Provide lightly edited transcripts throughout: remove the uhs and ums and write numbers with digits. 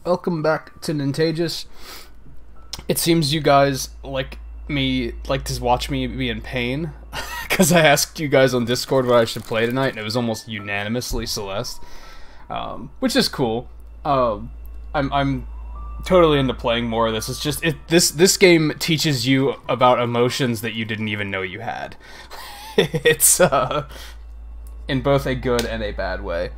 welcome back to Nintagious. It seems you guys like to watch me be in pain, because I asked you guys on Discord what I should play tonight, and it was almost unanimously Celeste, which is cool. I'm totally into playing more of this. It's just this game teaches you about emotions that you didn't even know you had. It's in both a good and a bad way.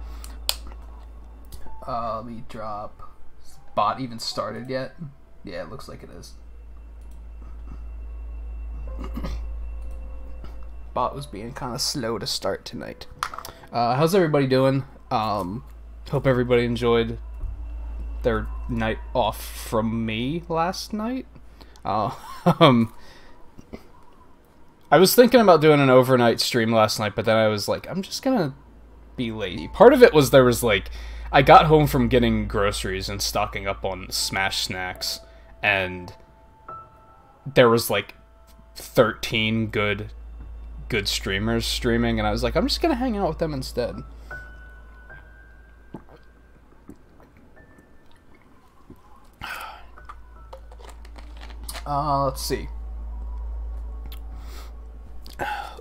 Let me drop. Is the bot even started yet? Yeah, it looks like it is. Bot was being kind of slow to start tonight. How's everybody doing? Hope everybody enjoyed their night off from me last night. I was thinking about doing an overnight stream last night, but then I was like, I'm just gonna be lazy. Part of it was there was like, I got home from getting groceries and stocking up on Smash snacks, and there was like 13 good streamers streaming, and I was like, I'm just gonna hang out with them instead. Let's see.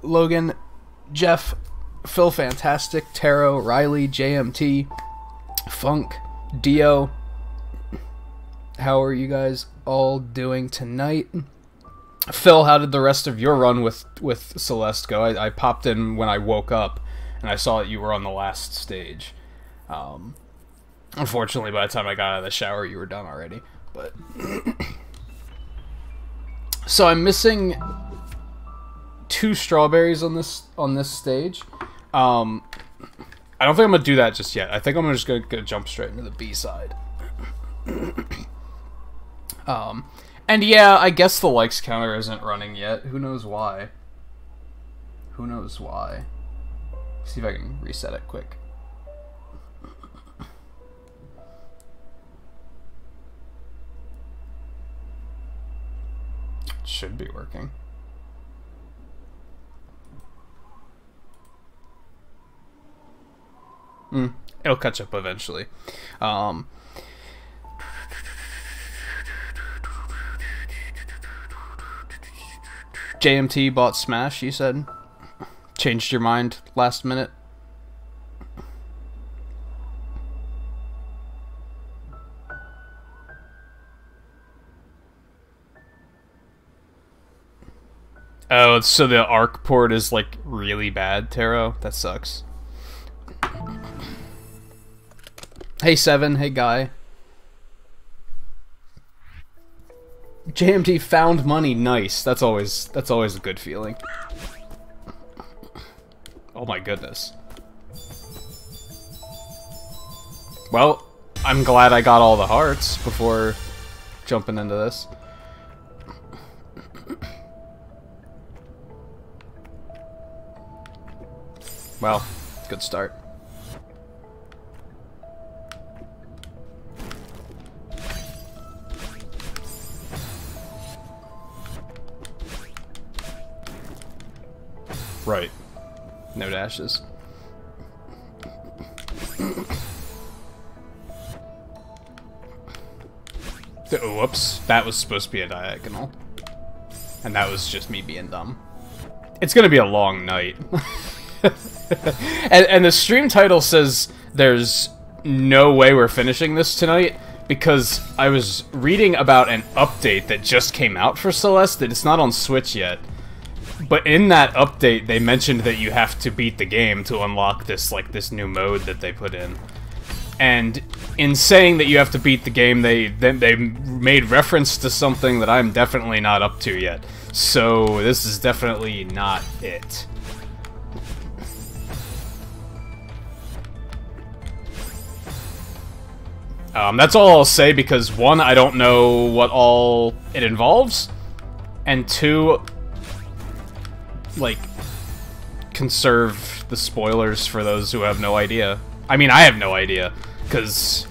Logan, Jeff, Phil Fantastic, Taro, Riley, JMT, Funk, Dio. How are you guys all doing tonight? Phil, how did the rest of your run with Celeste go? I popped in when I woke up, and I saw that you were on the last stage. Unfortunately, by the time I got out of the shower, you were done already. But so I'm missing 2 strawberries on this stage. I don't think I'm gonna do that just yet. I think I'm just gonna jump straight into the B side. And yeah, I guess the likes counter isn't running yet. Who knows why? Who knows why? See if I can reset it quick. It should be working. It'll catch up eventually. JMT bought Smash, you said? Changed your mind last minute? Oh, so the ARC port is like really bad, Taro? That sucks. Hey Seven, hey Guy. JMT found money, nice. That's always a good feeling. Oh my goodness. Well, I'm glad I got all the hearts before jumping into this. Well, good start. Right. No dashes. Whoops. That was supposed to be a diagonal. And that was just me being dumb. It's gonna be a long night. and the stream title says there's no way we're finishing this tonight, because I was reading about an update that just came out for Celeste, that it's not on Switch yet. But in that update, they mentioned that you have to beat the game to unlock this, like, this new mode that they put in. And in saying that you have to beat the game, they made reference to something that I'm definitely not up to yet. So this is definitely not it. That's all I'll say, because 1, I don't know what all it involves, and 2, like, conserve the spoilers for those who have no idea. I mean, I have no idea, because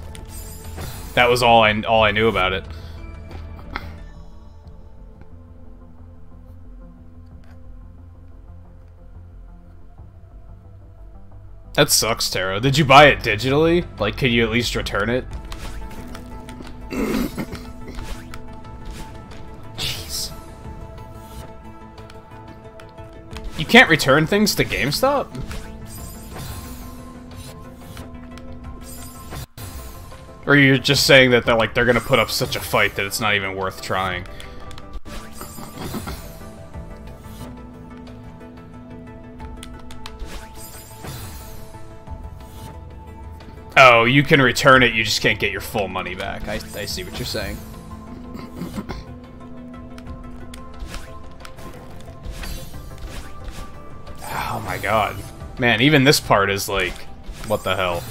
that was all I knew about it. That sucks, Taro. Did you buy it digitally? Like, can you at least return it? Jeez. You can't return things to GameStop? Or you're just saying that they're gonna put up such a fight that it's not even worth trying? Oh, you can return it, you just can't get your full money back. I see what you're saying. Oh my god. Man, even this part is like, what the hell?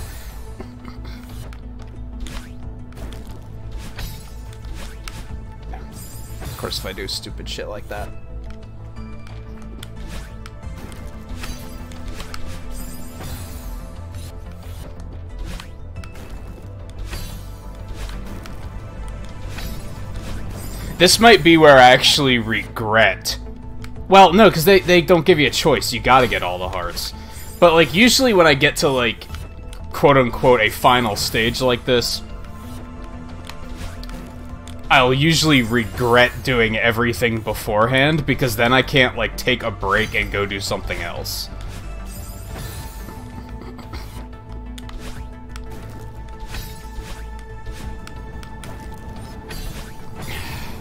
Of course, if I do stupid shit like that. This might be where I actually regret. Well, no, because they don't give you a choice. You gotta get all the hearts. But, like, usually when I get to, like, quote-unquote, a final stage like this, I'll usually regret doing everything beforehand, because then I can't, like, take a break and go do something else.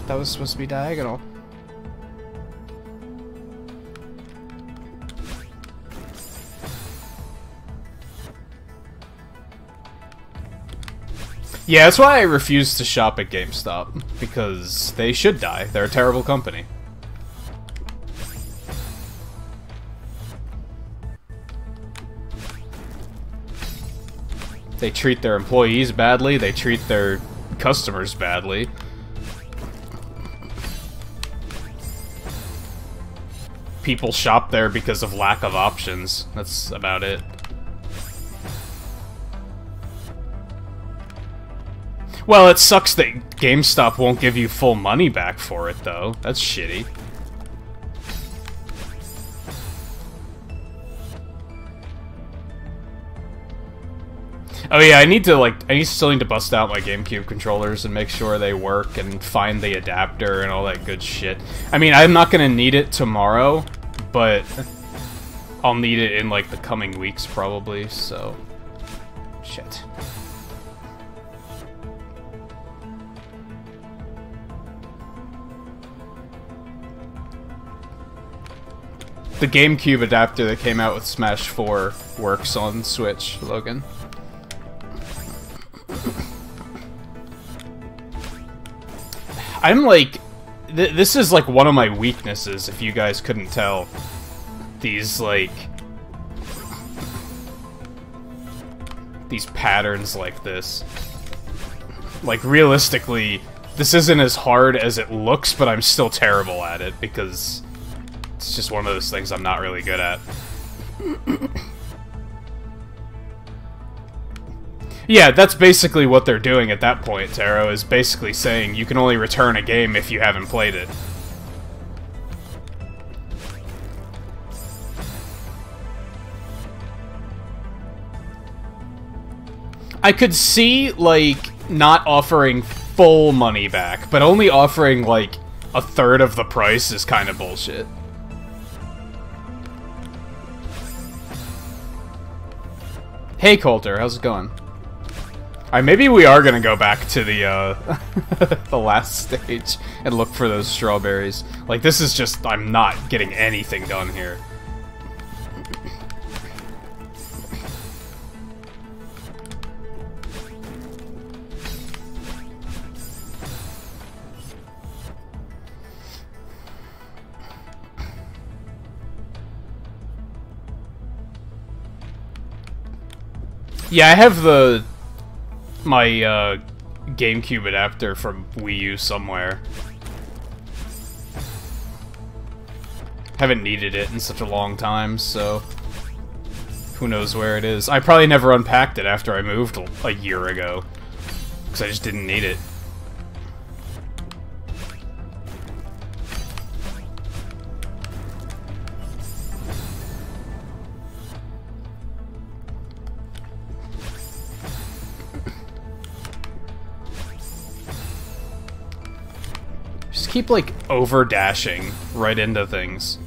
That was supposed to be diagonal. Yeah, that's why I refuse to shop at GameStop, because they should die. They're a terrible company. They treat their employees badly, they treat their customers badly. People shop there because of lack of options. That's about it. Well, it sucks that GameStop won't give you full money back for it, though. That's shitty. Oh yeah, I still need to bust out my GameCube controllers and make sure they work and find the adapter and all that good shit. I mean, I'm not gonna need it tomorrow, but I'll need it in, like, the coming weeks, probably, so... Shit. The GameCube adapter that came out with Smash 4 works on Switch, Logan. I'm like... this is like one of my weaknesses, if you guys couldn't tell. These, like... these patterns like this. Like, realistically, this isn't as hard as it looks, but I'm still terrible at it, because it's just one of those things I'm not really good at. Yeah, that's basically what they're doing at that point, Taro, is basically saying you can only return a game if you haven't played it. I could see, like, not offering full money back, but only offering, like, a third of the price is kind of bullshit. Hey, Coulter, how's it going? Alright, maybe we are gonna go back to the, the last stage and look for those strawberries. Like, this is just, I'm not getting anything done here. Yeah, I have my GameCube adapter from Wii U somewhere. Haven't needed it in such a long time, so who knows where it is. I probably never unpacked it after I moved a year ago, because I just didn't need it. keep, like, over-dashing right into things.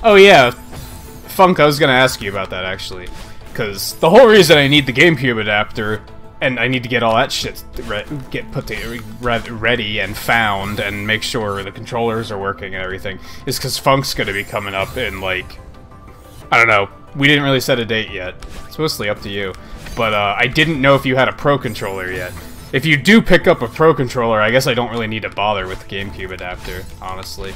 Oh yeah, Funk, I was gonna ask you about that, actually. Because the whole reason I need the GameCube adapter, and I need to get all that shit ready and found, and make sure the controllers are working and everything, is because Funk's gonna be coming up in, like... I don't know. We didn't really set a date yet. It's mostly up to you. But, I didn't know if you had a Pro Controller yet. If you do pick up a Pro Controller, I guess I don't really need to bother with the GameCube adapter, honestly.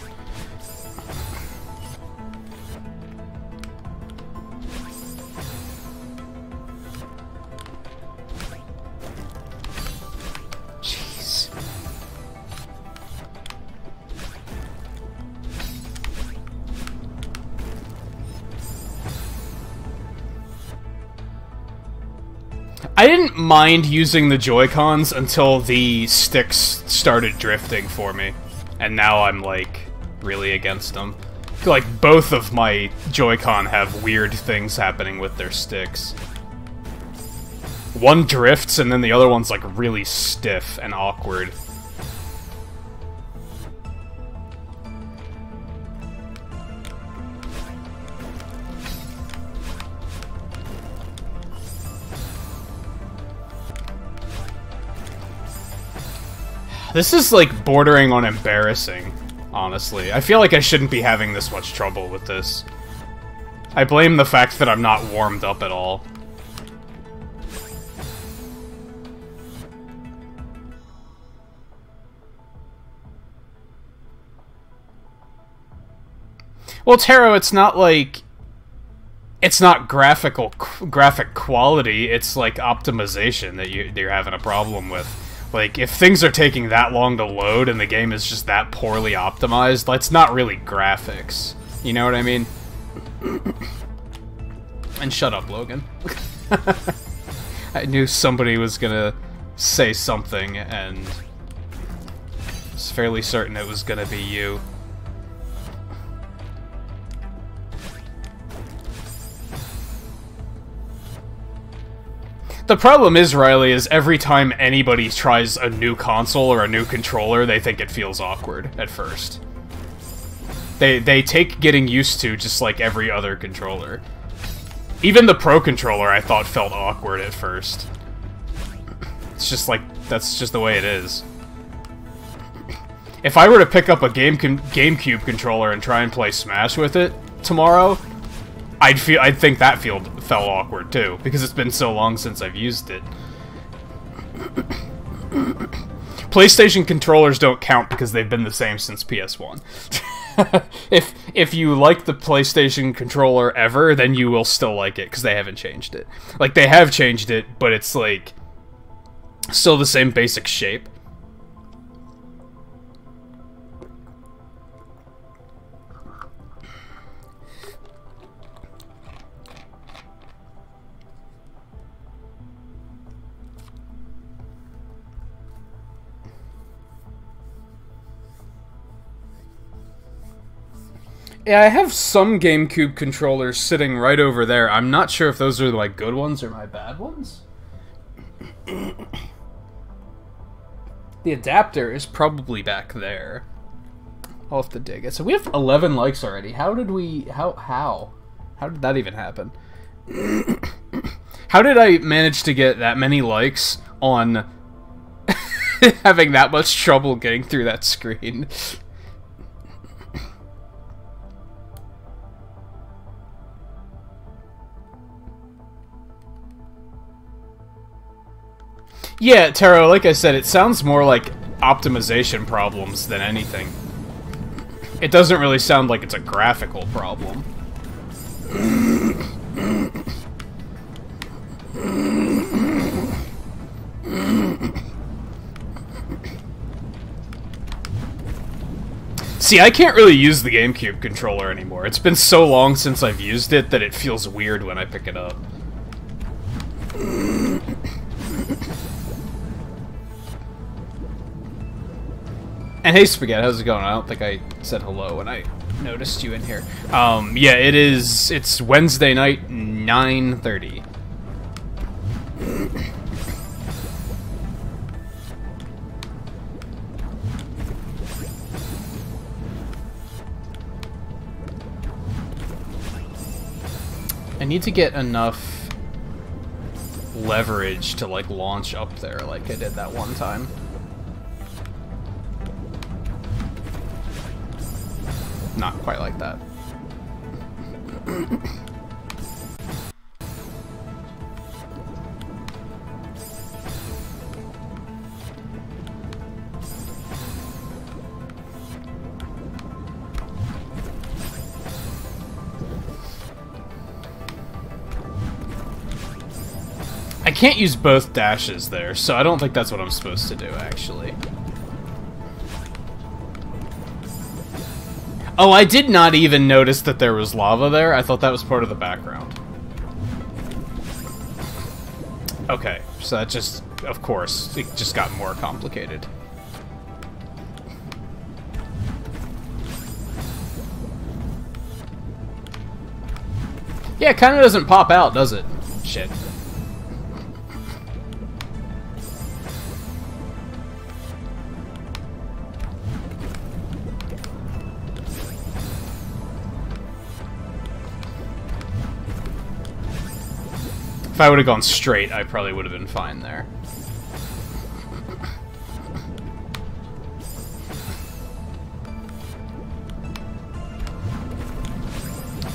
I didn't mind using the Joy-Cons until the sticks started drifting for me. And now I'm, like, really against them. Like, both of my Joy-Con have weird things happening with their sticks. One drifts, and then the other one's, like, really stiff and awkward. This is, like, bordering on embarrassing, honestly. I feel like I shouldn't be having this much trouble with this. I blame the fact that I'm not warmed up at all. Well, Taro, it's not like... It's not graphic quality, it's, like, optimization that you're having a problem with. Like, if things are taking that long to load and the game is just that poorly optimized, that's not really graphics. You know what I mean? And shut up, Logan. I knew somebody was gonna say something, and I was fairly certain it was gonna be you. The problem is, Riley, is every time anybody tries a new console or a new controller, they think it feels awkward at first. They take getting used to just like every other controller. Even the Pro Controller I thought felt awkward at first. It's just like, that's just the way it is. If I were to pick up a GameCube controller and try and play Smash with it tomorrow, I'd think that felt awkward too, because it's been so long since I've used it. PlayStation controllers don't count because they've been the same since PS1. If you like the PlayStation controller ever, then you will still like it, because they haven't changed it. Like, they have changed it, but it's like still the same basic shape. Yeah, I have some GameCube controllers sitting right over there. I'm not sure if those are my good ones or my bad ones. The adapter is probably back there. I'll have to dig it. So we have 11 likes already. How did we... How did that even happen? How did I manage to get that many likes on having that much trouble getting through that screen? Yeah, Taro, like I said, it sounds more like optimization problems than anything. It doesn't really sound like it's a graphical problem. See, I can't really use the GameCube controller anymore. It's been so long since I've used it that it feels weird when I pick it up. And hey, Spaghetti, how's it going? I don't think I said hello when I noticed you in here. Yeah, it's Wednesday night, 9:30. I need to get enough leverage to, like, launch up there like I did that one time. Not quite like that. I can't use both dashes there, so I don't think that's what I'm supposed to do, actually. Oh, I did not even notice that there was lava there. I thought that was part of the background. Okay, so that just, of course, it just got more complicated. Yeah, it kind of doesn't pop out, does it? Shit. If I would have gone straight, I probably would have been fine there.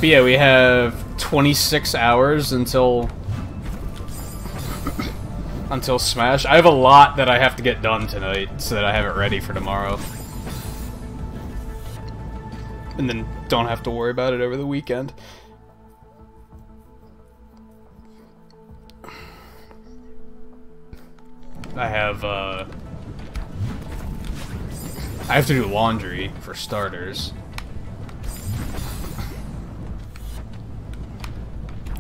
But yeah, we have 26 hours until Smash. I have a lot that I have to get done tonight so that I have it ready for tomorrow. And then don't have to worry about it over the weekend. I have to do laundry, for starters.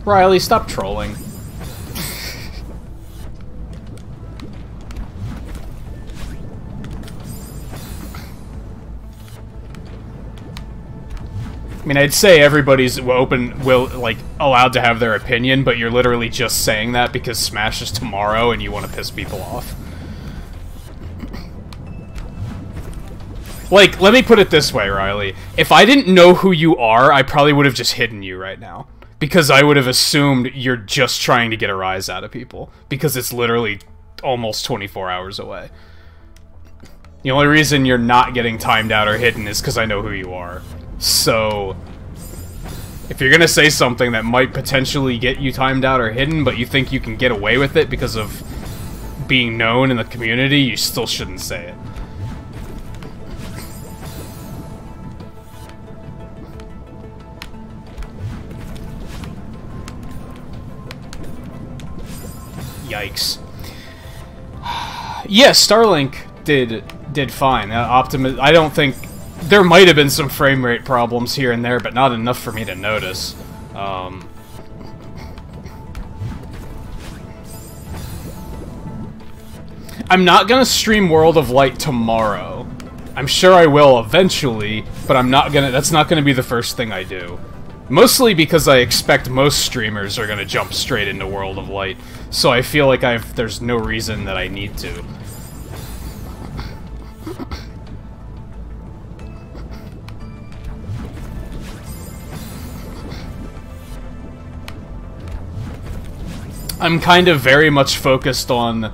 Riley, stop trolling. I mean, I'd say everybody's allowed to have their opinion, but you're literally just saying that because Smash is tomorrow and you want to piss people off. Like, let me put it this way, Riley. If I didn't know who you are, I probably would have just hidden you right now. Because I would have assumed you're just trying to get a rise out of people. Because it's literally almost 24 hours away. The only reason you're not getting timed out or hidden is because I know who you are. So, if you're gonna say something that might potentially get you timed out or hidden, but you think you can get away with it because of being known in the community, you still shouldn't say it. Yikes. Yeah, Starlink did fine. I don't think... There might have been some frame rate problems here and there, but not enough for me to notice. I'm not gonna stream World of Light tomorrow. I'm sure I will eventually, but that's not gonna be the first thing I do. Mostly because I expect most streamers are gonna jump straight into World of Light, so I feel like there's no reason that I need to. I'm kind of very much focused on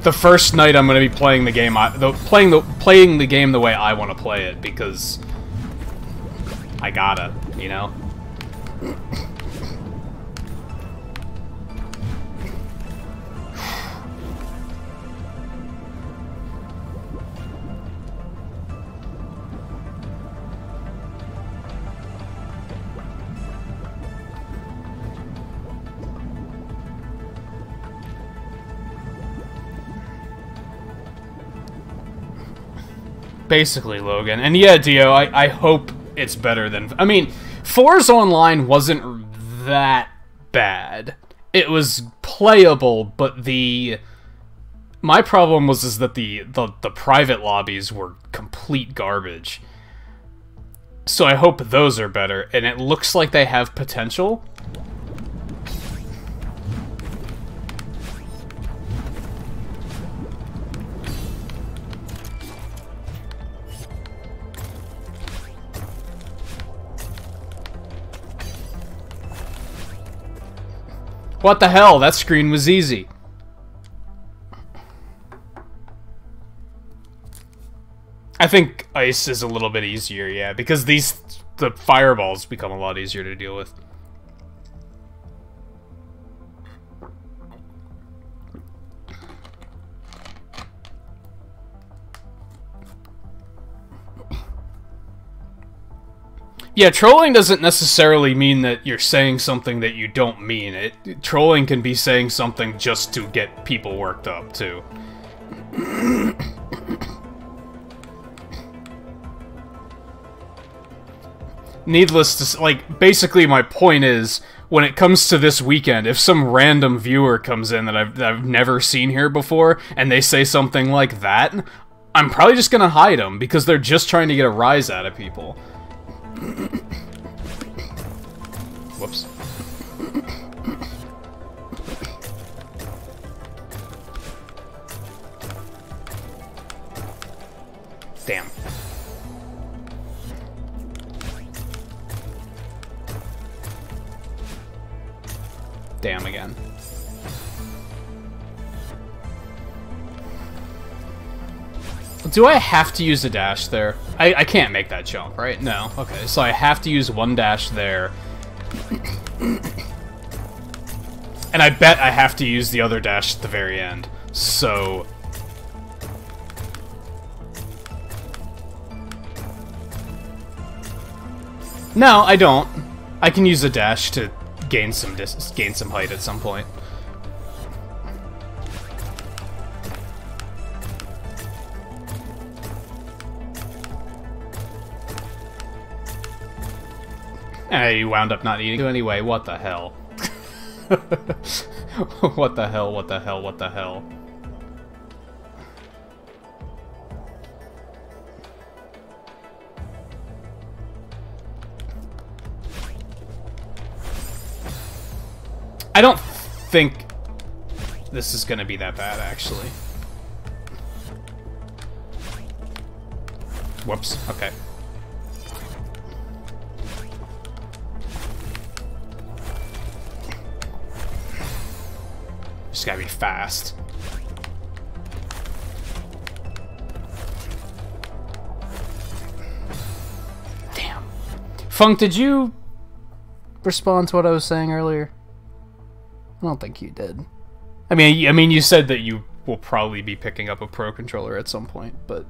the first night I'm going to be playing the game. Playing the game the way I want to play it, because I gotta, you know. Basically, Logan. And yeah, Dio, I hope it's better than... I mean, 4's Online wasn't that bad. It was playable, but my problem was that the private lobbies were complete garbage. So I hope those are better, and it looks like they have potential. What the hell? That screen was easy. I think ice is a little bit easier, yeah, because the fireballs become a lot easier to deal with. Yeah, trolling doesn't necessarily mean that you're saying something that you don't mean. Trolling can be saying something just to get people worked up, too. Needless to say, like, basically my point is, when it comes to this weekend, if some random viewer comes in that I've never seen here before, and they say something like that, I'm probably just gonna hide them, because they're just trying to get a rise out of people. Whoops. Damn. Damn again. Do I have to use a dash there? I can't make that jump, right? No. Okay, so I have to use one dash there. And I bet I have to use the other dash at the very end. So... No, I don't. I can use a dash to gain some height at some point. You wound up not eating it anyway. What the hell? What the hell? What the hell? What the hell? I don't think this is gonna be that bad, actually. Whoops. Okay. Just gotta be fast. Damn. Funk, did you respond to what I was saying earlier? I don't think you did. I mean, you said that you will probably be picking up a Pro controller at some point, but...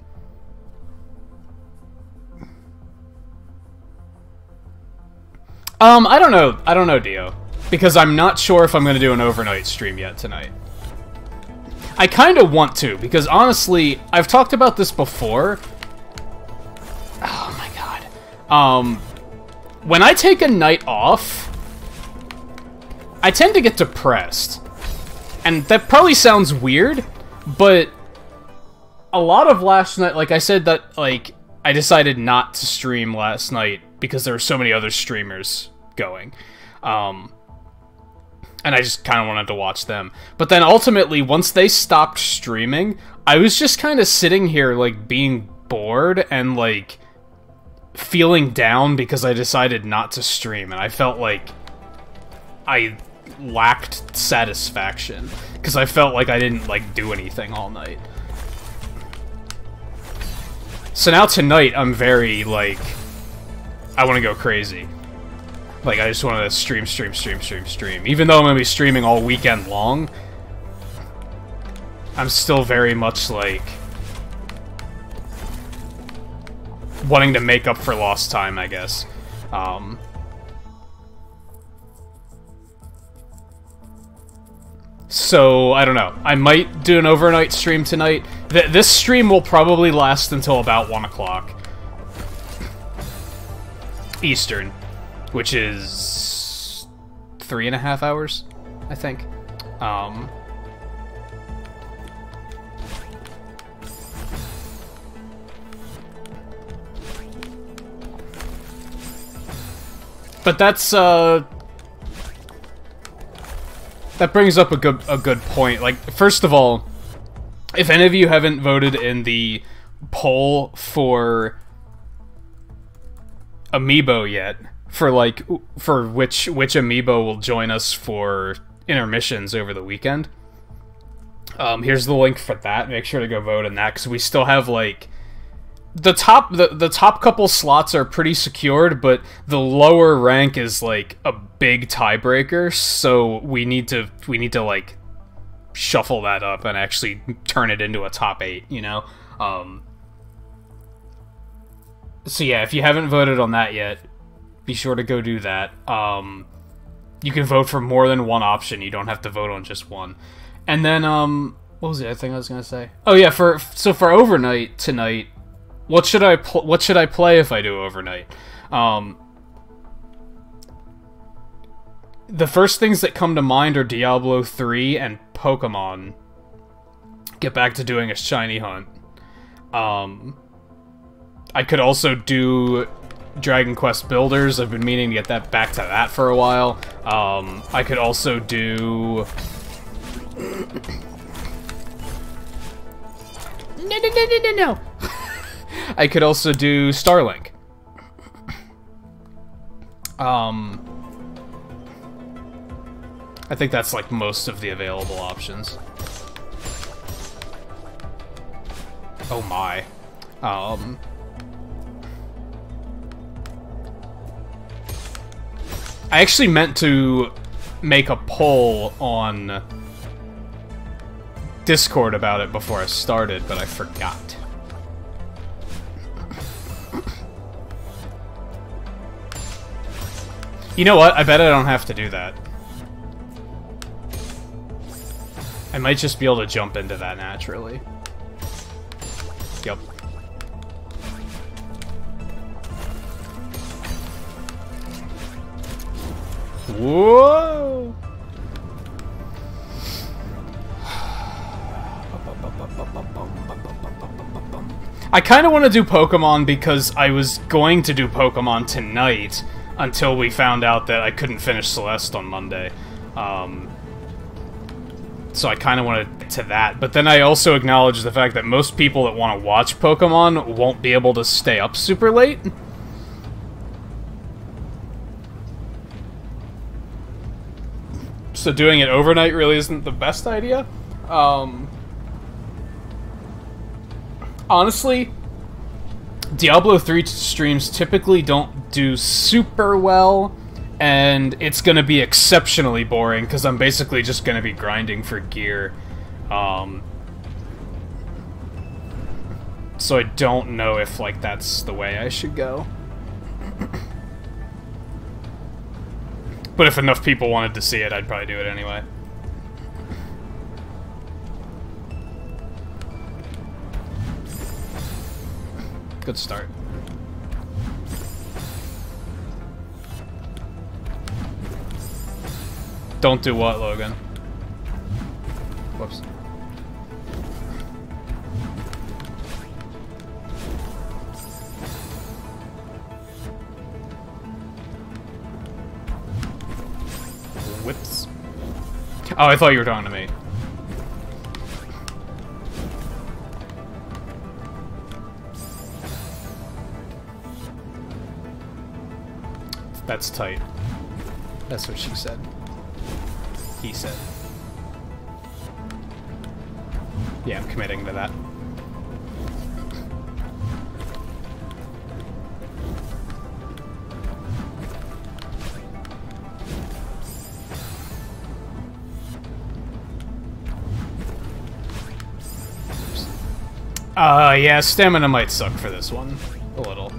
I don't know, Dio. Because I'm not sure if I'm going to do an overnight stream yet tonight. I kind of want to, because honestly, I've talked about this before. Oh my god. When I take a night off, I tend to get depressed. And that probably sounds weird, but a lot of last night, like I said that, like, I decided not to stream last night because there were so many other streamers going. And I just kind of wanted to watch them. But then ultimately, once they stopped streaming, I was just kind of sitting here, like, being bored and, like, feeling down because I decided not to stream. And I felt like I lacked satisfaction because I felt like I didn't, like, do anything all night. So now tonight, I'm very, like, I want to go crazy. Like, I just want to stream. Even though I'm going to be streaming all weekend long, I'm still very much, like, wanting to make up for lost time, I guess. So, I don't know. I might do an overnight stream tonight. This stream will probably last until about 1 o'clock. Eastern. Which is 3.5 hours, I think. But that's that brings up a good point. Like, first of all, if any of you haven't voted in the poll for Amiibo yet, for which Amiibo will join us for intermissions over the weekend. Here's the link for that. Make sure to go vote in that, because we still have, like, the top couple slots are pretty secured, but the lower rank is, like, a big tiebreaker, so we need to like shuffle that up and actually turn it into a top 8, you know? So yeah, if you haven't voted on that yet, be sure to go do that. You can vote for more than one option. You don't have to vote on just one. And then, what was the other thing I was gonna say? Oh yeah, for overnight tonight, what should I play if I do overnight? The first things that come to mind are Diablo 3 and Pokemon. Get back to doing a shiny hunt. I could also do Dragon Quest Builders. I've been meaning to get back to that for a while. I could also do... No. I could also do Starlink. I think that's like most of the available options. Oh my. I actually meant to make a poll on Discord about it before I started, but I forgot. You know what? I bet I don't have to do that. I might just be able to jump into that naturally. Yep. Whoa! I kind of want to do Pokemon because I was going to do Pokemon tonight until we found out that I couldn't finish Celeste on Monday. So I kind of wanted to get to that, but then I also acknowledge the fact that most people that want to watch Pokemon won't be able to stay up super late. So doing it overnight really isn't the best idea. Honestly, Diablo 3 streams typically don't do super well, and it's going to be exceptionally boring because I'm basically just going to be grinding for gear. So I don't know if, like, that's the way I should go. But if enough people wanted to see it, I'd probably do it anyway. Good start. Don't do what, Logan? Whoops. Whips. Oh, I thought you were talking to me. That's tight. That's what she said. He said. Yeah, I'm committing to that. Yeah, stamina might suck for this one. A little.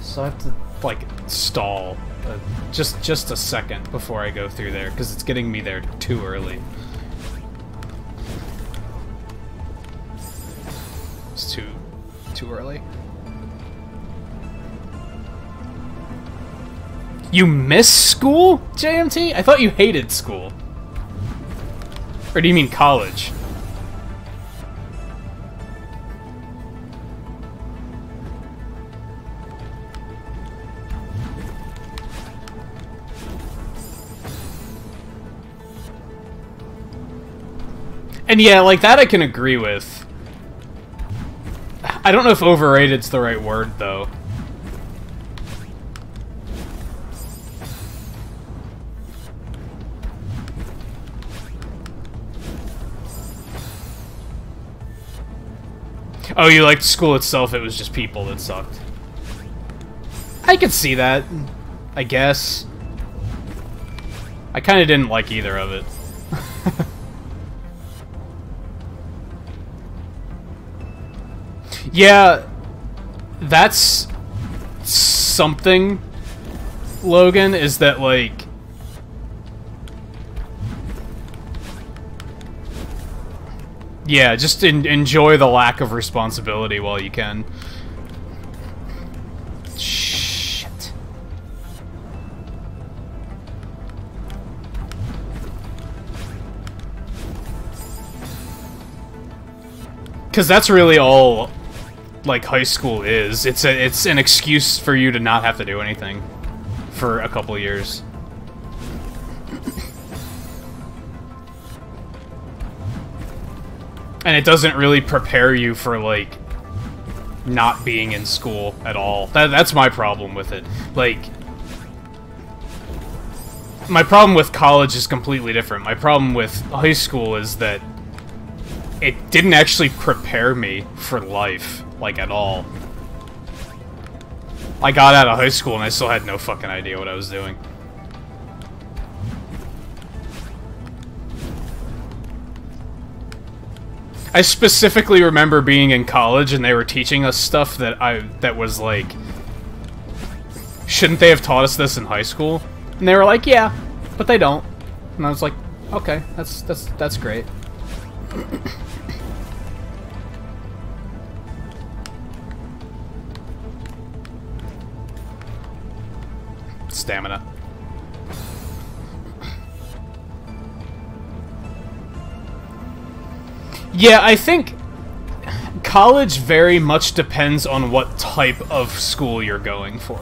So I have to, like, stall just a second before I go through there, because it's getting me there too early. It's too early. You miss school, JMT? I thought you hated school. Or do you mean college? And yeah, like, that I can agree with. I don't know if overrated's the right word, though. Oh, you liked school itself, it was just people that sucked. I could see that, I guess. I kind of didn't like either of it. Yeah, that's something, Logan, is that, like... Yeah, just enjoy the lack of responsibility while you can. Shit. Because that's really all, like, high school is. It's an excuse for you to not have to do anything for a couple years. And it doesn't really prepare you for, like, not being in school at all. That's my problem with it. Like, my problem with college is completely different. My problem with high school is that it didn't actually prepare me for life, like, at all. I got out of high school and I still had no fucking idea what I was doing. I specifically remember being in college and they were teaching us stuff that was like, shouldn't they have taught us this in high school? And they were like, yeah, but they don't. And I was like, okay, that's great. Stamina. Yeah, I think college very much depends on what type of school you're going for,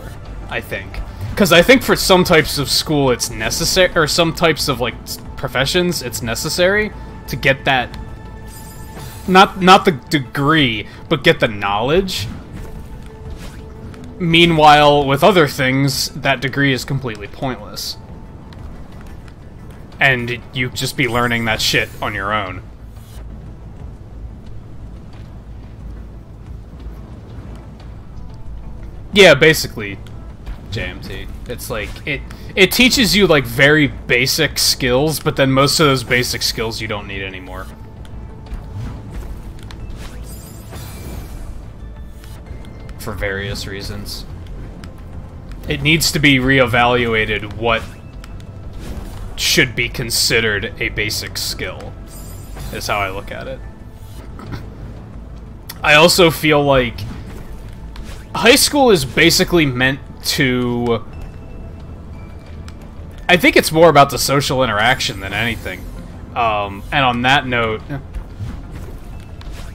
I think. Because I think for some types of school it's necessary, or some types of, like, professions, it's necessary to get that, not the degree, but get the knowledge. Meanwhile, with other things, that degree is completely pointless. And you just be learning that shit on your own. Yeah, basically, JMT. It's like, it teaches you, like, very basic skills, but then most of those basic skills you don't need anymore. For various reasons. It needs to be reevaluated what should be considered a basic skill, is how I look at it. I also feel like high school is basically meant to... I think it's more about the social interaction than anything. And on that note,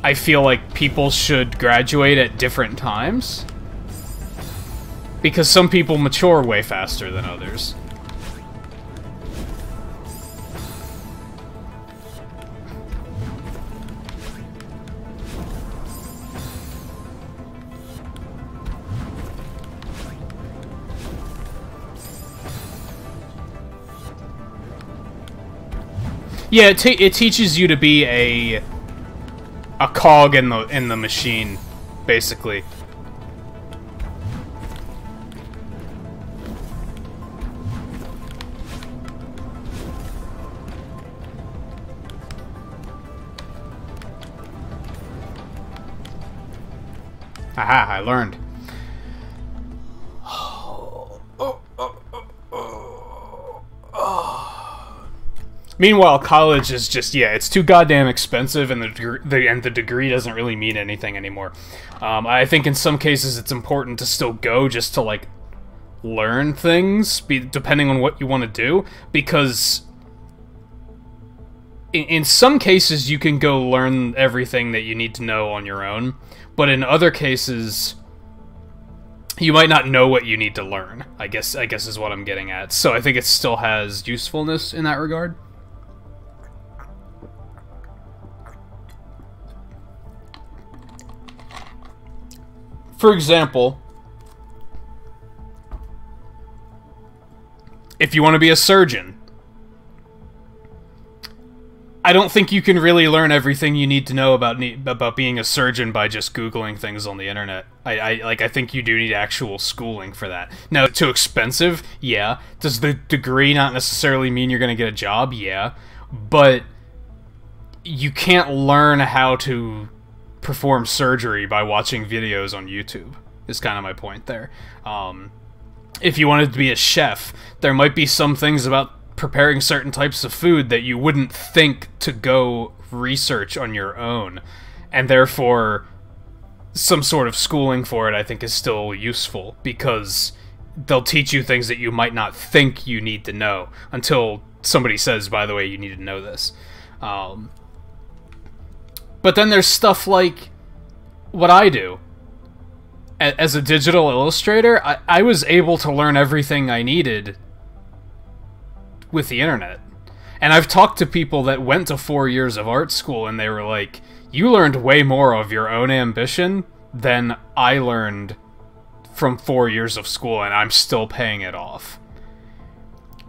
I feel like people should graduate at different times. Because some people mature way faster than others. Yeah, it teaches you to be a cog in the machine, basically. Aha, I learned. Meanwhile, college is just, yeah, it's too goddamn expensive, and the degree doesn't really mean anything anymore. I think in some cases it's important to still go just to, like, learn things, depending on what you want to do, because in some cases you can go learn everything that you need to know on your own, but in other cases you might not know what you need to learn, I guess is what I'm getting at. So I think it still has usefulness in that regard. For example, if you want to be a surgeon, I don't think you can really learn everything you need to know about being a surgeon by just Googling things on the internet. I think you do need actual schooling for that. Now, too expensive? Yeah. Does the degree not necessarily mean you're going to get a job? Yeah. But you can't learn how to perform surgery by watching videos on YouTube, is kind of my point there. If you wanted to be a chef, there might be some things about preparing certain types of food that you wouldn't think to go research on your own, and therefore some sort of schooling for it I think is still useful, because they'll teach you things that you might not think you need to know until somebody says, by the way, you need to know this. But then there's stuff like what I do. As a digital illustrator, I was able to learn everything I needed with the internet. And I've talked to people that went to 4 years of art school, and they were like, you learned way more of your own ambition than I learned from 4 years of school, and I'm still paying it off.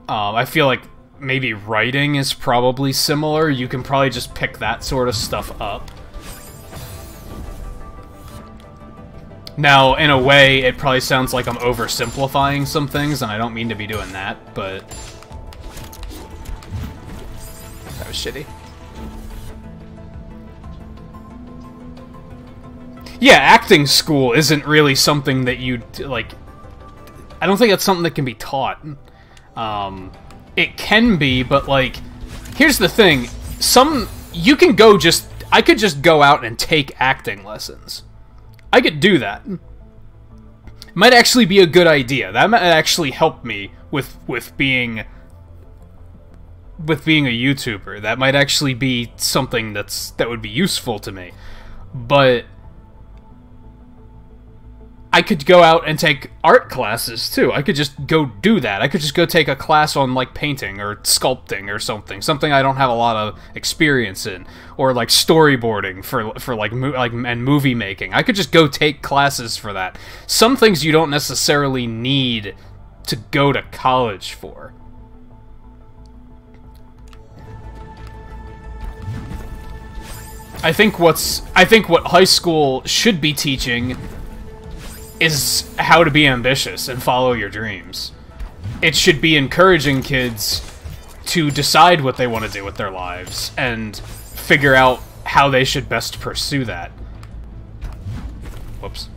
I feel like maybe writing is probably similar. You can probably just pick that sort of stuff up. Now, in a way, it probably sounds like I'm oversimplifying some things, and I don't mean to be doing that, but that was shitty. Yeah, acting school isn't really something that you, like, I don't think that's something that can be taught. It can be, but, like, here's the thing. You can go I could just go out and take acting lessons. I could do that. Might actually be a good idea. That might actually help me with being a YouTuber. That might actually be something that would be useful to me. But I could go out and take art classes too. I could just go do that. I could just go take a class on, like, painting or sculpting or something I don't have a lot of experience in, or like storyboarding for like and movie making. I could just go take classes for that. Some things you don't necessarily need to go to college for. I think what high school should be teaching is how to be ambitious and follow your dreams. It should be encouraging kids to decide what they want to do with their lives and figure out how they should best pursue that. Whoops.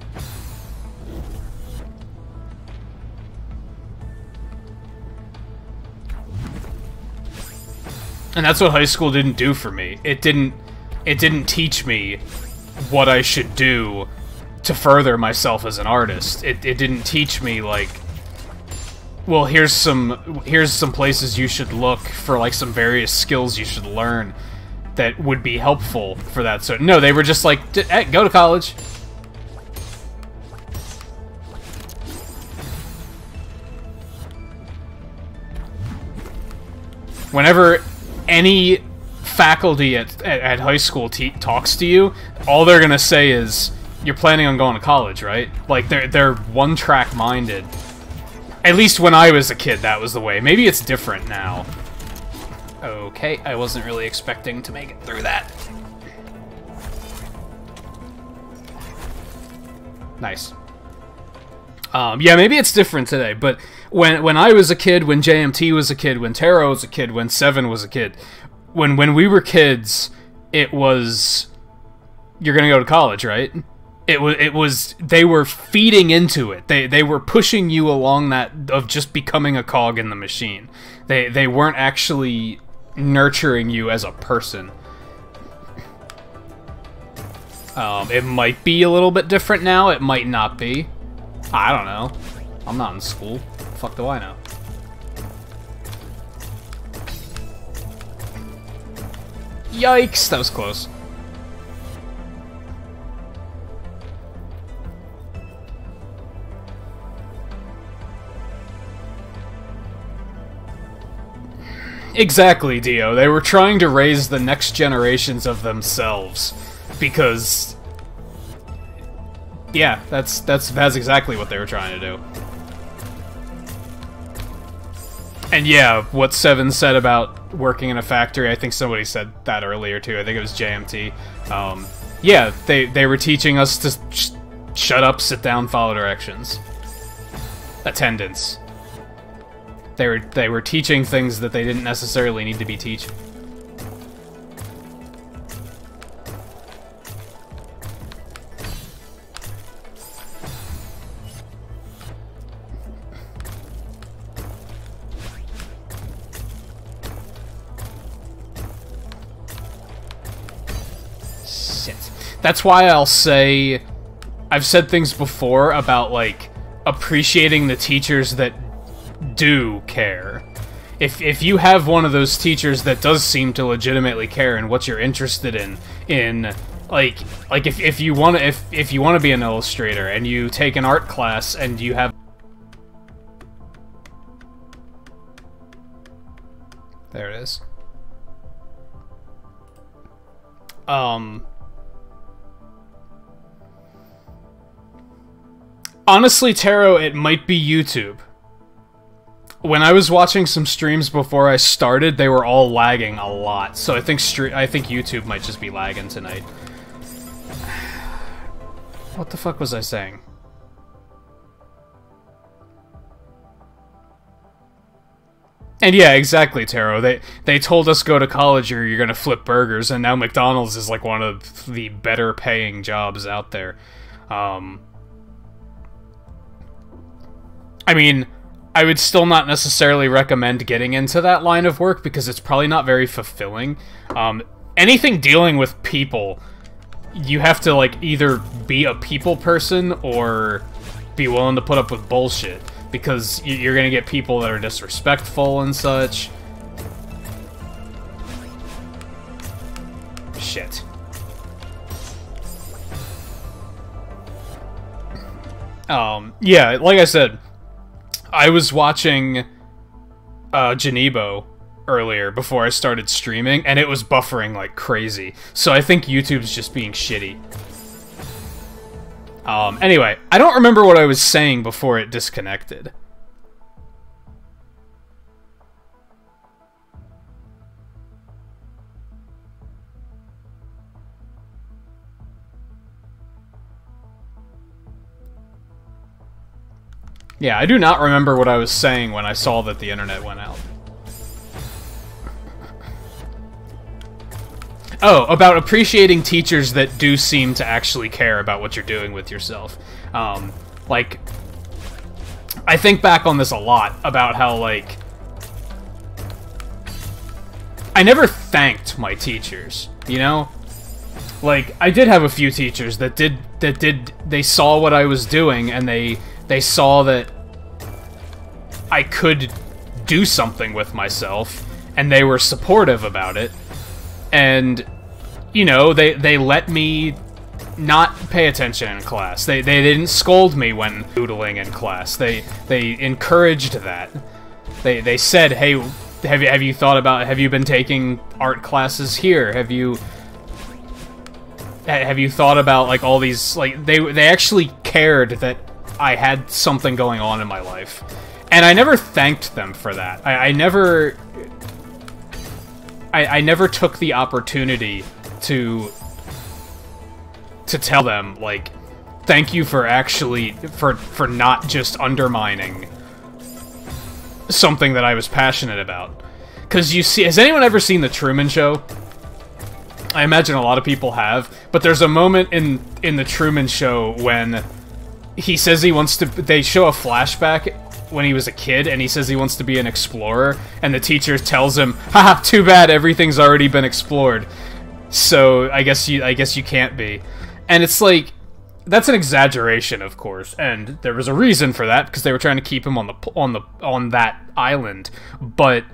And that's what high school didn't do for me. It didn't teach me what I should do to further myself as an artist. It didn't teach me, like, well, here's some places you should look for, like, some various skills you should learn that would be helpful for that. So no, they were just like, hey, go to college. Whenever any faculty at high school talks to you, all they're gonna say is, you're planning on going to college, right? Like, they're one-track minded. At least when I was a kid, that was the way. Maybe it's different now. Okay, I wasn't really expecting to make it through that. Nice. Yeah, maybe it's different today, but when I was a kid, when JMT was a kid, when Taro was a kid, when Seven was a kid, when we were kids, it was, you're gonna go to college, right? It was they were feeding into it. They were pushing you along that of just becoming a cog in the machine. They weren't actually nurturing you as a person. It might be a little bit different now. It might not be. I don't know. I'm not in school. The fuck do I know? Yikes, that was close. Exactly, Dio. They were trying to raise the next generations of themselves, because Yeah, that's exactly what they were trying to do. And yeah, what Seven said about working in a factory, I think somebody said that earlier too. I think it was JMT. Yeah, they were teaching us to shut up, sit down, follow directions. Attendance. They were teaching things that they didn't necessarily need to be teaching. Shit. That's why I'll say, I've said things before about, like, appreciating the teachers that do care. If you have one of those teachers that does seem to legitimately care in what you're interested in like if you want to be an illustrator and you take an art class and you have, there it is. Honestly, Taro, it might be YouTube. When I was watching some streams before I started, they were all lagging a lot. So I think YouTube might just be lagging tonight. What the fuck was I saying? And yeah, exactly, Taro. They told us go to college or you're gonna flip burgers, and now McDonald's is like one of the better paying jobs out there. I mean, I would still not necessarily recommend getting into that line of work because it's probably not very fulfilling. Anything dealing with people, you have to, like, either be a people person or be willing to put up with bullshit, because you're gonna get people that are disrespectful and such. Shit. Yeah, like I said, I was watching Janebo earlier before I started streaming, and it was buffering like crazy. So I think YouTube's just being shitty. Anyway, I don't remember what I was saying before it disconnected. Yeah, I do not remember what I was saying when I saw that the internet went out. Oh, about appreciating teachers that do seem to actually care about what you're doing with yourself. Like, I think back on this a lot, about how, like, I never thanked my teachers, you know? Like, I did have a few teachers that they saw what I was doing, and they saw that I could do something with myself, and they were supportive about it. And, you know, they let me not pay attention in class. They didn't scold me when doodling in class. They encouraged that. They said, hey, have you thought about, have you been taking art classes here? Have you thought about, like, all these, like, they actually cared that I had something going on in my life. And I never thanked them for that. I never took the opportunity to tell them, like, thank you for actually, for not just undermining something that I was passionate about. Because you see, has anyone ever seen The Truman Show? I imagine a lot of people have, but there's a moment in The Truman Show when he says he wants to, they show a flashback when he was a kid, and he says he wants to be an explorer, and the teacher tells him, haha, too bad, everything's already been explored. So I guess you can't be. And it's like, that's an exaggeration, of course, and there was a reason for that, because they were trying to keep him on that island. But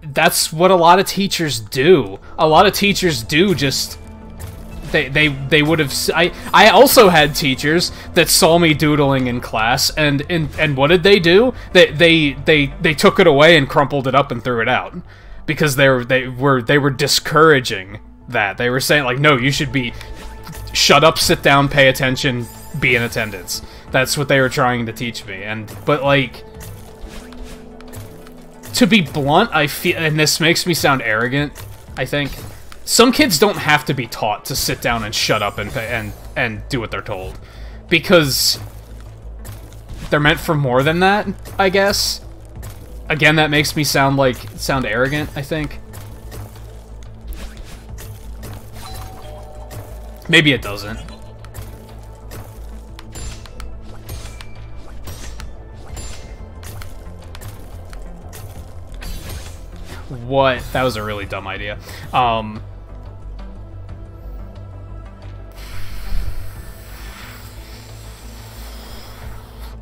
that's what a lot of teachers do. A lot of teachers do just, they would have. I also had teachers that saw me doodling in class, and what did they do? They took it away and crumpled it up and threw it out, because they were discouraging that. They were saying, like, no, you should be shut up, sit down, pay attention, be in attendance. That's what they were trying to teach me. But like, to be blunt, I feel, and this makes me sound arrogant, I think, some kids don't have to be taught to sit down and shut up and do what they're told, because they're meant for more than that, I guess. Again, that makes me sound arrogant, I think. Maybe it doesn't. What? That was a really dumb idea.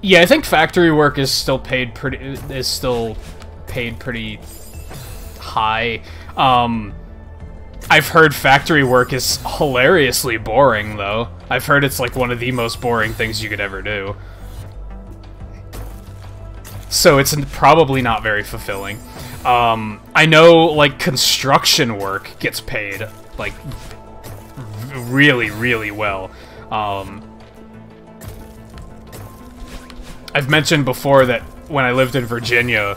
Yeah, I think factory work is still paid pretty high. I've heard factory work is hilariously boring, though. I've heard it's like one of the most boring things you could ever do. So it's probably not very fulfilling. I know, like, construction work gets paid, like, really, really well. I've mentioned before that when I lived in Virginia,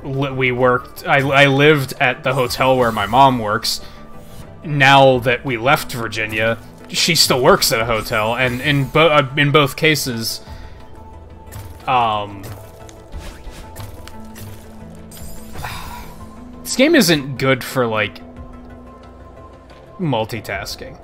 I lived at the hotel where my mom works. Now that we left Virginia, she still works at a hotel, and in both cases, this game isn't good for, like, multitasking.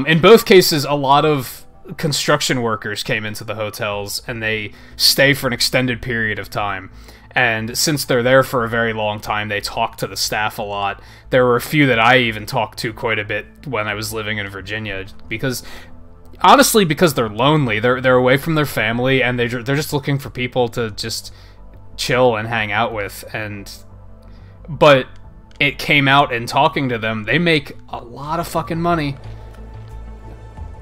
In both cases, a lot of construction workers came into the hotels, and they stay for an extended period of time. And since they're there for a very long time, they talk to the staff a lot. There were a few that I even talked to quite a bit when I was living in Virginia, because, honestly, because they're lonely. They're away from their family, and they're just looking for people to just chill and hang out with. But it came out in talking to them, they make a lot of fucking money.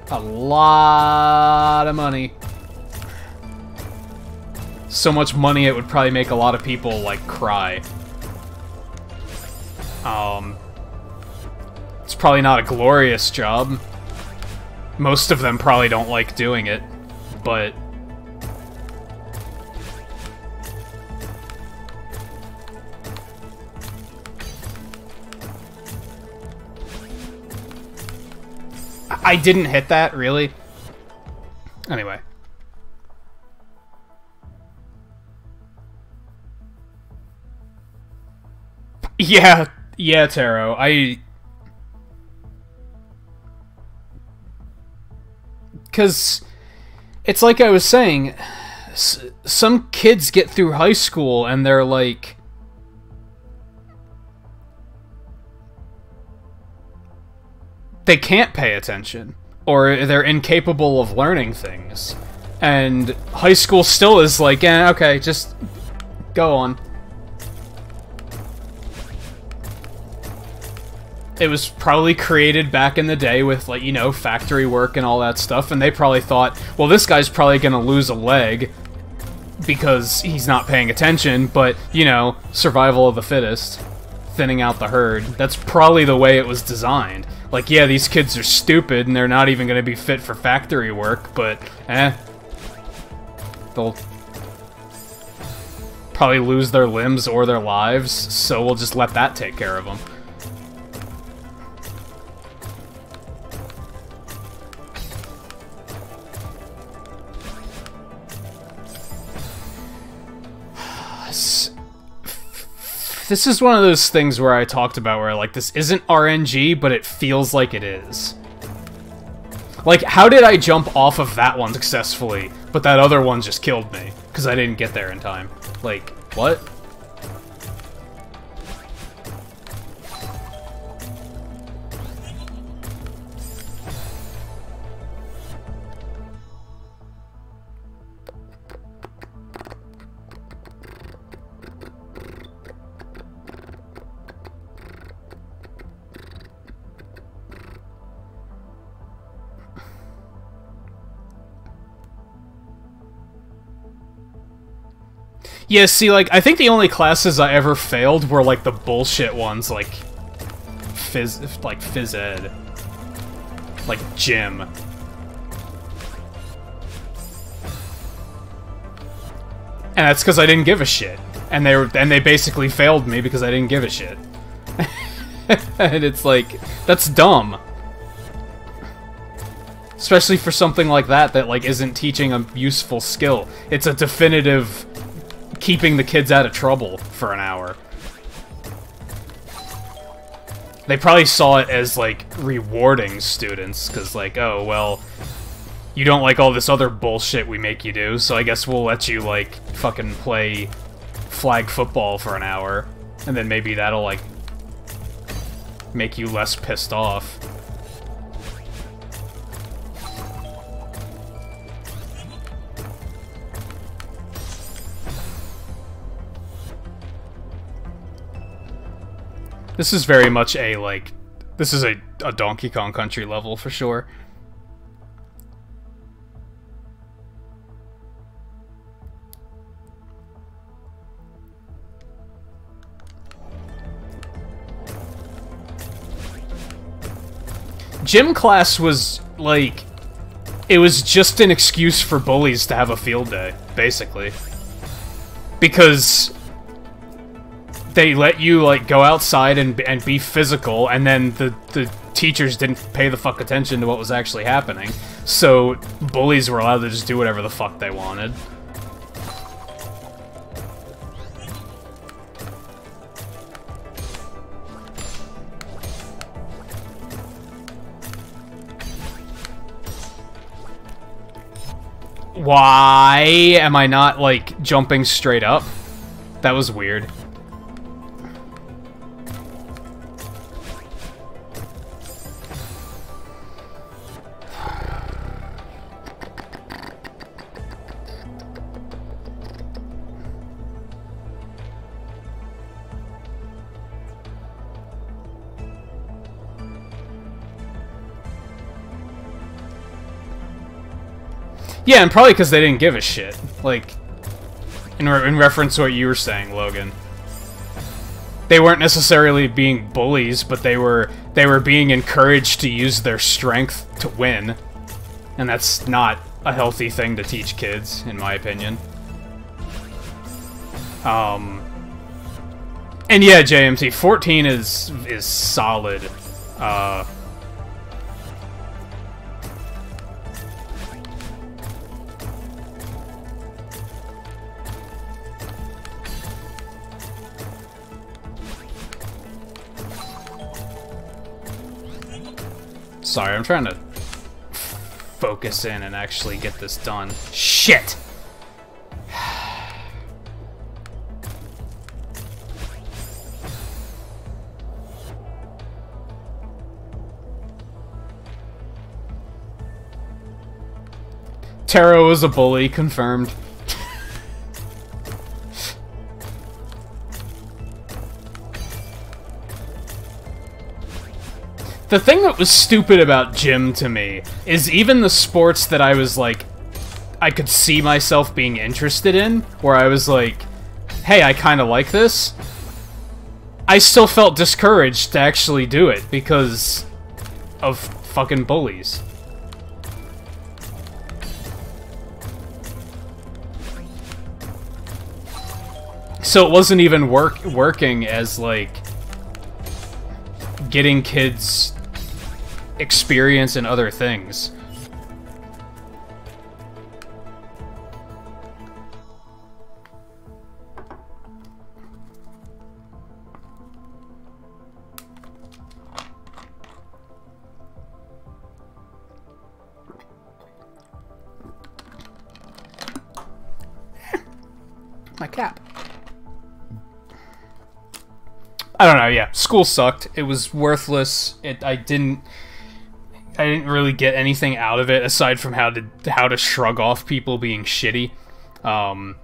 A lot of money. So much money it would probably make a lot of people, like, cry. It's probably not a glorious job. Most of them probably don't like doing it, but I didn't hit that, really. Anyway. Yeah, Taro. Because it's like I was saying, some kids get through high school and they're like, they can't pay attention, or they're incapable of learning things. And high school still is like, okay, just go on. It was probably created back in the day with, like, you know, factory work and all that stuff, and they probably thought, well, this guy's probably gonna lose a leg because he's not paying attention, but, you know, survival of the fittest, thinning out the herd. That's probably the way it was designed. Like, yeah, these kids are stupid and they're not even gonna be fit for factory work, but, they'll probably lose their limbs or their lives, so we'll just let that take care of them. This is one of those things where I talked about where, like, this isn't RNG, but it feels like it is. Like, how did I jump off of that one successfully, but that other one just killed me? Because I didn't get there in time. Like, what? Yeah, see, like, I think the only classes I ever failed were, like, the bullshit ones, like, phys ed. like gym. And that's because I didn't give a shit. And they basically failed me because I didn't give a shit. And it's like, that's dumb. Especially for something like that like isn't teaching a useful skill. It's a definitive keeping the kids out of trouble for an hour. They probably saw it as like rewarding students, because like, oh well, you don't like all this other bullshit we make you do, so I guess we'll let you like fucking play flag football for an hour, and then maybe that'll like make you less pissed off. This is very much a, like, this is a Donkey Kong Country level for sure. Gym class was, like, it was just an excuse for bullies to have a field day, basically. Because they let you, like, go outside and be physical, and then the teachers didn't pay the fuck attention to what was actually happening. So, bullies were allowed to just do whatever the fuck they wanted. Why am I not, like, jumping straight up? That was weird. Yeah, and probably because they didn't give a shit. Like, in reference to what you were saying, Logan. They weren't necessarily being bullies, but they were being encouraged to use their strength to win. And that's not a healthy thing to teach kids, in my opinion. And yeah, JMT, 14 is solid. Sorry, I'm trying to focus in and actually get this done. Shit! Taro is a bully, confirmed. The thing that was stupid about gym to me is even the sports that I was like, I could see myself being interested in, where I was like, hey, I kind of like this, I still felt discouraged to actually do it because of fucking bullies. So it wasn't even working as, like, getting kids experience in other things. My cap. I don't know, yeah. School sucked. It was worthless. I didn't really get anything out of it aside from how to shrug off people being shitty. I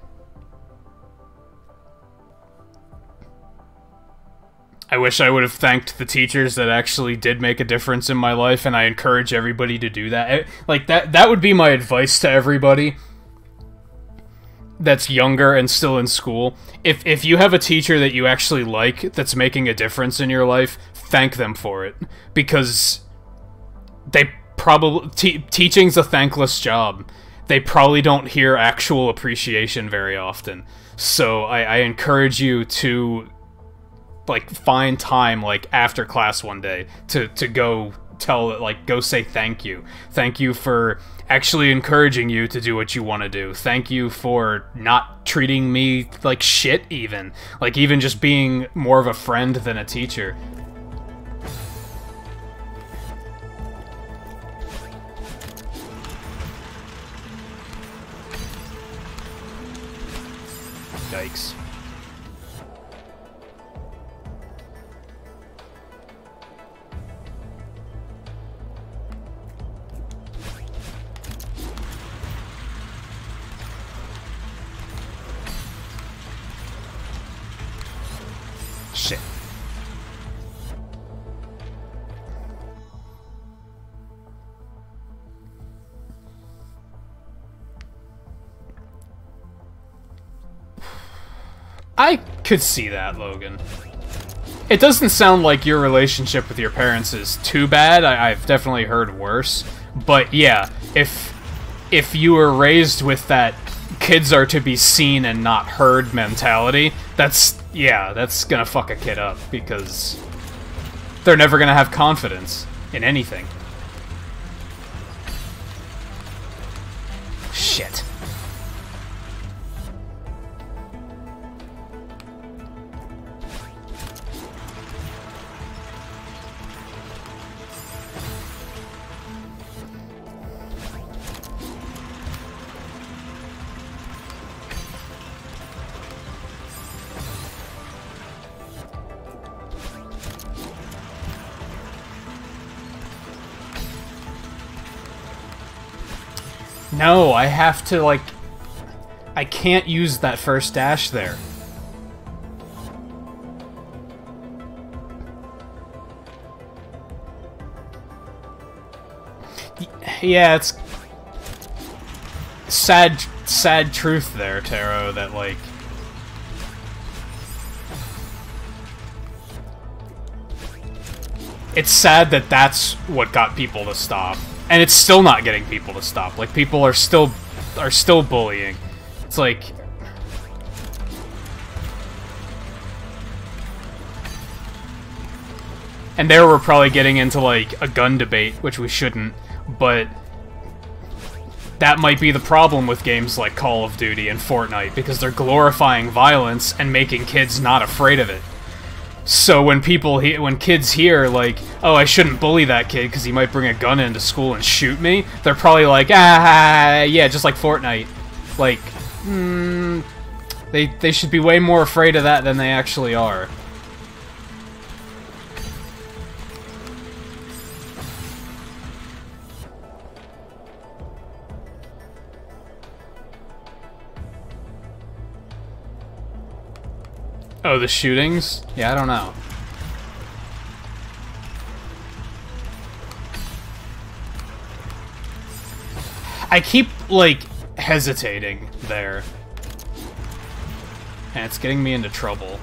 wish I would have thanked the teachers that actually did make a difference in my life, and I encourage everybody to do that. Like, that would be my advice to everybody that's younger and still in school. If you have a teacher that you actually like that's making a difference in your life, thank them for it, because they probably teaching's a thankless job. They probably don't hear actual appreciation very often. So I encourage you to, like, find time, like, after class one day to go go say thank you. Thank you for actually encouraging you to do what you want to do. Thank you for not treating me like shit, even. Like, even just being more of a friend than a teacher. Yikes. Shit. I could see that, Logan. It doesn't sound like your relationship with your parents is too bad. I've definitely heard worse. But yeah, if you were raised with that kids are to be seen and not heard mentality, that's gonna fuck a kid up, because they're never gonna have confidence in anything. Shit. No, I have to, like... I can't use that first dash there. Yeah, it's... sad truth there, Taro, that, like... It's sad that that's what got people to stop. And it's still not getting people to stop. Like, people are still bullying. It's like... And there we're probably getting into, like, a gun debate, which we shouldn't, but... That might be the problem with games like Call of Duty and Fortnite, because they're glorifying violence and making kids not afraid of it. So when kids hear, like, oh, I shouldn't bully that kid because he might bring a gun into school and shoot me, they're probably like, yeah, just like Fortnite. Like, they should be way more afraid of that than they actually are. Oh, the shootings? Yeah, I don't know. I keep, like, hesitating there. And it's getting me into trouble.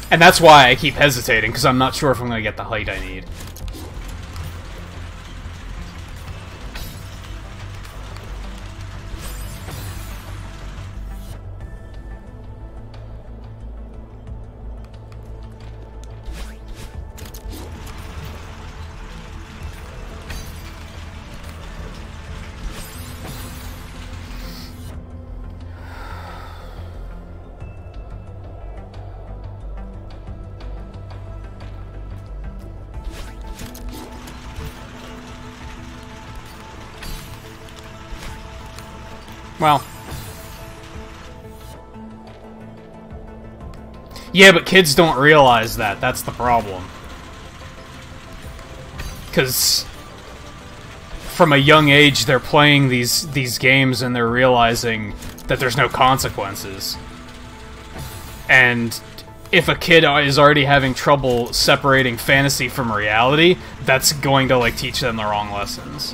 And that's why I keep hesitating, because I'm not sure if I'm going to get the height I need. Well. Yeah, but kids don't realize that. That's the problem. Because from a young age, they're playing these games and they're realizing that there's no consequences. And if a kid is already having trouble separating fantasy from reality, that's going to, like, teach them the wrong lessons.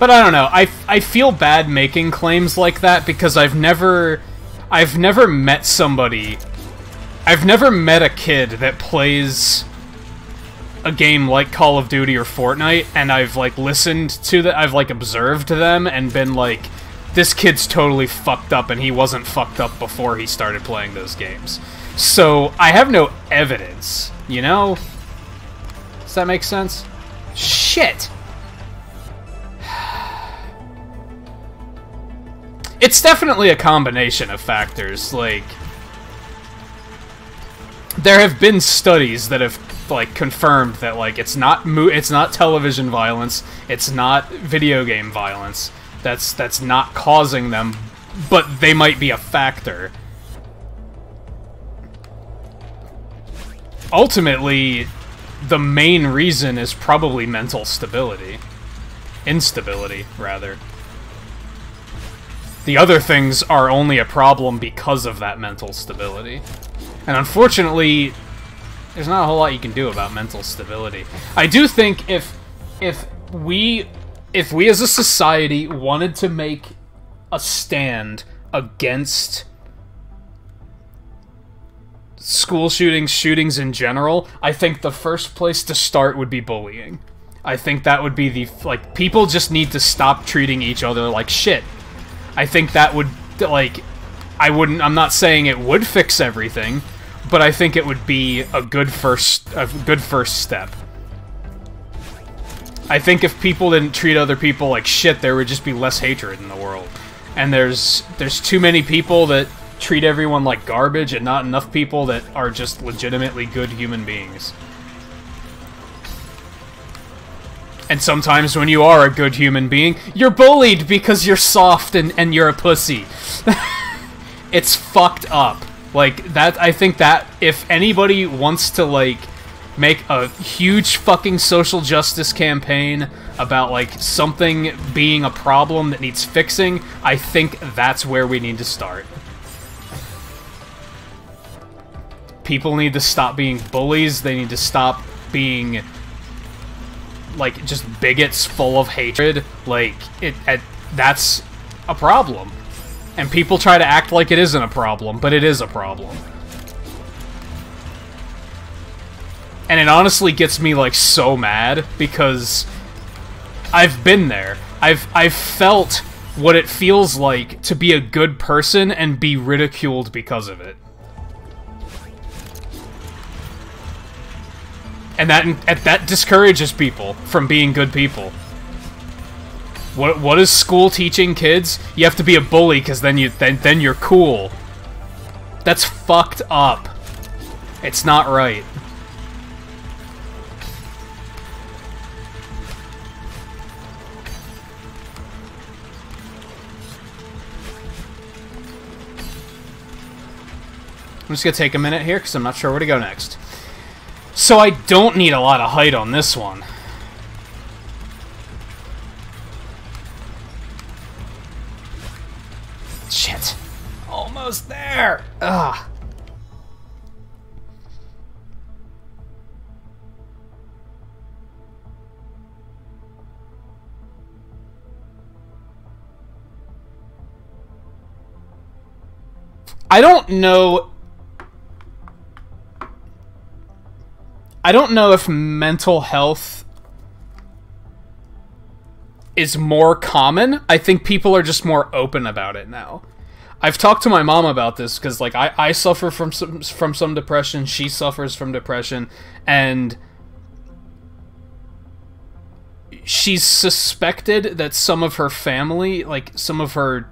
But I don't know. I feel bad making claims like that because I've never met somebody. I've never met a kid that plays a game like Call of Duty or Fortnite, and I've like listened to that. I've like observed them and been like, this kid's totally fucked up, and he wasn't fucked up before he started playing those games. So I have no evidence, you know? Does that make sense? Shit! It's definitely a combination of factors, like... There have been studies that have, like, confirmed that, like, it's not television violence, it's not video game violence, that's not causing them, but they might be a factor. Ultimately, the main reason is probably mental stability. Instability, rather. The other things are only a problem because of that mental stability. And unfortunately, there's not a whole lot you can do about mental stability. I do think if we as a society wanted to make a stand against school shootings in general, I think the first place to start would be bullying. I think that would be the, like, people just need to stop treating each other like shit. I think that would, like, I'm not saying it would fix everything, but I think it would be a good first step. I think if people didn't treat other people like shit, there would just be less hatred in the world. And there's too many people that treat everyone like garbage, and not enough people that are just legitimately good human beings. And sometimes when you are a good human being, you're bullied because you're soft and you're a pussy. It's fucked up. Like, that, I think that if anybody wants to, like, make a huge fucking social justice campaign about, like, something being a problem that needs fixing, I think that's where we need to start. People need to stop being bullies, they need to stop being, like, just bigots full of hatred. Like, that's a problem. And people try to act like it isn't a problem, but it is a problem. And it honestly gets me, like, so mad, because I've been there. I've felt what it feels like to be a good person and be ridiculed because of it. And that discourages people from being good people. What is school teaching kids? You have to be a bully because then you're cool. That's fucked up. It's not right. I'm just gonna take a minute here because I'm not sure where to go next. So I don't need a lot of height on this one. Shit. Almost there! Ugh. I don't know if mental health is more common. I think people are just more open about it now. I've talked to my mom about this because, like, I suffer from some depression. She suffers from depression, and she's suspected that some of her family, like some of her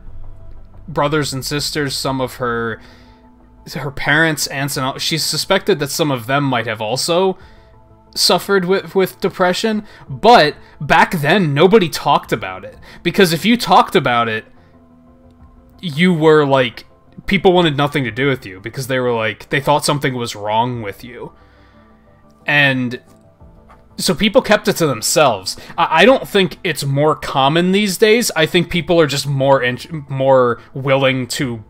brothers and sisters, some of her parents, aunts, and all, she's suspected that some of them might have also suffered with depression. But back then, nobody talked about it, because if you talked about it, you were like, people wanted nothing to do with you because they were like, they thought something was wrong with you. And so people kept it to themselves. I don't think it's more common these days. I think people are just more willing to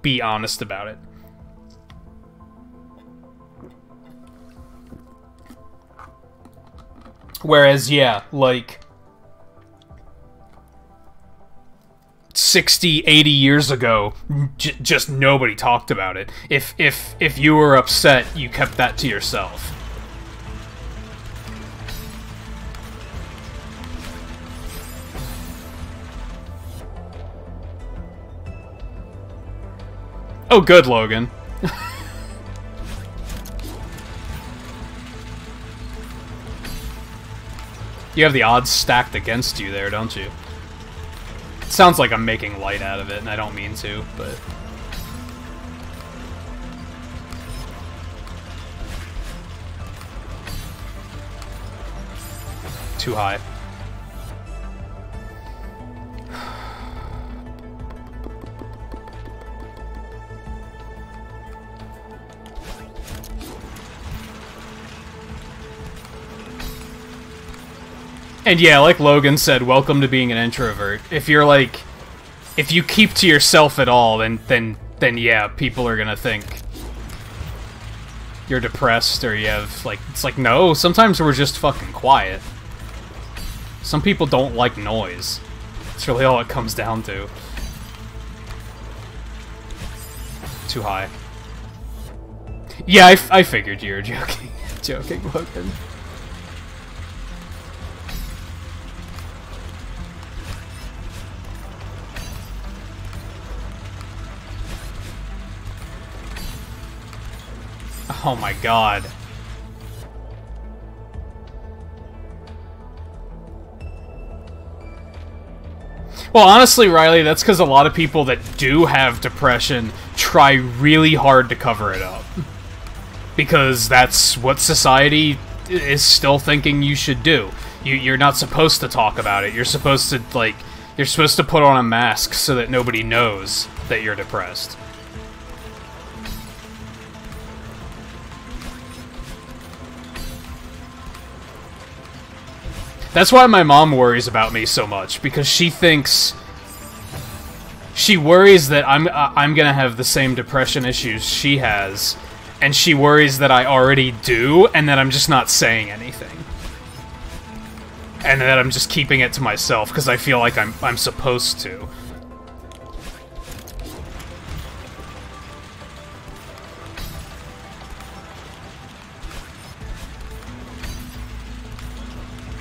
be honest about it. Whereas, yeah, like, 60, 80 years ago, just nobody talked about it. If you were upset, you kept that to yourself. Oh, good, Logan. You have the odds stacked against you there, don't you? It sounds like I'm making light out of it, and I don't mean to, but... Too high. And yeah, like Logan said, welcome to being an introvert. If you're like, if you keep to yourself at all, then yeah, people are gonna think you're depressed or you have, like, it's like, no, sometimes we're just fucking quiet. Some people don't like noise. That's really all it comes down to. Too high. Yeah, I figured you were joking. Joking, Logan. Oh my god. Well, honestly, Riley, that's because a lot of people that do have depression try really hard to cover it up. Because that's what society is still thinking you should do. You're not supposed to talk about it. You're supposed to, like, you're supposed to put on a mask so that nobody knows that you're depressed. That's why my mom worries about me so much, because she thinks... She worries that I'm gonna have the same depression issues she has, and she worries that I already do, and that I'm just not saying anything. And that I'm just keeping it to myself, because I feel like I'm supposed to.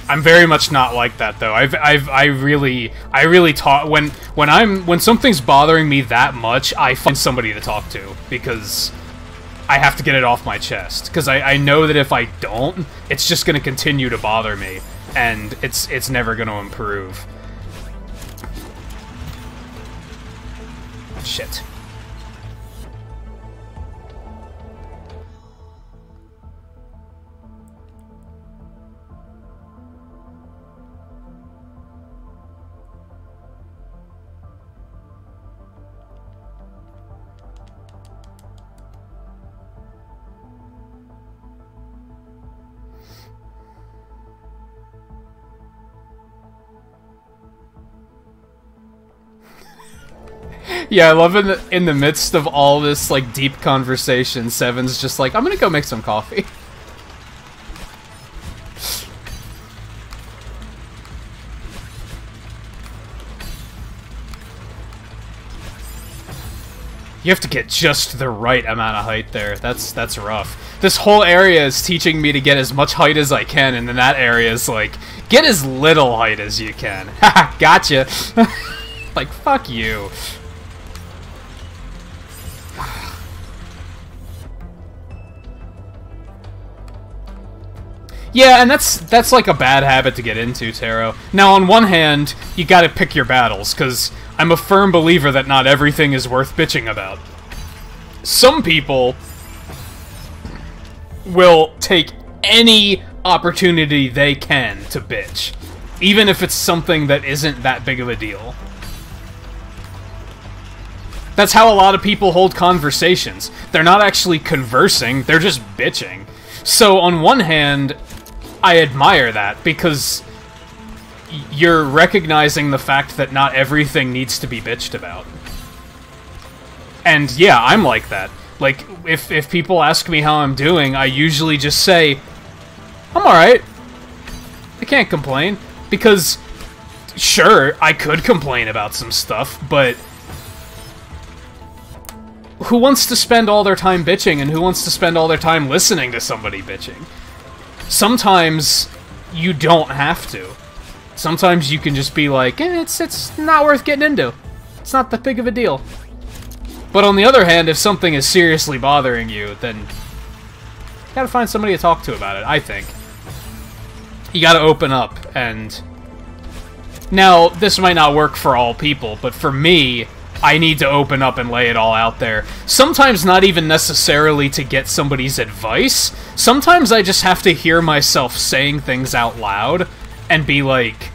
I'm very much not like that, though. I really talk when something's bothering me that much, I find somebody to talk to, because I have to get it off my chest. Because I know that if I don't, it's just going to continue to bother me, and it's never going to improve. Shit. Yeah, I love in the midst of all this, like, deep conversation, Seven's just like, I'm gonna go make some coffee. You have to get just the right amount of height there. That's rough. This whole area is teaching me to get as much height as I can, and then that area is like, get as little height as you can. Haha, gotcha. Like, fuck you. Yeah, and that's like a bad habit to get into, Taro. Now, on one hand, you gotta pick your battles, because I'm a firm believer that not everything is worth bitching about. Some people will take any opportunity they can to bitch, even if it's something that isn't that big of a deal. That's how a lot of people hold conversations. They're not actually conversing, they're just bitching. So, on one hand, I admire that, because you're recognizing the fact that not everything needs to be bitched about. And yeah, I'm like that. Like, if people ask me how I'm doing, I usually just say, I'm alright. I can't complain. Because Sure, I could complain about some stuff, but who wants to spend all their time bitching, and who wants to spend all their time listening to somebody bitching? Sometimes you don't have to. Sometimes you can just be like, it's not worth getting into. It's not that big of a deal. But on the other hand, if something is seriously bothering you, then you gotta find somebody to talk to about it, I think. You gotta open up, and... Now, this might not work for all people, but for me, I need to open up and lay it all out there. Sometimes not even necessarily to get somebody's advice. Sometimes I just have to hear myself saying things out loud and be like,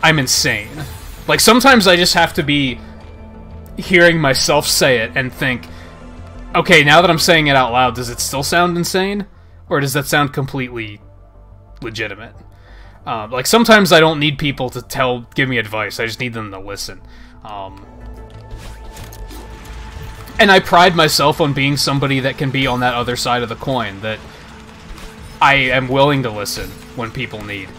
I'm insane. Like, sometimes I just have to be hearing myself say it and think, okay, now that I'm saying it out loud, does it still sound insane? Or does that sound completely legitimate? Like, sometimes I don't need people to give me advice, I just need them to listen. And I pride myself on being somebody that can be on that other side of the coin, that I am willing to listen when people need.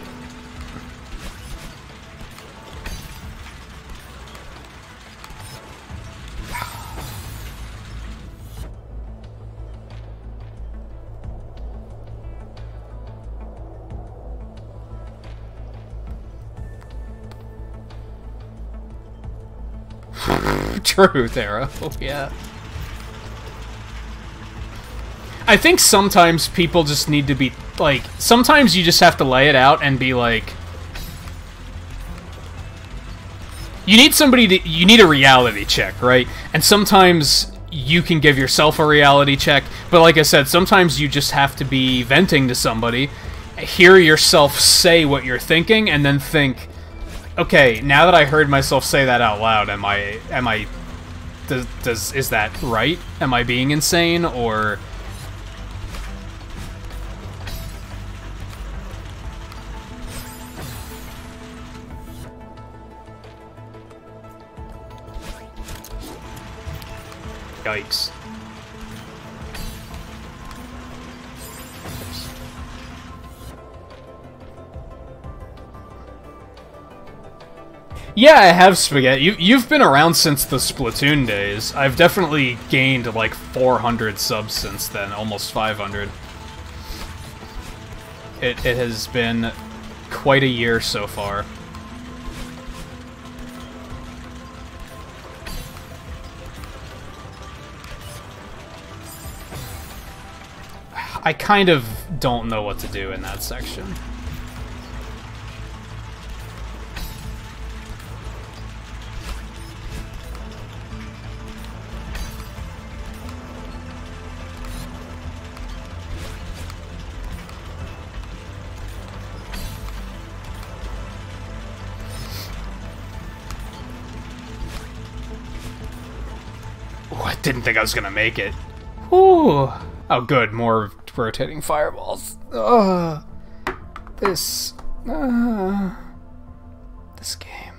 True, Tara. Oh, yeah. I think sometimes people just need to be, like, sometimes you just have to lay it out and be like... You need a reality check, right? And sometimes you can give yourself a reality check, but like I said, sometimes you just have to be venting to somebody, hear yourself say what you're thinking, and then think, okay, now that I heard myself say that out loud, is that right? Am I being insane, or... Yikes. Yeah, I have Spaghetti. You've been around since the Splatoon days. I've definitely gained like 400 subs since then, almost 500. It has been quite a year so far. I kind of don't know what to do in that section. I didn't think I was gonna make it. Ooh. Oh, good. More rotating fireballs. Ugh. This game.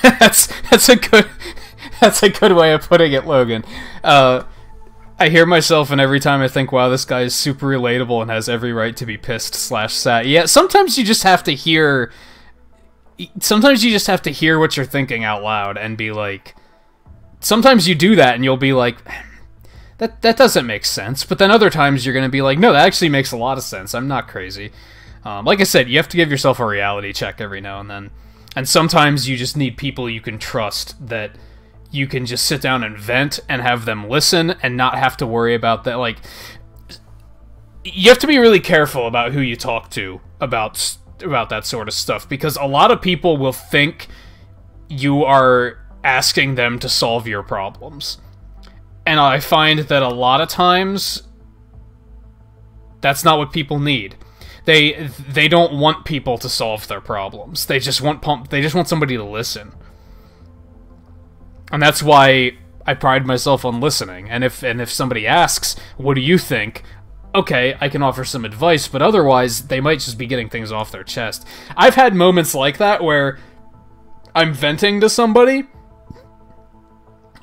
that's a good way of putting it, Logan. I hear myself, and every time I think, wow, this guy is super relatable and has every right to be pissed/sad. Yeah, sometimes you just have to hear... Sometimes you just have to hear what you're thinking out loud and be like... Sometimes you do that and you'll be like, that doesn't make sense. But then other times you're going to be like, no, that actually makes a lot of sense. I'm not crazy. Like I said, you have to give yourself a reality check every now and then. And sometimes you just need people you can trust that... You can just sit down and vent and have them listen and not have to worry about that. Like, you have to be really careful about who you talk to about that sort of stuff, because a lot of people will think you are asking them to solve your problems. And I find that a lot of times that's not what people need. They don't want people to solve their problems. They just want somebody to listen. And that's why I pride myself on listening. And if somebody asks, what do you think? Okay, I can offer some advice, but otherwise, they might just be getting things off their chest. I've had moments like that where I'm venting to somebody,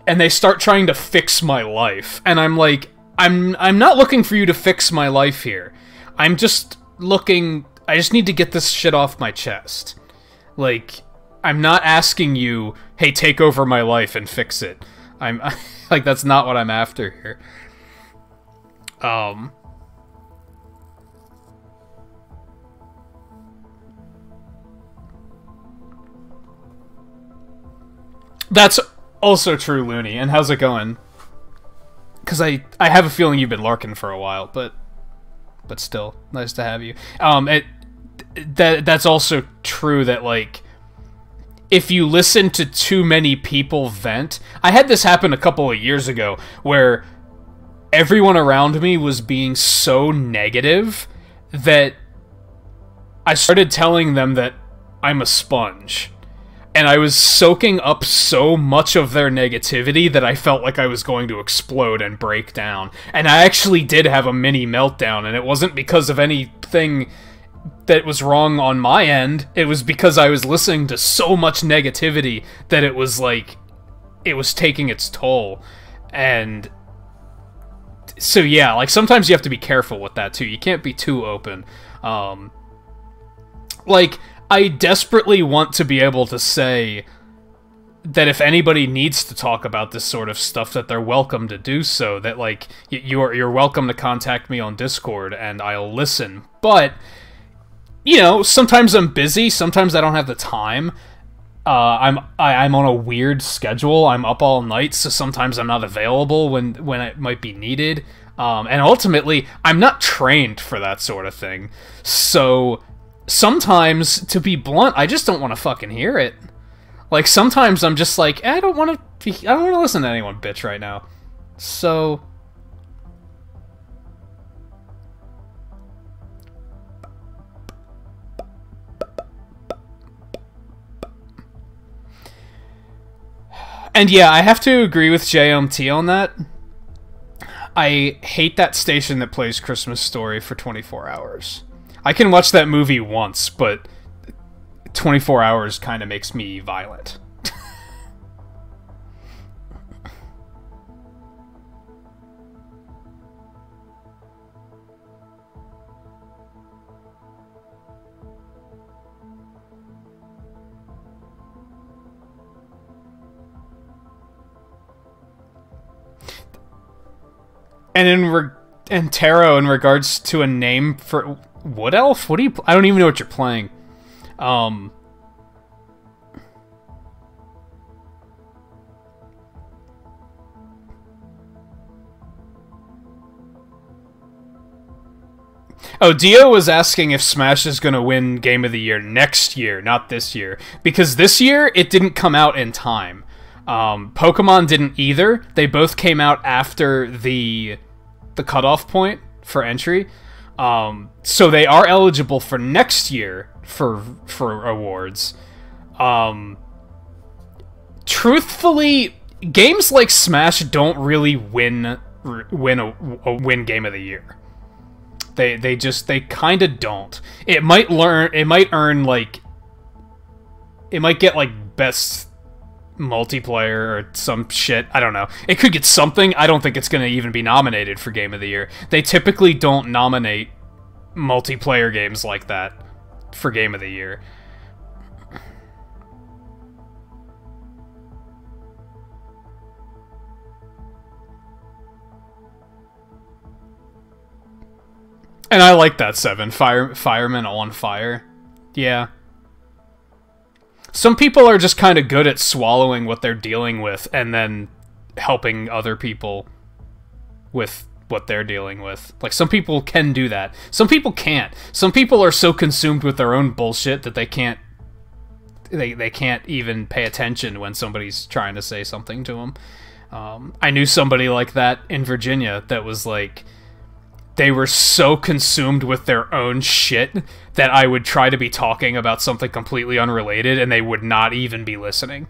and they start trying to fix my life. And I'm like, I'm not looking for you to fix my life here. I'm just looking... I just need to get this shit off my chest. Like, I'm not asking you, hey, take over my life and fix it. I'm... like, that's not what I'm after here. That's also true, Looney. And how's it going? Because I have a feeling you've been lurking for a while, but still, nice to have you. That's also true that, like, if you listen to too many people vent... I had this happen a couple of years ago, where everyone around me was being so negative that I started telling them that I'm a sponge. And I was soaking up so much of their negativity that I felt like I was going to explode and break down. And I actually did have a mini meltdown, and it wasn't because of anything that was wrong on my end. It was because I was listening to so much negativity that it was like, it was taking its toll. And so yeah, like, sometimes you have to be careful with that too. You can't be too open. Like, I desperately want to be able to say that if anybody needs to talk about this sort of stuff, that they're welcome to do so. That, like, you're welcome to contact me on Discord, and I'll listen. But, you know, sometimes I'm busy, sometimes I don't have the time. I'm on a weird schedule. I'm up all night, so sometimes I'm not available when it might be needed. And ultimately, I'm not trained for that sort of thing. So sometimes, to be blunt, I just don't want to fucking hear it. Like, sometimes I'm just like, I don't want to listen to anyone bitch right now. So and yeah, I have to agree with JMT on that. I hate that station that plays Christmas Story for 24 hours. I can watch that movie once, but 24 hours kind of makes me violent. And Taro, in regards to a name for Wood Elf? What do you... I don't even know what you're playing. Oh, Dio was asking if Smash is going to win Game of the Year next year, not this year. Because this year, it didn't come out in time. Pokemon didn't either. They both came out after the cutoff point for entry. So they are eligible for next year for awards. Truthfully, games like Smash don't really win Game of the Year. They kind of don't. It might earn like, it might get like best multiplayer or some shit. I don't know. It could get something. I don't think it's going to even be nominated for Game of the Year. They typically don't nominate multiplayer games like that for Game of the Year. And I like that 7. Fireman on fire. Yeah. Some people are just kind of good at swallowing what they're dealing with and then helping other people with what they're dealing with. Like, some people can do that. Some people can't. Some people are so consumed with their own bullshit that they can't even pay attention when somebody's trying to say something to them. I knew somebody like that in Virginia that was like, they were so consumed with their own shit that I would try to be talking about something completely unrelated and they would not even be listening.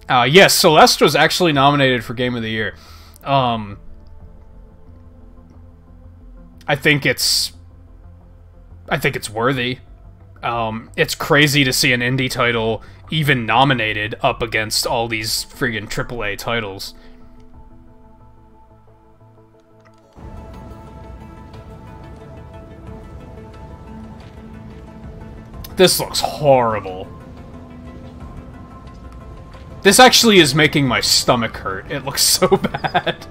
Yes, Celeste was actually nominated for Game of the Year. I think it's worthy. It's crazy to see an indie title even nominated up against all these friggin' AAA titles. This looks horrible. This actually is making my stomach hurt. It looks so bad.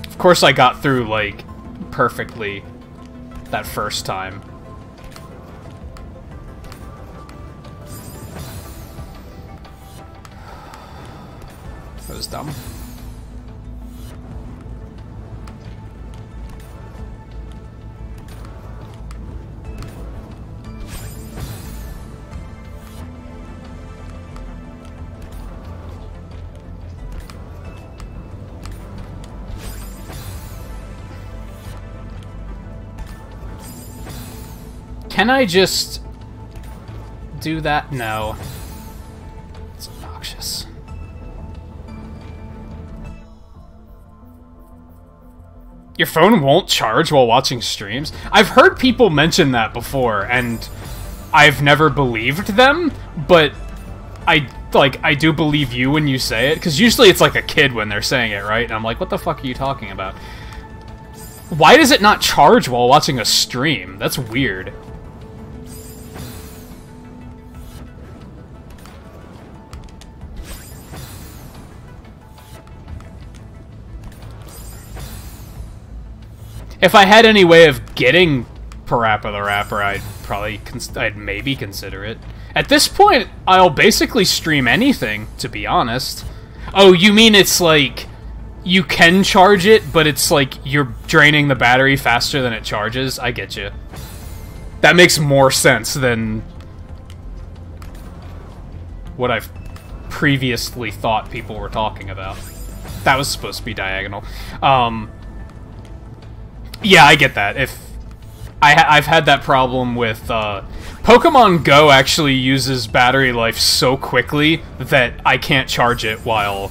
Of course I got through, like, perfectly that first time. That was dumb. Can I just do that? No. It's obnoxious. Your phone won't charge while watching streams? I've heard people mention that before, and I've never believed them, but I do believe you when you say it, because usually it's like a kid when they're saying it, right? And I'm like, what the fuck are you talking about? Why does it not charge while watching a stream? That's weird. If I had any way of getting Parappa the Rapper, I'd maybe consider it. At this point, I'll basically stream anything, to be honest. Oh, you mean it's like, you can charge it, but it's like you're draining the battery faster than it charges? I get you. That makes more sense than what I've previously thought people were talking about. That was supposed to be diagonal. Yeah, I get that. I've had that problem with Pokemon Go actually uses battery life so quickly that I can't charge it while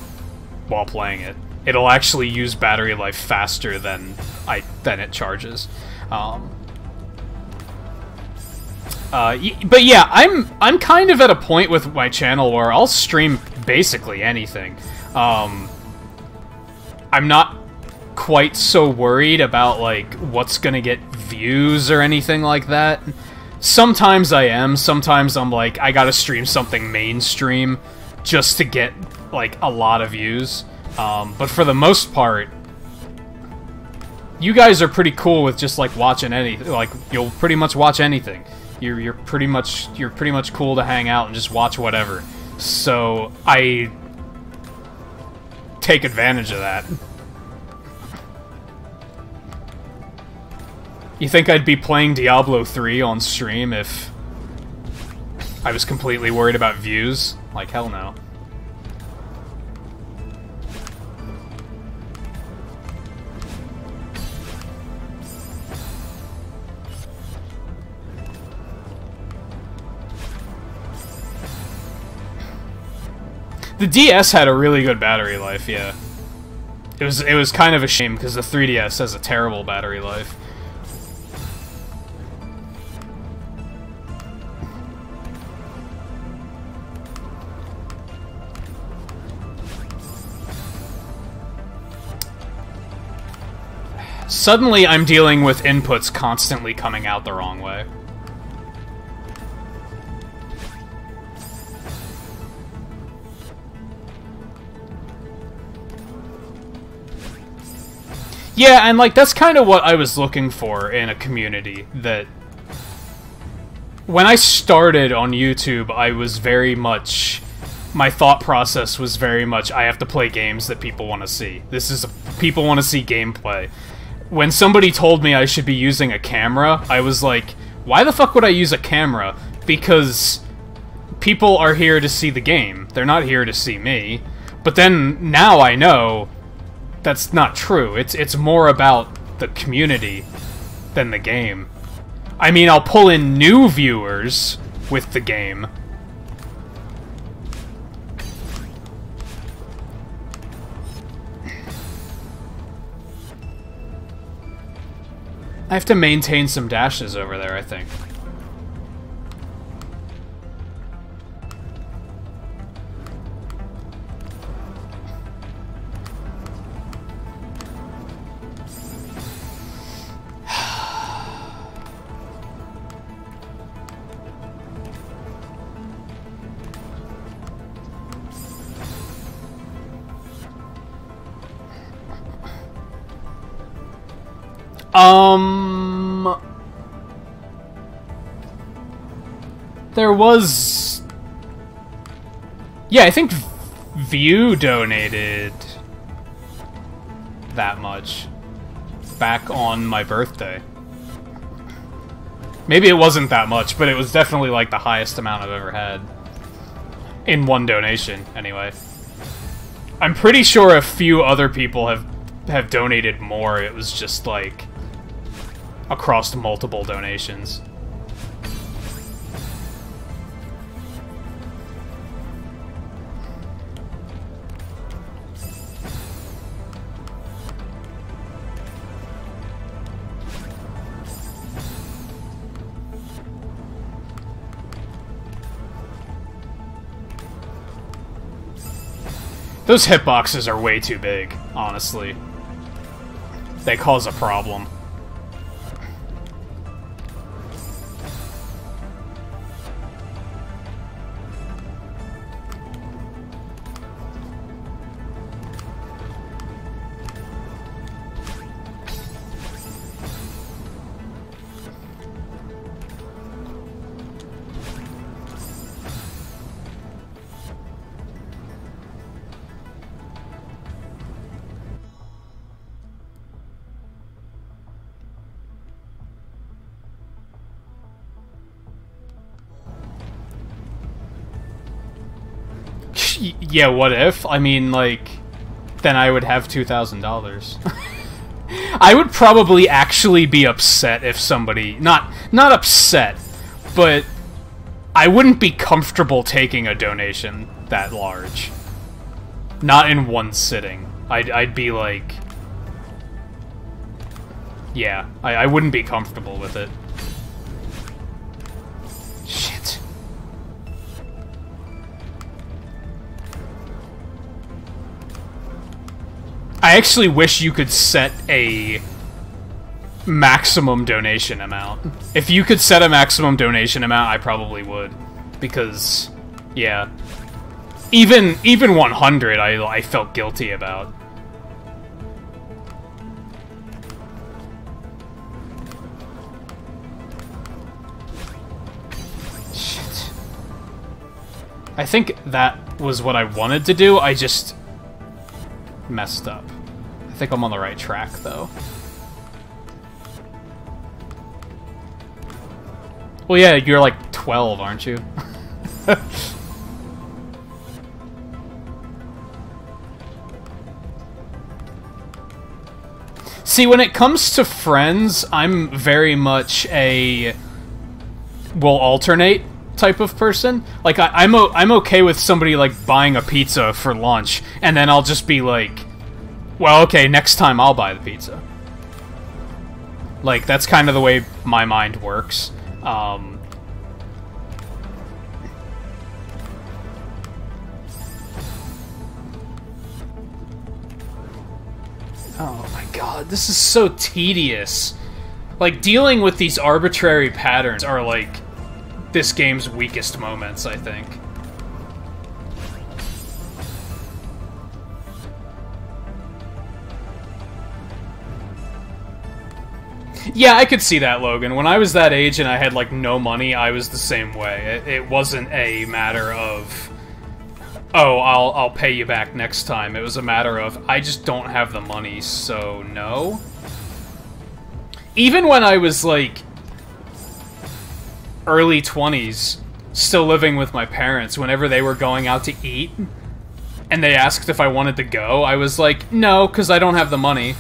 playing it. It'll actually use battery life faster than it charges. But yeah, I'm kind of at a point with my channel where I'll stream basically anything. I'm not quite so worried about, like, what's gonna get views or anything like that. Sometimes I am. Sometimes I'm like, I gotta stream something mainstream just to get, like, a lot of views. But for the most part, you guys are pretty cool with just, like, watching anything. Like, you'll pretty much watch anything. You're pretty much cool to hang out and just watch whatever. So I take advantage of that. You think I'd be playing Diablo 3 on stream if I was completely worried about views? Like, hell no. The DS had a really good battery life, yeah. It was kind of a shame because the 3DS has a terrible battery life. Suddenly, I'm dealing with inputs constantly coming out the wrong way. Yeah, and, like, that's kind of what I was looking for in a community, that... When I started on YouTube, I was very much... My thought process was very much, I have to play games that people want to see. People want to see gameplay. When somebody told me I should be using a camera, I was like, why the fuck would I use a camera? Because people are here to see the game. They're not here to see me. But then, now I know that's not true. It's more about the community than the game. I mean, I'll pull in new viewers with the game. I have to maintain some dashes over there, I think. There was... Yeah, I think View donated that much back on my birthday. Maybe it wasn't that much, but it was definitely like the highest amount I've ever had. In one donation, anyway. I'm pretty sure a few other people have donated more. It was just like across multiple donations. Those hitboxes are way too big, honestly. They cause a problem. Yeah, what if? I mean, like, then I would have $2,000. I would probably actually be upset if somebody... Not upset, but I wouldn't be comfortable taking a donation that large. Not in one sitting. I'd be like... Yeah, I wouldn't be comfortable with it. Shit. I actually wish you could set a maximum donation amount. If you could set a maximum donation amount, I probably would. Because, yeah. Even 100, I felt guilty about. Shit. I think that was what I wanted to do, I just messed up. I think I'm on the right track, though. Well, yeah, you're like 12, aren't you? See, when it comes to friends, I'm very much a will alternate type of person. Like, I'm okay with somebody, like, buying a pizza for lunch, and then I'll just be like, well, okay, next time I'll buy the pizza. Like, that's kind of the way my mind works. Oh my god, this is so tedious. Like, dealing with these arbitrary patterns are, like, this game's weakest moments, I think. Yeah, I could see that, Logan. When I was that age and I had, like, no money, I was the same way. It wasn't a matter of, oh, I'll pay you back next time. It was a matter of, I just don't have the money, so no. Even when I was, like, early 20s, still living with my parents, whenever they were going out to eat, and they asked if I wanted to go, I was like, no, because I don't have the money.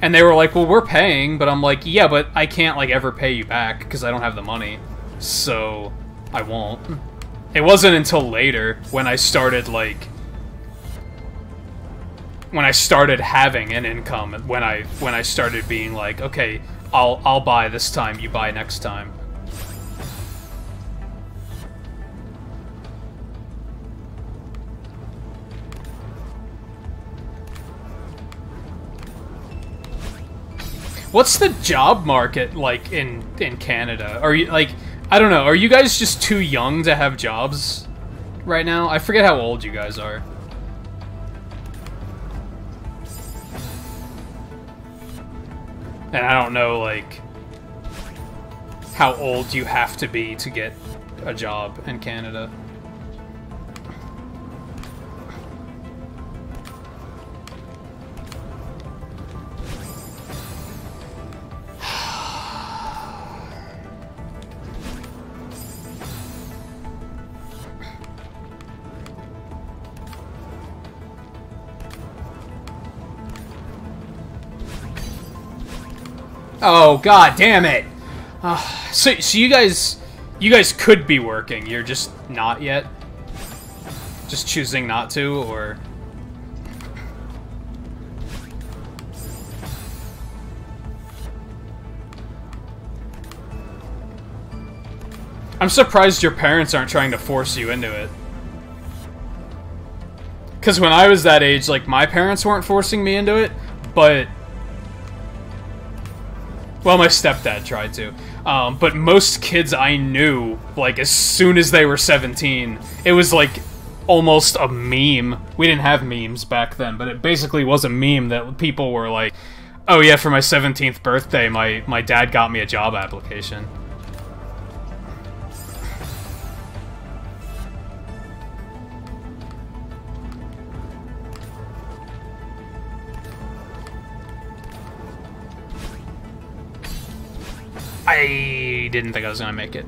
And they were like, well, we're paying, but I'm like, yeah, but I can't, like, ever pay you back, because I don't have the money. So, I won't. It wasn't until later, when I started, like... when I started having an income, when I started being like, okay, I'll buy this time, you buy next time. What's the job market like in Canada? Are you like, I don't know, are you guys just too young to have jobs right now? I forget how old you guys are. And I don't know, like, how old you have to be to get a job in Canada. Oh, god damn it! So you guys could be working, you're just not yet? Just choosing not to, or... I'm surprised your parents aren't trying to force you into it. Because when I was that age, like, my parents weren't forcing me into it, but... Well, my stepdad tried to. But most kids I knew, like, as soon as they were 17, it was, like, almost a meme. We didn't have memes back then, but it basically was a meme that people were like, oh yeah, for my 17th birthday, my dad got me a job application. I didn't think I was gonna make it.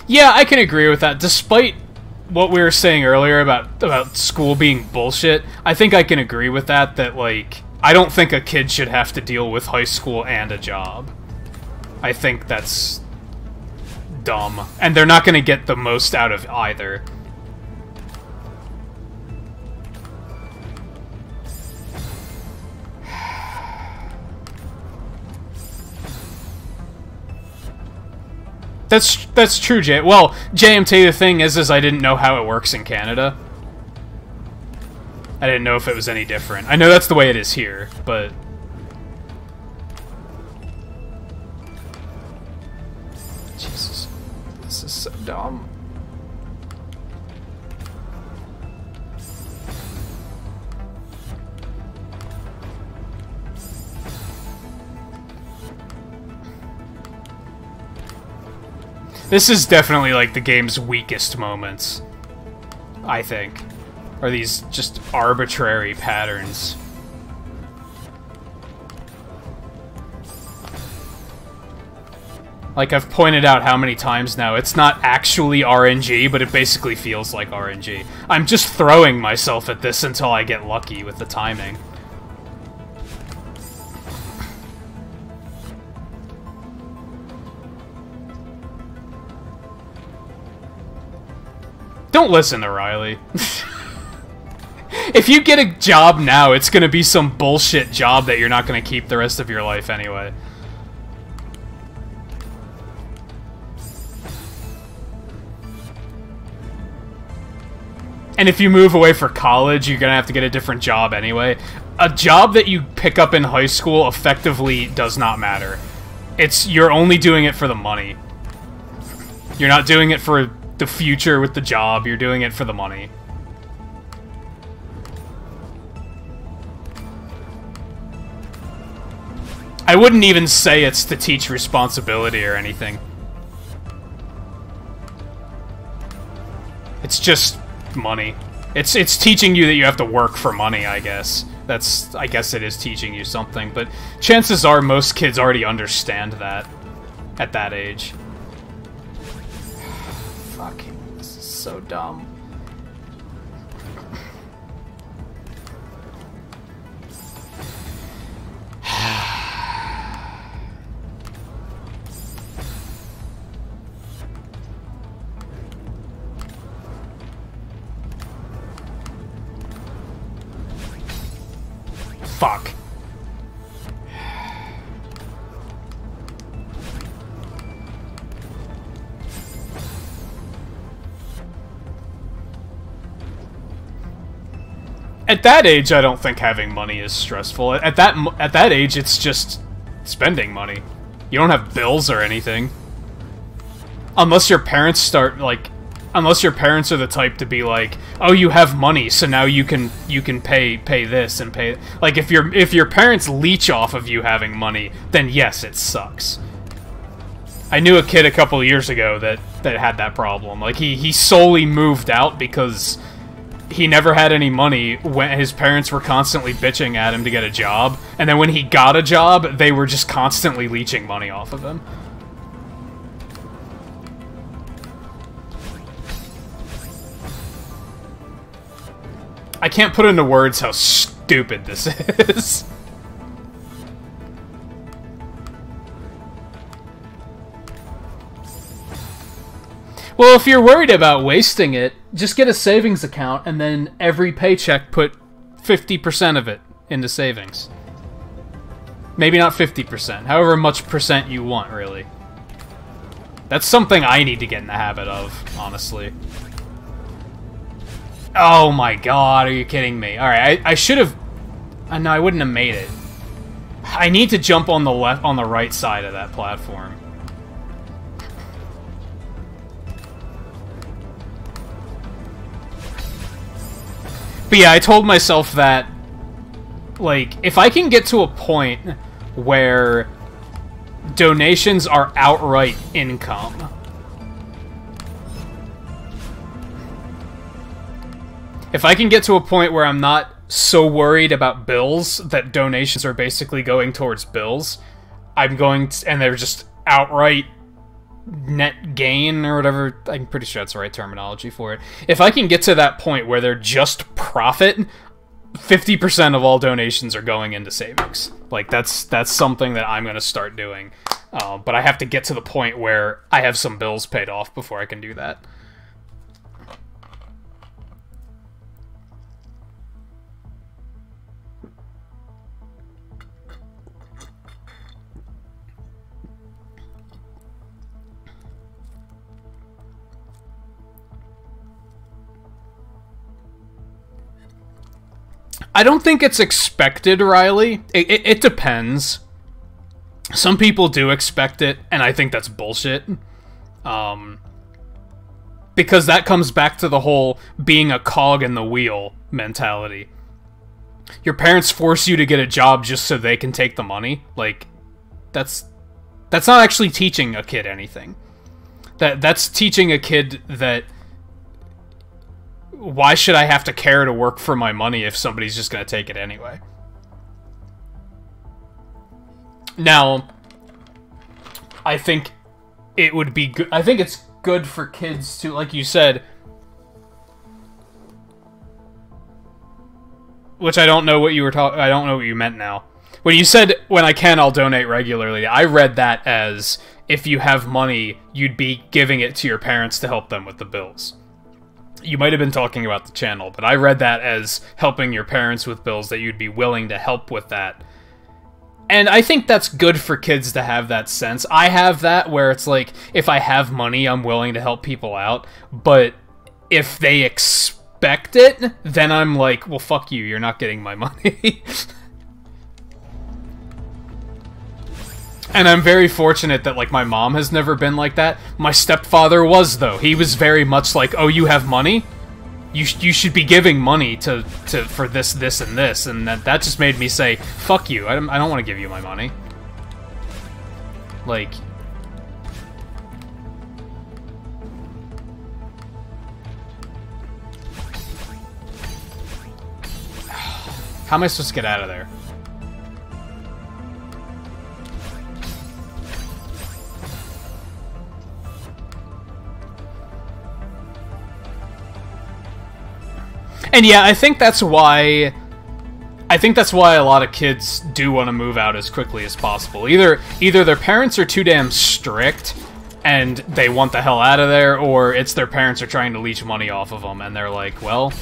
Yeah, I can agree with that. Despite what we were saying earlier about school being bullshit, I think I can agree with that, like, I don't think a kid should have to deal with high school and a job. I think that's dumb. And they're not gonna get the most out of either. That's true, Jay. Well, JMT, the thing is I didn't know how it works in Canada. I didn't know if it was any different. I know that's the way it is here, but... Jesus. This is so dumb. This is definitely, like, the game's weakest moments, I think. Are these just arbitrary patterns. Like, I've pointed out how many times now, it's not actually RNG, but it basically feels like RNG. I'm just throwing myself at this until I get lucky with the timing. Don't listen to Riley. If you get a job now, it's gonna be some bullshit job that you're not gonna keep the rest of your life anyway. And if you move away for college, you're gonna have to get a different job anyway. A job that you pick up in high school effectively does not matter. You're only doing it for the money. You're not doing it for the future with the job, you're doing it for the money. I wouldn't even say it's to teach responsibility or anything. It's just money. It's teaching you that you have to work for money, I guess. I guess it is teaching you something, but chances are most kids already understand that at that age. Fuck, this is so dumb. Fuck. At that age, I don't think having money is stressful. At that age, it's just spending money. You don't have bills or anything. Unless your parents start, like... Unless your parents are the type to be like, oh, you have money, so now you can pay this and pay... Like, if your parents leech off of you having money, then yes, it sucks. I knew a kid a couple years ago that had that problem. Like, he solely moved out because... he never had any money when his parents were constantly bitching at him to get a job, and then when he got a job, they were just constantly leeching money off of him. I can't put into words how stupid this is. Well, if you're worried about wasting it, just get a savings account and then every paycheck put 50% of it into savings. Maybe not 50%, however much percent you want, really. That's something I need to get in the habit of, honestly. Oh my god, are you kidding me? Alright, I should have... no, I wouldn't have made it. I need to jump on the right side of that platform. But yeah, I told myself that, like, if I can get to a point where donations are outright income, if I can get to a point where I'm not so worried about bills that donations are basically going towards bills, I'm going to, and they're just outright net gain or whatever, I'm pretty sure that's the right terminology for it. If I can get to that point where they're just profit, 50% of all donations are going into savings. Like, that's something that I'm going to start doing. But I have to get to the point where I have some bills paid off before I can do that. I don't think it's expected, Riley. It depends. Some people do expect it, and I think that's bullshit. Because that comes back to the whole being a cog in the wheel mentality. Your parents force you to get a job just so they can take the money. Like, that's not actually teaching a kid anything. That's teaching a kid that... why should I have to care to work for my money if somebody's just going to take it anyway? Now, I think it would be good. I think it's good for kids to, like you said, which I don't know what you were I don't know what you meant now. When you said, when I can, I'll donate regularly, I read that as if you have money, you'd be giving it to your parents to help them with the bills. You might have been talking about the channel, but I read that as helping your parents with bills, that you'd be willing to help with that. And I think that's good for kids to have that sense. I have that, where it's like, if I have money, I'm willing to help people out, but if they expect it, then I'm like, well, fuck you, you're not getting my money. And I'm very fortunate that, like, my mom has never been like that. My stepfather was, though. He was very much like, oh, you have money? You should be giving money for this, this, and this. And that just made me say, fuck you. I don't want to give you my money. Like... how am I supposed to get out of there? And yeah, I think that's why a lot of kids do want to move out as quickly as possible. Either their parents are too damn strict and they want the hell out of there, or it's their parents are trying to leech money off of them and they're like, well,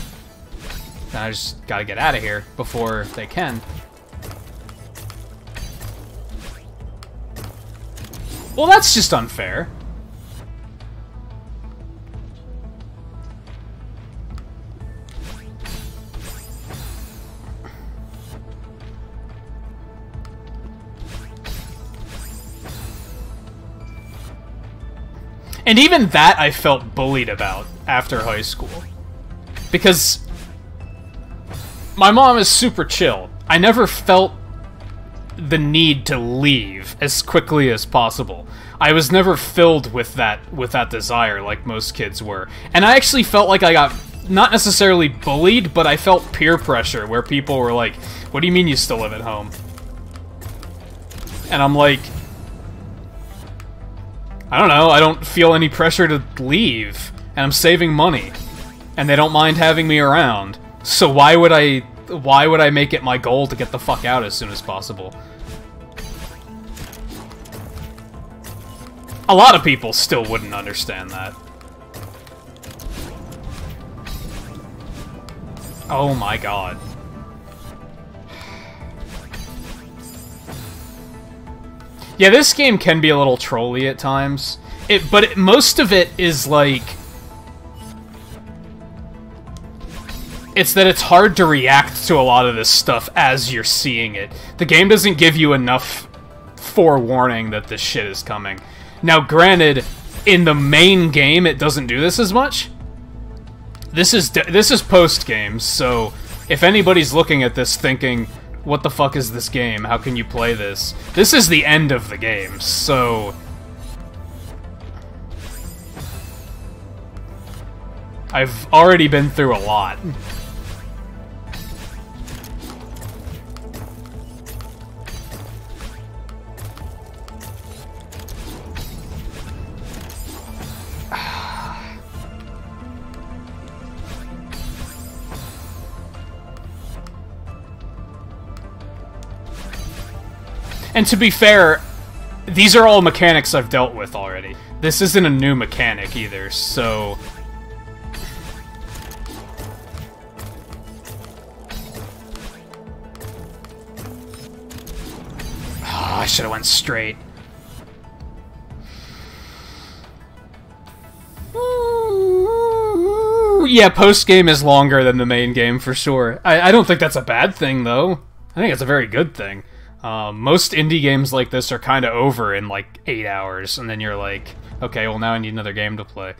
I just gotta get out of here before they can. Well, that's just unfair. And even that I felt bullied about after high school. Because my mom is super chill. I never felt the need to leave as quickly as possible. I was never filled with that desire like most kids were. And I actually felt like I got, not necessarily bullied, but I felt peer pressure where people were like, "What do you mean you still live at home?" And I'm like, I don't know, I don't feel any pressure to leave, and I'm saving money, and they don't mind having me around. So why would I make it my goal to get the fuck out as soon as possible? A lot of people still wouldn't understand that. Oh my god. Yeah, this game can be a little trolly at times. But most of it is like... It's that it's hard to react to a lot of this stuff as you're seeing it. The game doesn't give you enough forewarning that this shit is coming. Now, granted, in the main game, it doesn't do this as much. This is post-game, so if anybody's looking at this thinking, what the fuck is this game? How can you play this? This is the end of the game, so... I've already been through a lot. And to be fair, these are all mechanics I've dealt with already. This isn't a new mechanic either, so... Oh, I should have went straight. Yeah, post-game is longer than the main game for sure. I don't think that's a bad thing, though. I think it's a very good thing. Most indie games like this are kind of over in like 8 hours, and then you're like, okay, well now I need another game to play.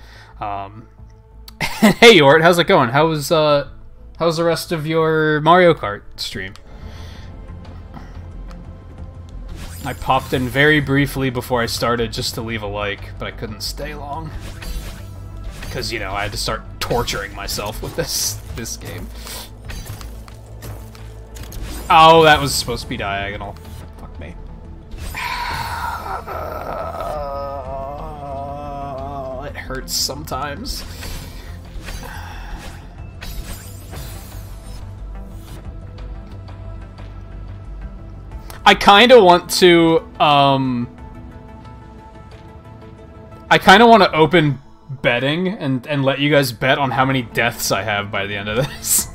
Hey Yort, how's it going? How's the rest of your Mario Kart stream? I popped in very briefly before I started just to leave a like, but I couldn't stay long. Because, you know, I had to start torturing myself with this game. Oh, that was supposed to be diagonal. Fuck me. It hurts sometimes. I kind of want to, I kind of want to open betting and let you guys bet on how many deaths I have by the end of this.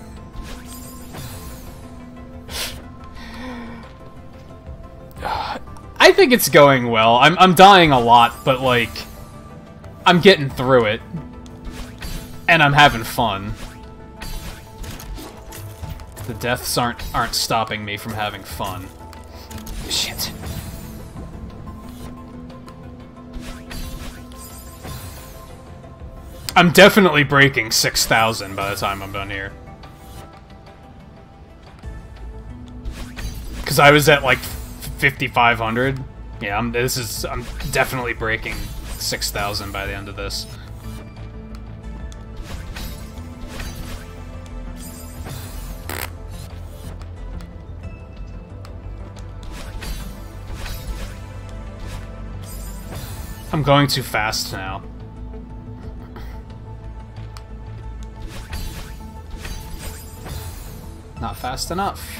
I think it's going well. I'm dying a lot, but like, I'm getting through it. And I'm having fun. The deaths aren't stopping me from having fun. Shit. I'm definitely breaking 6,000 by the time I'm done here. Because I was at like 5,500. Yeah, I'm definitely breaking 6,000 by the end of this. I'm going too fast now. Not fast enough.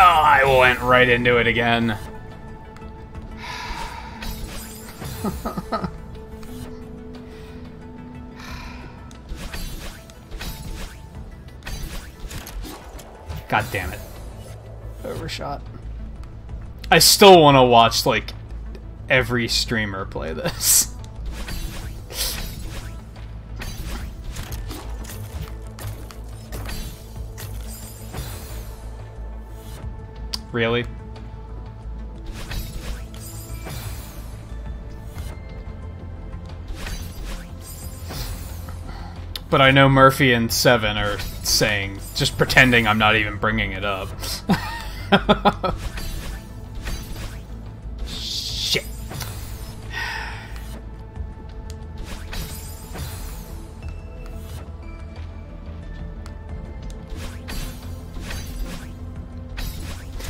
Oh, I went right into it again. God damn it. Overshot. I still want to watch, like, every streamer play this. Really? But I know Murphy and Seven are saying, just pretending I'm not even bringing it up. Shit.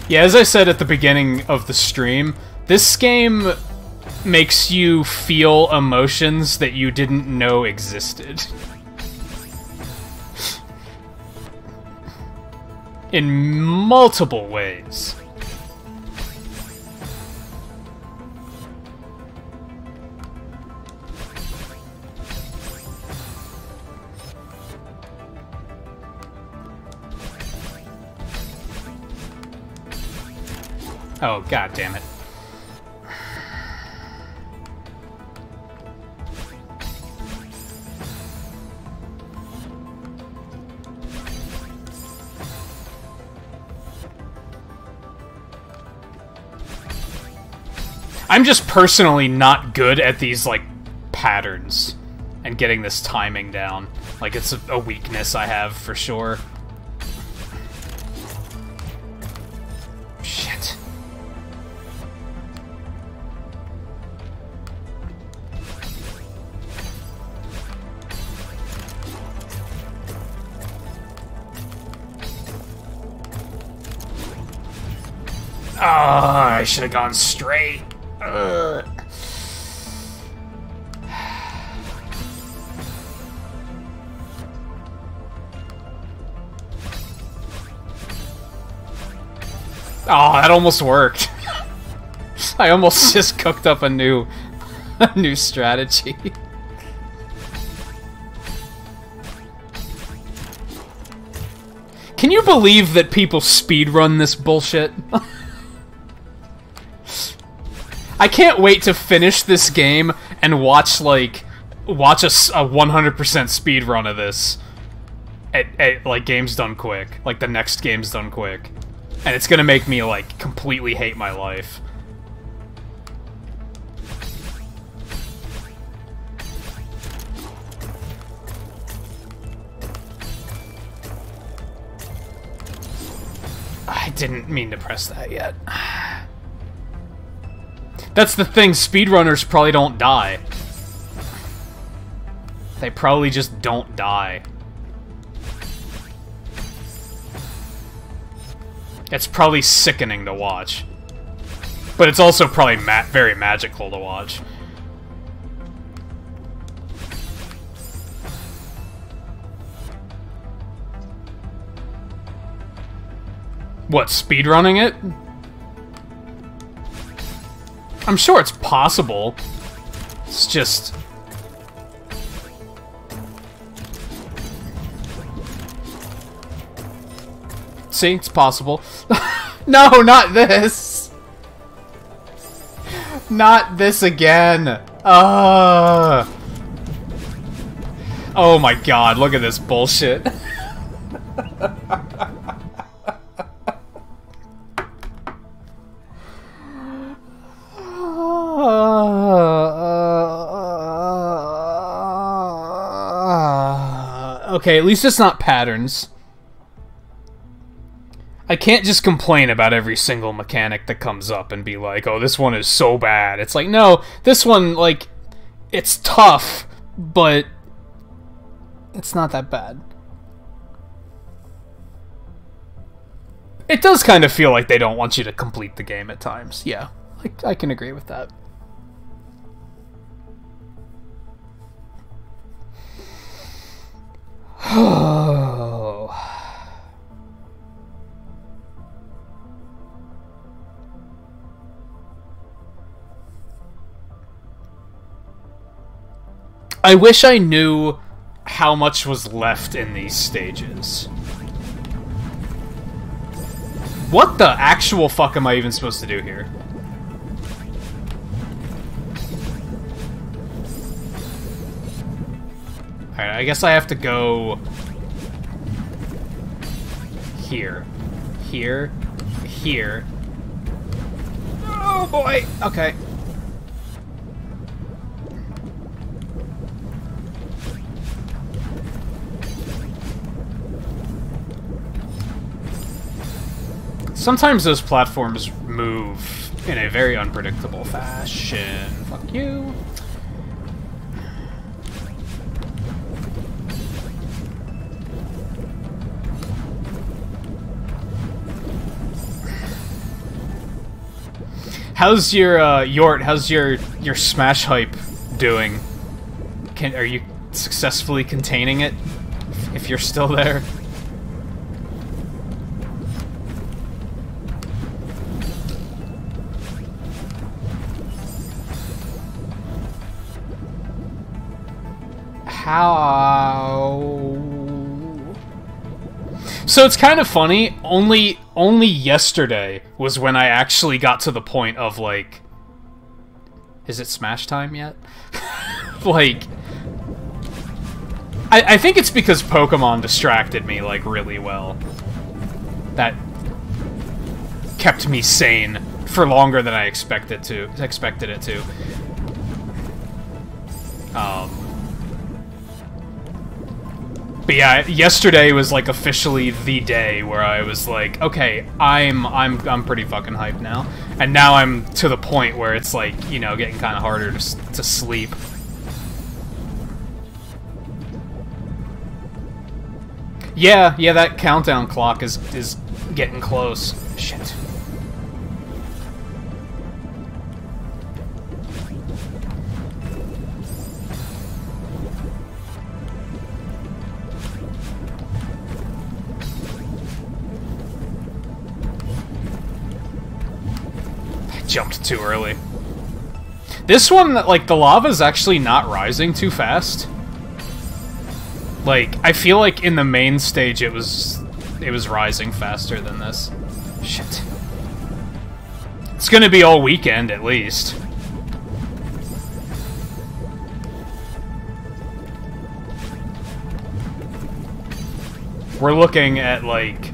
Yeah, as I said at the beginning of the stream, this game makes you feel emotions that you didn't know existed. In multiple ways. Oh, god damn it. I'm just personally not good at these, like, patterns and getting this timing down. Like, it's a weakness I have, for sure. Shit. Ah, I should have gone straight. Ugh. Oh, that almost worked. I almost just cooked up a new strategy. Can you believe that people speedrun this bullshit? I can't wait to finish this game and watch a 100% speedrun of this at like Games Done Quick, like the next Games Done Quick, and it's gonna make me like completely hate my life. I didn't mean to press that yet. That's the thing, speedrunners probably don't die. They probably just don't die. It's probably sickening to watch. But it's also probably very magical to watch. What, speedrunning it? I'm sure it's possible. It's just... See, it's possible. No, not this! Not this again! Oh my god, look at this bullshit. Okay, at least it's not patterns. I can't just complain about every single mechanic that comes up and be like, oh, this one is so bad. It's like, no, this one, like, it's tough, but it's not that bad. It does kind of feel like they don't want you to complete the game at times. Yeah, I can agree with that. Oh. I wish I knew how much was left in these stages. What the actual fuck am I even supposed to do here? Alright, I guess I have to go... here. Here. Here. Oh boy! Okay. Sometimes those platforms move in a very unpredictable fashion. Fuck you. How's your Yort? How's your Smash hype doing? Are you successfully containing it? If you're still there. How? So it's kind of funny. Only yesterday was when I actually got to the point of like, is it Smash time yet? Like, I think it's because Pokemon distracted me like really well. That kept me sane for longer than I expected it to. But yeah, yesterday was like officially the day where I was like, okay, I'm pretty fucking hyped now, and now I'm to the point where it's like, you know, getting kind of harder to sleep. Yeah, that countdown clock is getting close. Shit. Jumped too early. This one, like, the lava's actually not rising too fast. Like, I feel like in the main stage it was rising faster than this. Shit. It's gonna be all weekend, at least. We're looking at, like...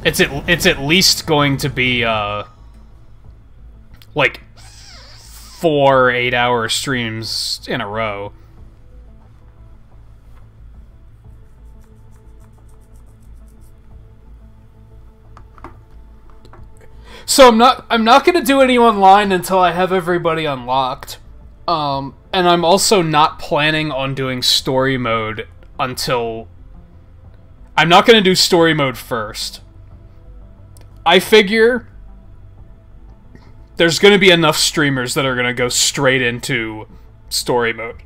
It's at least going to be, like, 4 8-hour streams in a row. So I'm not gonna do any online until I have everybody unlocked. And I'm also not planning on doing story mode until... I'm not gonna do story mode first. I figure there's going to be enough streamers that are going to go straight into story mode.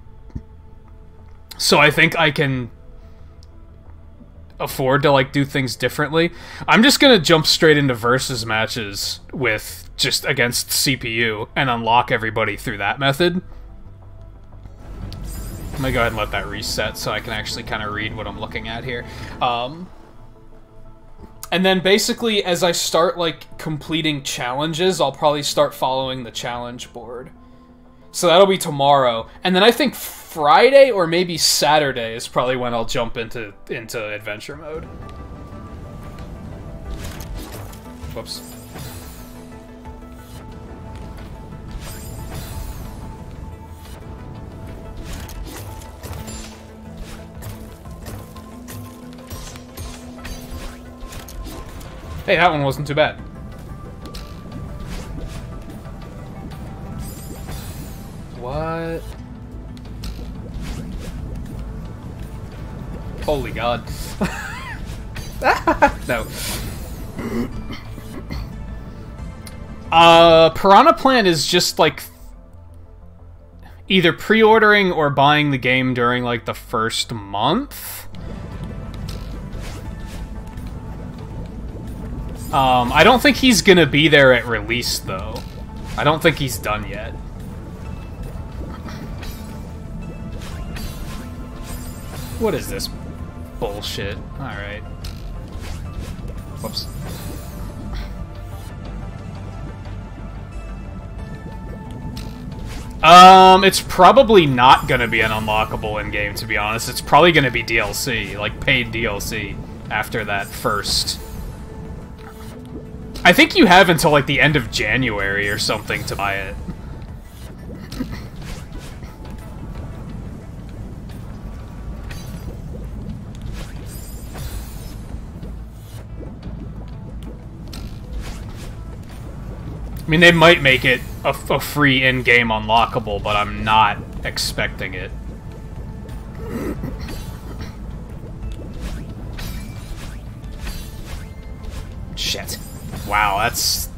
So I think I can afford to, like, do things differently. I'm just going to jump straight into versus matches with just against CPU and unlock everybody through that method. I'm going to go ahead and let that reset so I can actually kind of read what I'm looking at here. And then basically, as I start, like, completing challenges, I'll probably start following the challenge board. So that'll be tomorrow. And then I think Friday or maybe Saturday is probably when I'll jump into adventure mode. Whoops. Hey, that one wasn't too bad. What? Holy God. No. Piranha Plant is just, like, either pre-ordering or buying the game during, like, the first month. I don't think he's gonna be there at release, though. I don't think he's done yet. What is this bullshit? Alright. Whoops. It's probably not gonna be an unlockable in-game, to be honest. It's probably gonna be DLC, like paid DLC, after that first. I think you have until, like, the end of January or something to buy it. I mean, they might make it a free in-game unlockable, but I'm not expecting it. Shit. Wow, that's...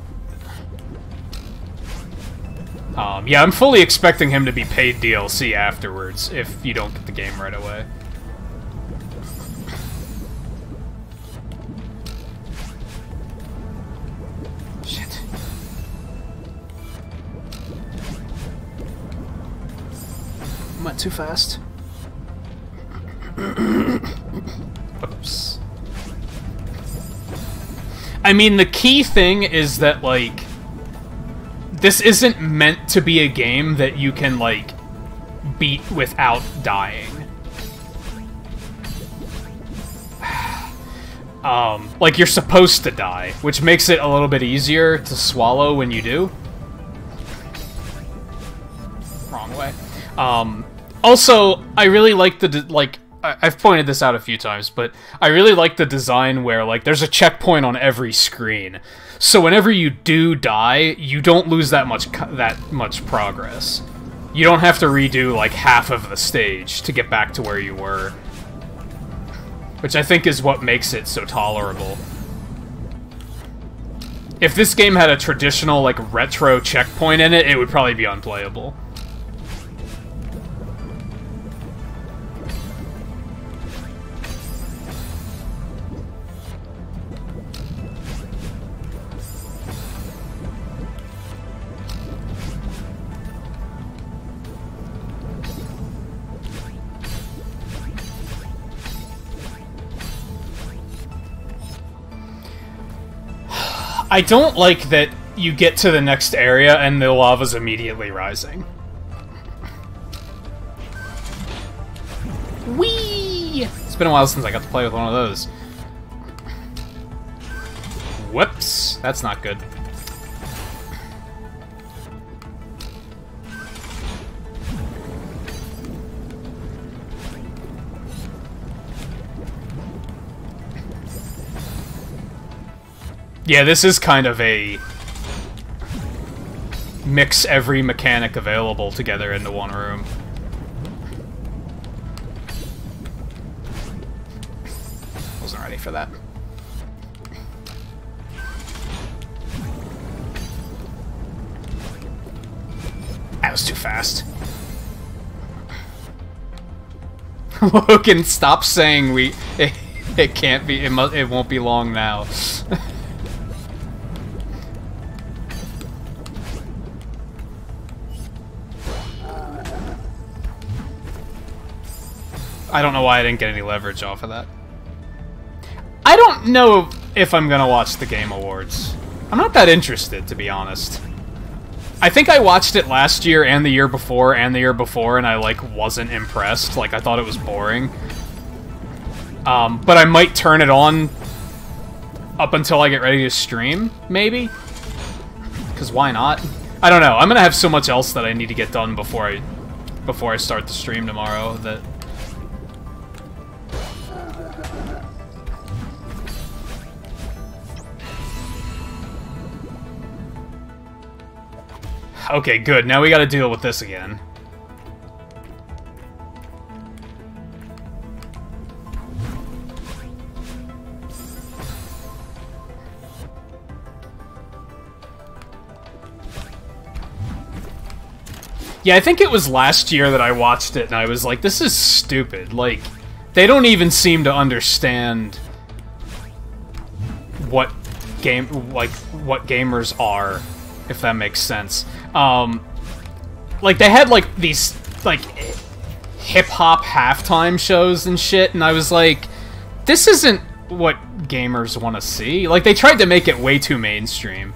yeah, I'm fully expecting him to be paid DLC afterwards, if you don't get the game right away. Shit. Went too fast. Oops. I mean, the key thing is that, like, this isn't meant to be a game that you can, like, beat without dying. Like, you're supposed to die, which makes it a little bit easier to swallow when you do. Wrong way. Also, I really like the, I've pointed this out a few times, but I really like the design where, like, there's a checkpoint on every screen. So whenever you do die, you don't lose that much progress. You don't have to redo, like, half of the stage to get back to where you were. Which I think is what makes it so tolerable. If this game had a traditional, like, retro checkpoint in it, it would probably be unplayable. I don't like that you get to the next area and the lava's immediately rising. Whee! It's been a while since I got to play with one of those. Whoops! That's not good. Yeah, this is kind of a mix every mechanic available together into one room. Wasn't ready for that. That was too fast. Logan, stop saying it can't be, it won't be long now. I don't know why I didn't get any leverage off of that. I don't know if I'm gonna watch the Game Awards. I'm not that interested, to be honest. I think I watched it last year and the year before and the year before, and I, like, wasn't impressed. Like, I thought it was boring. But I might turn it on up until I get ready to stream, maybe? Because why not? I don't know. I'm gonna have so much else that I need to get done before I start the stream tomorrow that... Okay, good. Now we gotta deal with this again. Yeah, I think it was last year that I watched it and I was like, this is stupid. Like, they don't even seem to understand what what gamers are, if that makes sense. Like, they had, like, these, like, hip-hop halftime shows and shit, and I was like, this isn't what gamers want to see. Like, they tried to make it way too mainstream.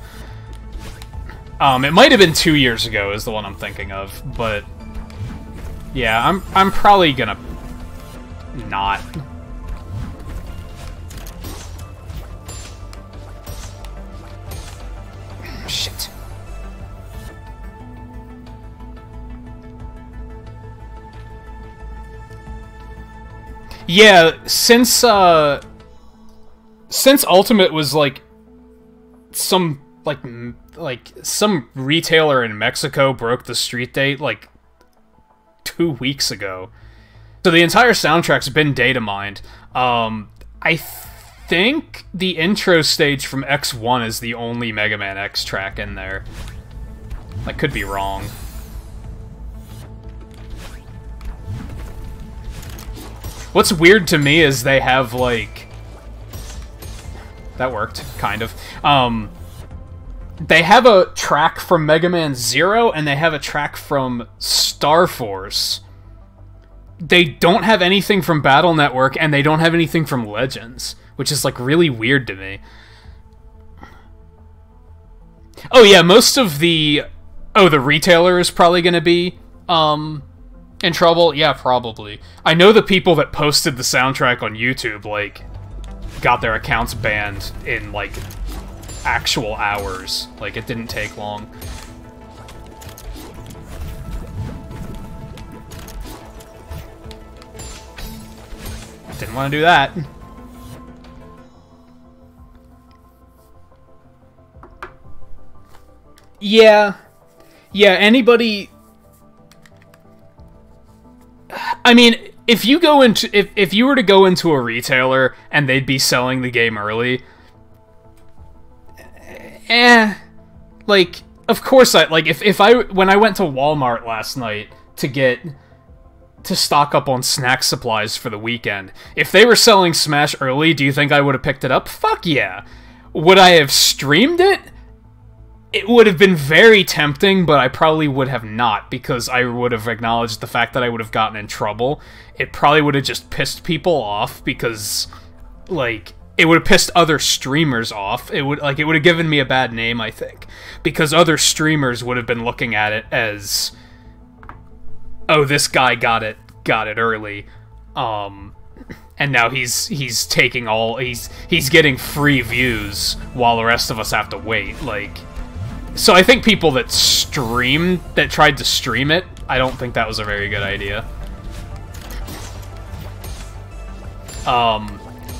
It might have been 2 years ago is the one I'm thinking of, but yeah, I'm probably gonna not. Shit. Yeah, since Ultimate was like some some retailer in Mexico broke the street date like 2 weeks ago. So the entire soundtrack's been data mined. I think the intro stage from X1 is the only Mega Man X track in there. I could be wrong. What's weird to me is they have, like... That worked, kind of. They have a track from Mega Man Zero, and they have a track from Star Force. They don't have anything from Battle Network, and they don't have anything from Legends, which is, like, really weird to me. Oh, yeah, most of the... Oh, the retailer is probably gonna be, in trouble? Yeah, probably. I know the people that posted the soundtrack on YouTube, like, got their accounts banned in, like, actual hours. Like, it didn't take long. Didn't want to do that. Yeah. Yeah, anybody... I mean, if you go into... If you were to go into a retailer and they'd be selling the game early... Like, of course like, when I went to Walmart last night to stock up on snack supplies for the weekend, if they were selling Smash early, do you think I would have picked it up? Fuck yeah! Would I have streamed it? It would have been very tempting, but I probably would have not, because I would have acknowledged the fact that I would have gotten in trouble. It probably would have just pissed people off, because, like... It would have pissed other streamers off. It would have given me a bad name, I think, because other streamers would have been looking at it as, oh, this guy got it early, and now he's taking he's getting free views while the rest of us have to wait. Like, so I think people that tried to stream it, I don't think that was a very good idea.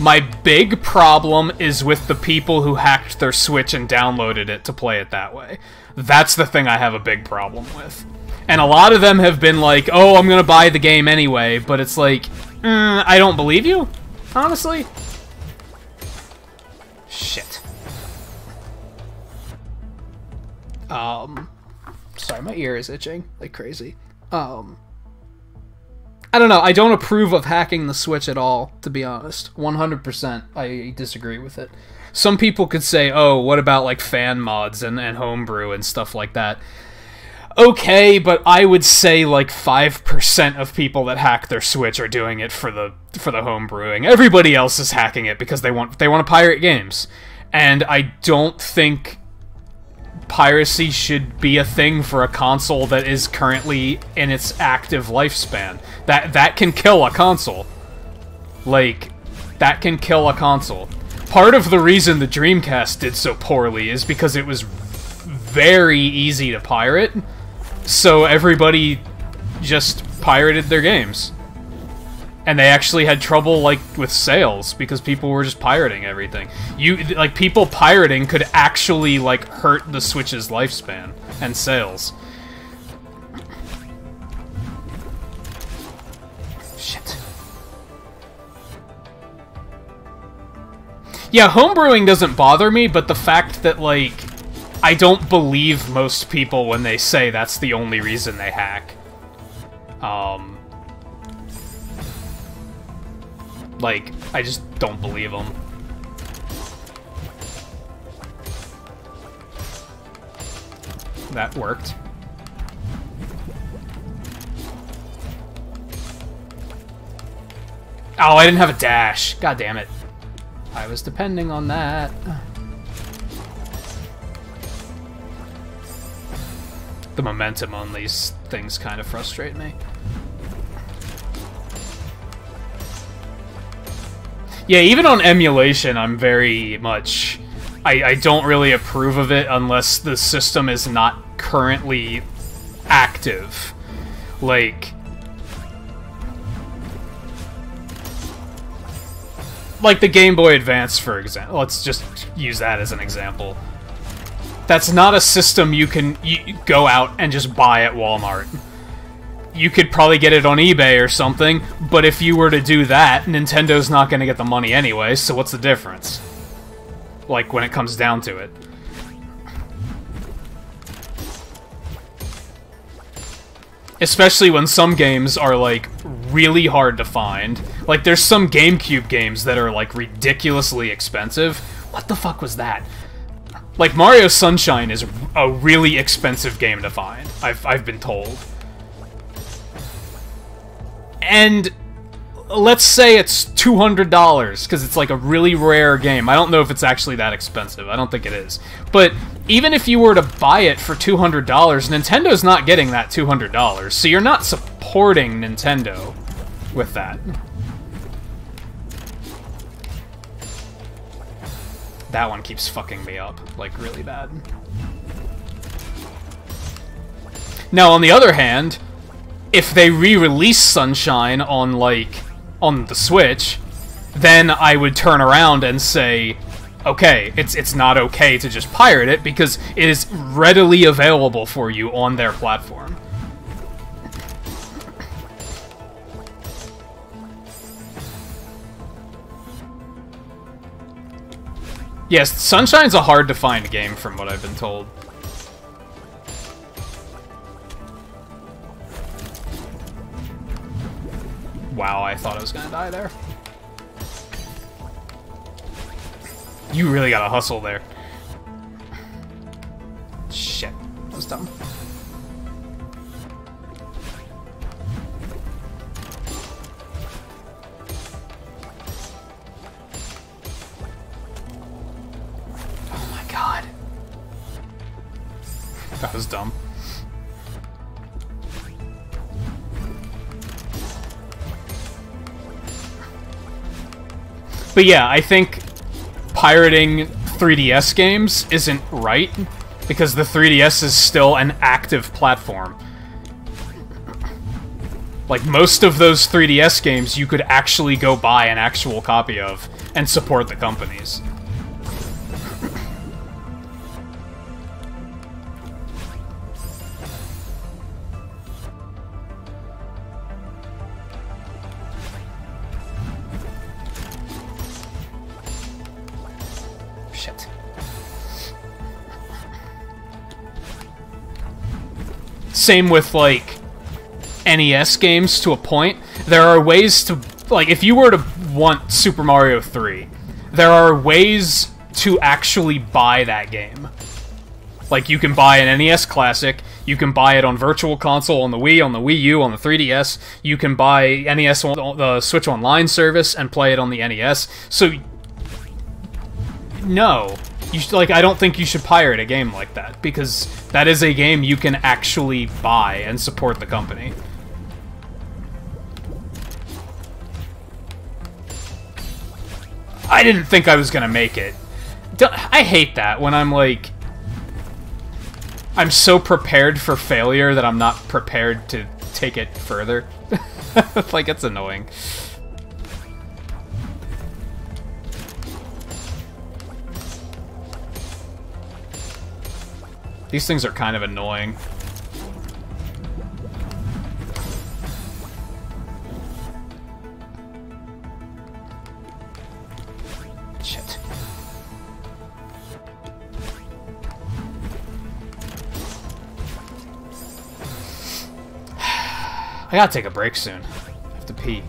My big problem is with the people who hacked their Switch and downloaded it to play it that way. That's the thing I have a big problem with. And a lot of them have been like, oh, I'm gonna buy the game anyway, but it's like, I don't believe you, honestly. Shit. Sorry, my ear is itching like crazy. I don't know, I don't approve of hacking the Switch at all, to be honest. 100%, I disagree with it. Some people could say, oh, what about, like, fan mods and homebrew and stuff like that? Okay, but I would say, like, 5% of people that hack their Switch are doing it for the homebrewing. Everybody else is hacking it because they want to pirate games. And I don't think piracy should be a thing for a console that is currently in its active lifespan. That can kill a console. Like, that can kill a console. Part of the reason the Dreamcast did so poorly is because it was very easy to pirate, so everybody just pirated their games. And they actually had trouble, like, with sales, because people were just pirating everything. People pirating could actually, like, hurt the Switch's lifespan and sales. Shit. Yeah, homebrewing doesn't bother me, but the fact that, like, I don't believe most people when they say that's the only reason they hack. Like, I just don't believe them. that worked. Oh, I didn't have a dash. God damn it. I was depending on that. The momentum on these things kind of frustrate me. Yeah, even on emulation, I'm very much... I don't really approve of it unless the system is not currently active. Like the Game Boy Advance, for example. Let's just use that as an example. That's not a system you can go out and just buy at Walmart. You could probably get it on eBay or something, but if you were to do that, Nintendo's not going to get the money anyway, so what's the difference? Like, when it comes down to it. Especially when some games are, like, really hard to find. Like, there's some GameCube games that are, like, ridiculously expensive. What the fuck was that? Like, Mario Sunshine is a really expensive game to find, I've been told. And let's say it's $200, because it's like a really rare game. I don't know if it's actually that expensive. I don't think it is. But even if you were to buy it for $200, Nintendo's not getting that $200, so you're not supporting Nintendo with that. That one keeps fucking me up, like, really bad. Now, on the other hand, if they re-release Sunshine on, like, on the Switch, then I would turn around and say, okay, it's not okay to just pirate it, because it is readily available for you on their platform. Yes, Sunshine's a hard-to-find game, from what I've been told. Wow, I thought I was gonna die there. You really gotta hustle there. Shit, that was dumb. God. That was dumb. But yeah, I think pirating 3DS games isn't right, because the 3DS is still an active platform. Like, most of those 3DS games you could actually go buy an actual copy of and support the companies. Shit. Same with, like, NES games to a point. There are ways to, like, if you were to want Super Mario 3, there are ways to actually buy that game. Like, you can buy an NES Classic, you can buy it on Virtual Console, on the Wii, on the Wii U, on the 3DS, you can buy NES on the Switch Online service and play it on the NES, so... No. Like, I don't think you should pirate a game like that, because that is a game you can actually buy and support the company. I didn't think I was gonna make it. I hate that when I'm like... I'm so prepared for failure that I'm not prepared to take it further. Like, it's annoying. These things are kind of annoying. Shit. I gotta take a break soon. I have to pee.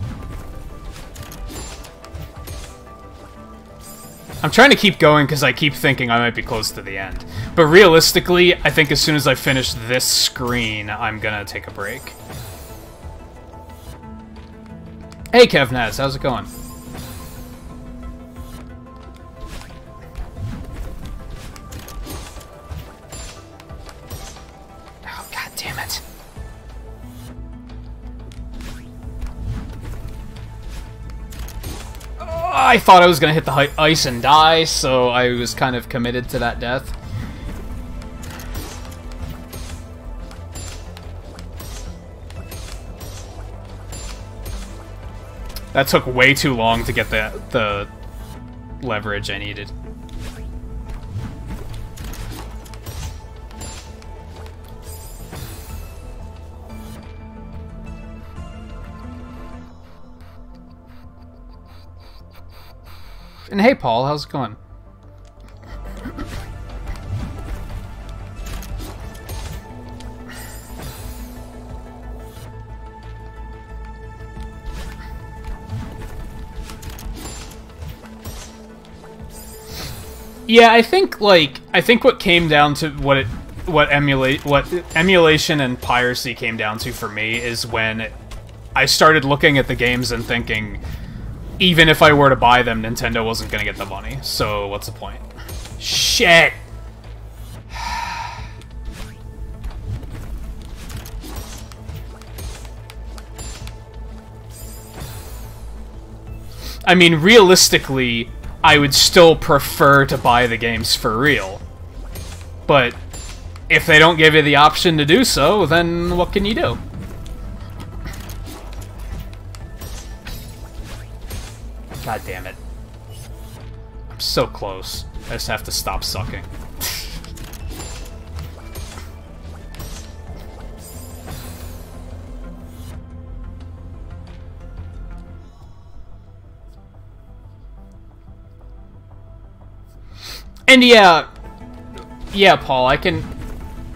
I'm trying to keep going because I keep thinking I might be close to the end. But realistically, I think as soon as I finish this screen, I'm gonna take a break. Hey, Kevnaz, how's it going? Oh, god damn it. Oh, I thought I was gonna hit the ice and die, so I was kind of committed to that death. That took way too long to get the leverage I needed. And hey, Paul, how's it going? Yeah, I think what came down to what emulation and piracy came down to for me is when I started looking at the games and thinking, even if I were to buy them, Nintendo wasn't gonna get the money. So what's the point? Shit. I mean, realistically, I would still prefer to buy the games for real. But if they don't give you the option to do so, then what can you do? God damn it. I'm so close. I just have to stop sucking. And yeah, Paul, I can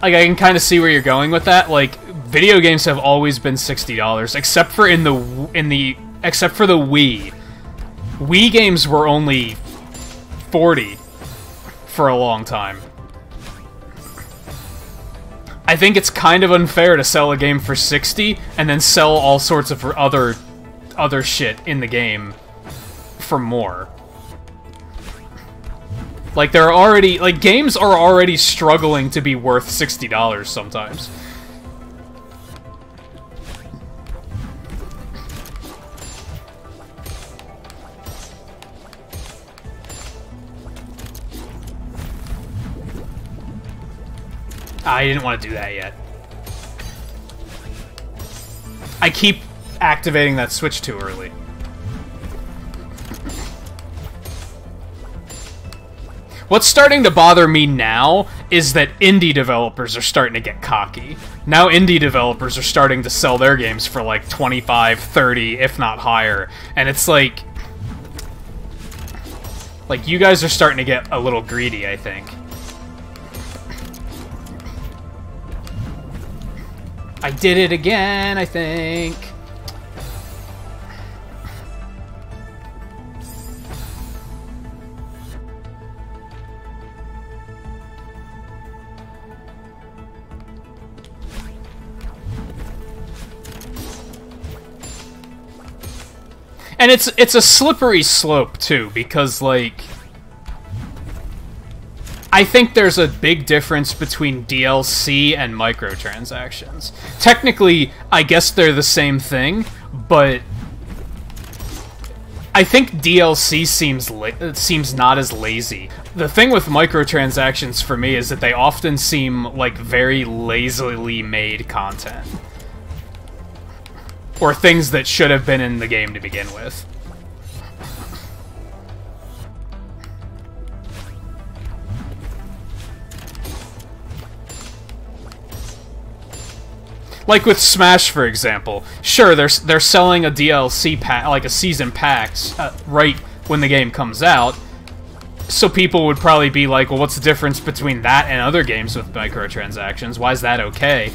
kind of see where you're going with that. Like, video games have always been $60, except for except for the Wii. Wii games were only $40 for a long time. I think it's kind of unfair to sell a game for $60 and then sell all sorts of other shit in the game for more. Like, games are already struggling to be worth $60 sometimes. I didn't want to do that yet. I keep activating that switch too early. What's starting to bother me now is that indie developers are starting to get cocky. Now indie developers are starting to sell their games for like 25, 30, if not higher. And it's like you guys are starting to get a little greedy, I think. I did it again, I think. And it's a slippery slope too, because like I think there's a big difference between DLC and microtransactions. Technically, I guess they're the same thing, but I think DLC seems not as lazy. The thing with microtransactions for me is that they often seem like very lazily made content. Or things that should have been in the game to begin with. Like with Smash, for example. Sure, they're selling a DLC pack, like a season packs, right when the game comes out. So people would probably be like, well, what's the difference between that and other games with microtransactions? Why is that okay?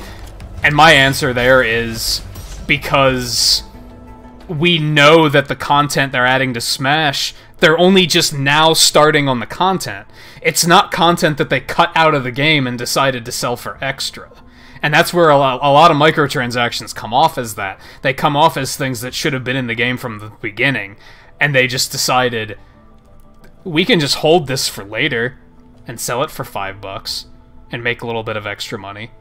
And my answer there is because we know that the content they're adding to Smash, they're only just now starting on the content. It's not content that they cut out of the game and decided to sell for extra. And that's where a lot of microtransactions come off as that. They come off as things that should have been in the game from the beginning, and they just decided, we can just hold this for later and sell it for $5 and make a little bit of extra money.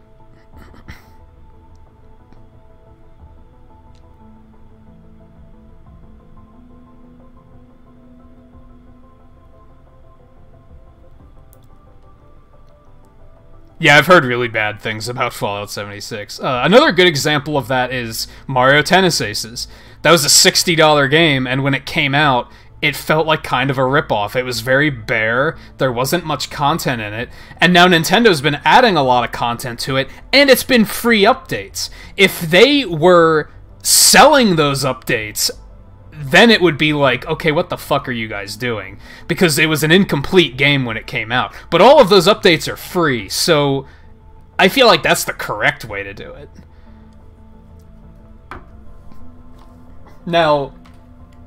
Yeah, I've heard really bad things about Fallout 76. Another good example of that is Mario Tennis Aces. That was a $60 game, and when it came out, it felt like kind of a ripoff. It was very bare, there wasn't much content in it, and now Nintendo's been adding a lot of content to it, and it's been free updates. If they were selling those updates, then it would be like, okay, what the fuck are you guys doing? Because it was an incomplete game when it came out. But all of those updates are free, so I feel like that's the correct way to do it. Now,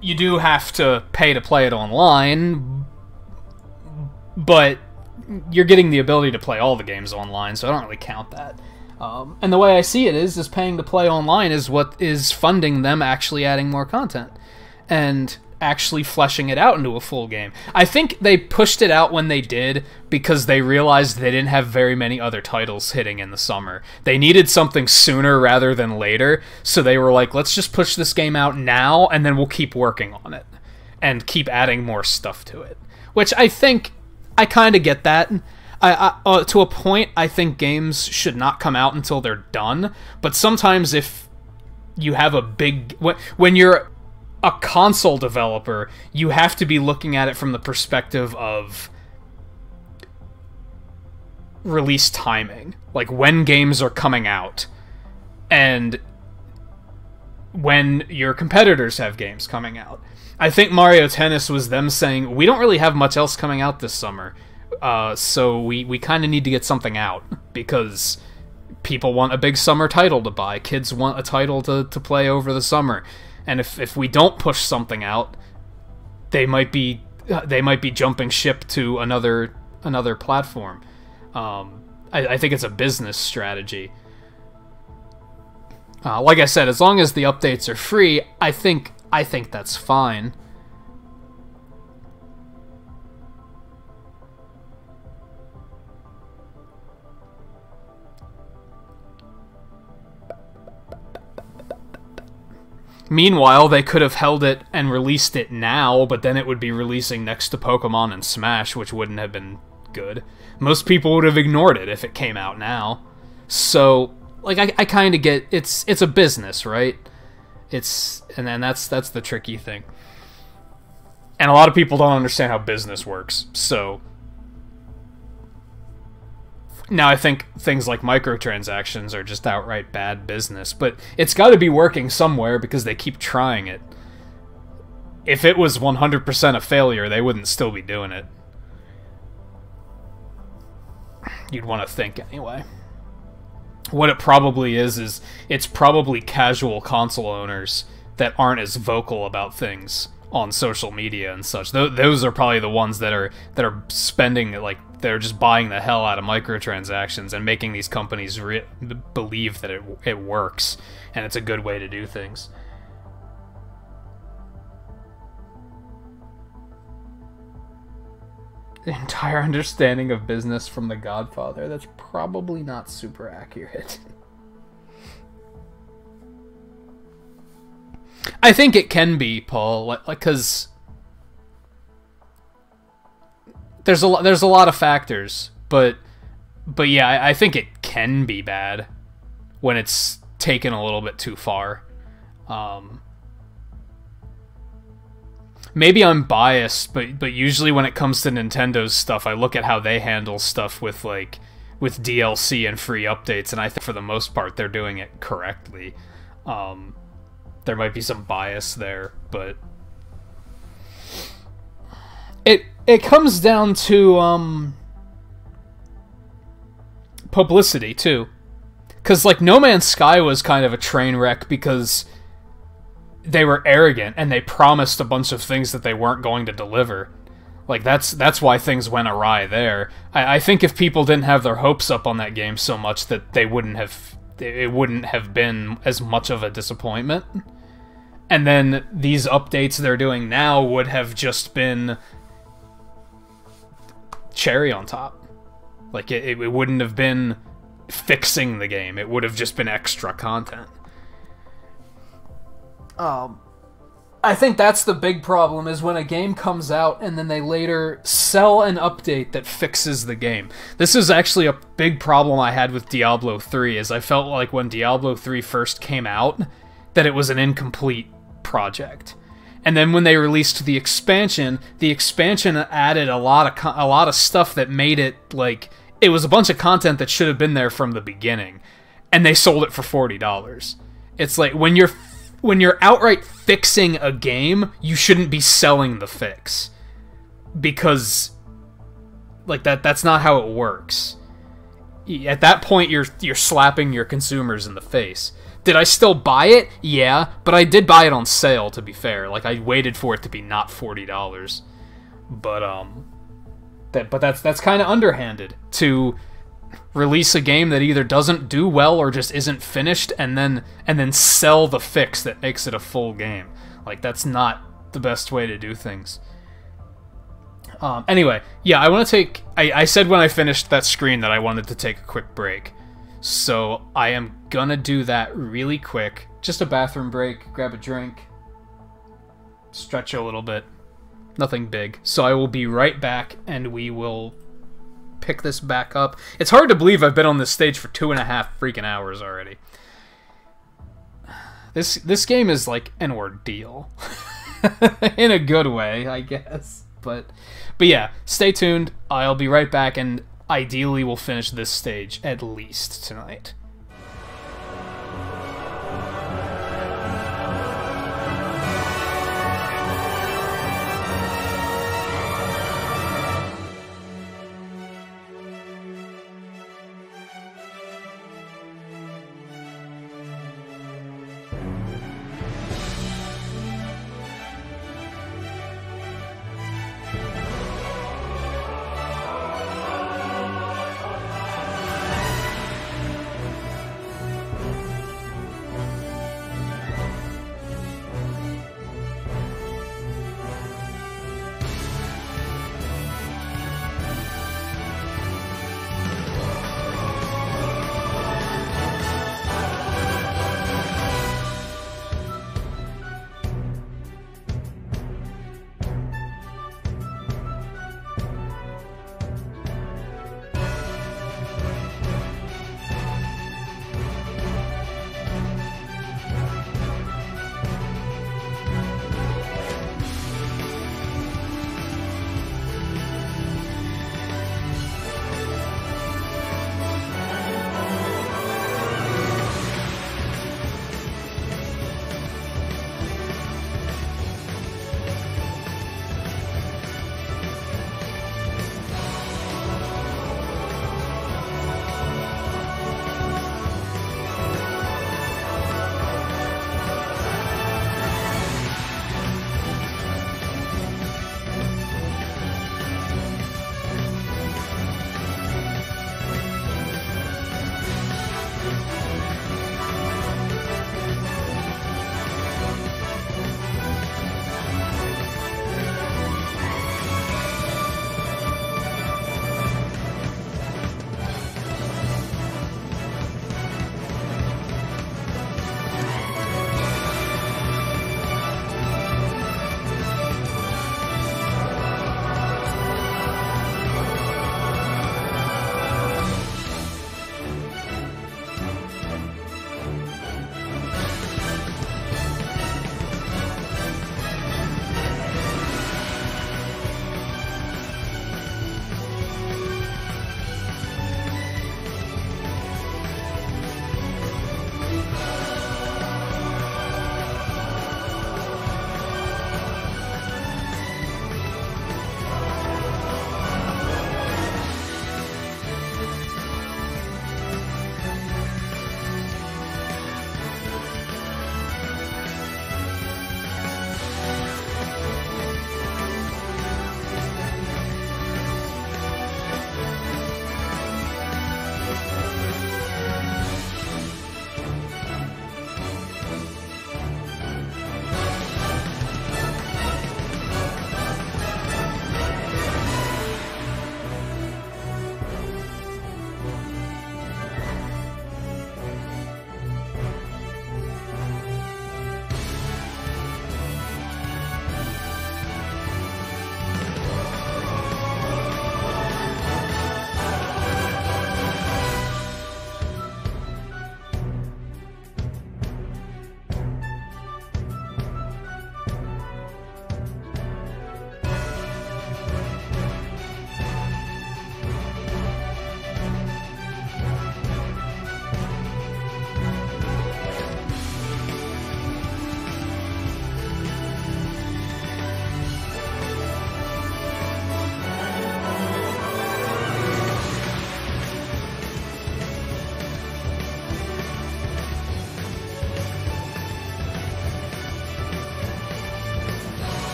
you do have to pay to play it online, but you're getting the ability to play all the games online, so I don't really count that. And the way I see it is paying to play online is what is funding them actually adding more content and actually fleshing it out into a full game. I think they pushed it out when they did because they realized they didn't have very many other titles hitting in the summer. They needed something sooner rather than later, so they were like, let's just push this game out now, and then we'll keep working on it and keep adding more stuff to it. Which I think, I kind of get that. To a point, I think games should not come out until they're done, but sometimes if you have a big... When you're a console developer, you have to be looking at it from the perspective of release timing, like when games are coming out and when your competitors have games coming out. I think Mario Tennis was them saying, we don't really have much else coming out this summer, so we kind of need to get something out because people want a big summer title to buy, kids want a title to play over the summer. And if we don't push something out, they might be jumping ship to another platform. I think it's a business strategy. Like I said, as long as the updates are free, I think that's fine. Meanwhile, they could have held it and released it now, but then it would be releasing next to Pokemon and Smash, which wouldn't have been good. Most people would have ignored it if it came out now. So, like, I kind of get, it's a business, right? And then that's the tricky thing. And a lot of people don't understand how business works, so... Now, I think things like microtransactions are just outright bad business, but it's got to be working somewhere because they keep trying it. If it was 100% a failure, they wouldn't still be doing it. You'd want to think anyway. What it probably is it's probably casual console owners that aren't as vocal about things on social media and such. Those are probably the ones that are spending, like, they're just buying the hell out of microtransactions and making these companies believe that it works and it's a good way to do things. The entire understanding of business from The Godfather, that's probably not super accurate. I think it can be, Paul, like, because there's a lot of factors, but yeah, I think it can be bad when it's taken a little bit too far. Maybe I'm biased, but usually when it comes to Nintendo's stuff, I look at how they handle stuff with DLC and free updates, and I think for the most part they're doing it correctly. There might be some bias there, but it comes down to publicity too, because like No Man's Sky was kind of a train wreck because they were arrogant and they promised a bunch of things that they weren't going to deliver. Like, that's why things went awry there. I think if people didn't have their hopes up on that game so much, that it wouldn't have been as much of a disappointment. And then these updates they're doing now would have just been cherry on top. Like, it wouldn't have been fixing the game. It would have just been extra content. I think that's the big problem, is when a game comes out and then they later sell an update that fixes the game. This is actually a big problem I had with Diablo 3, is I felt like when Diablo 3 first came out, that it was an incomplete project. And then when they released the expansion added a lot of stuff that made it like it was a bunch of content that should have been there from the beginning, and they sold it for $40. It's like when you're outright fixing a game, you shouldn't be selling the fix, because like that's not how it works. At that point, you're slapping your consumers in the face. Did I still buy it? Yeah, but I did buy it on sale, to be fair. Like, I waited for it to be not $40. But that's kind of underhanded, to release a game that either doesn't do well or just isn't finished and then sell the fix that makes it a full game. Like, that's not the best way to do things. Anyway, yeah, I want to take... I said when I finished that screen that I wanted to take a quick break. So I am gonna do that really quick. Just a bathroom break, grab a drink, stretch a little bit. Nothing big. So I will be right back, and we will pick this back up. It's hard to believe I've been on this stage for 2.5 freaking hours already. This game is like an ordeal. In a good way, I guess. But yeah, stay tuned. I'll be right back, and ideally we'll finish this stage at least tonight.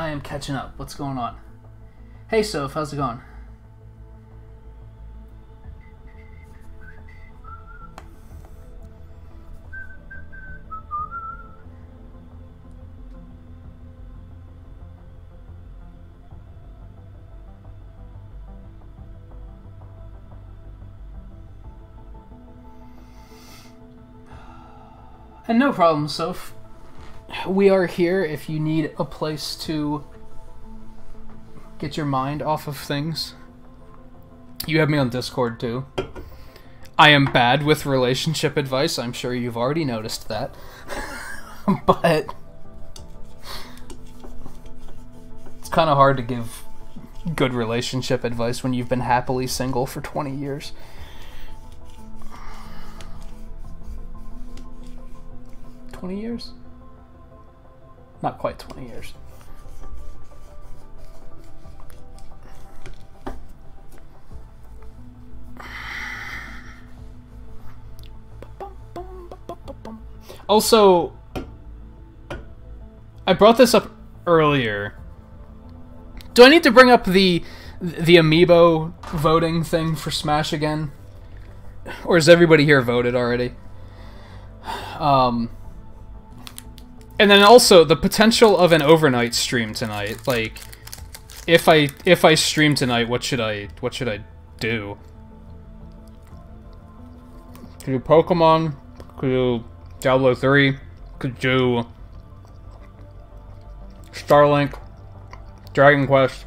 I am catching up. What's going on? Hey, Soph, how's it going? And no problem, Soph. We are here if you need a place to get your mind off of things. You have me on Discord, too. I am bad with relationship advice. I'm sure you've already noticed that. But it's kind of hard to give good relationship advice when you've been happily single for 20 years. Years? Not quite 20 years. Also, I brought this up earlier. Do I need to bring up the amiibo voting thing for Smash again? Or has everybody here voted already? And then also the potential of an overnight stream tonight. Like, if I stream tonight, what should I do? Could do Pokemon? Could do Diablo 3? Could do Starlink? Dragon Quest?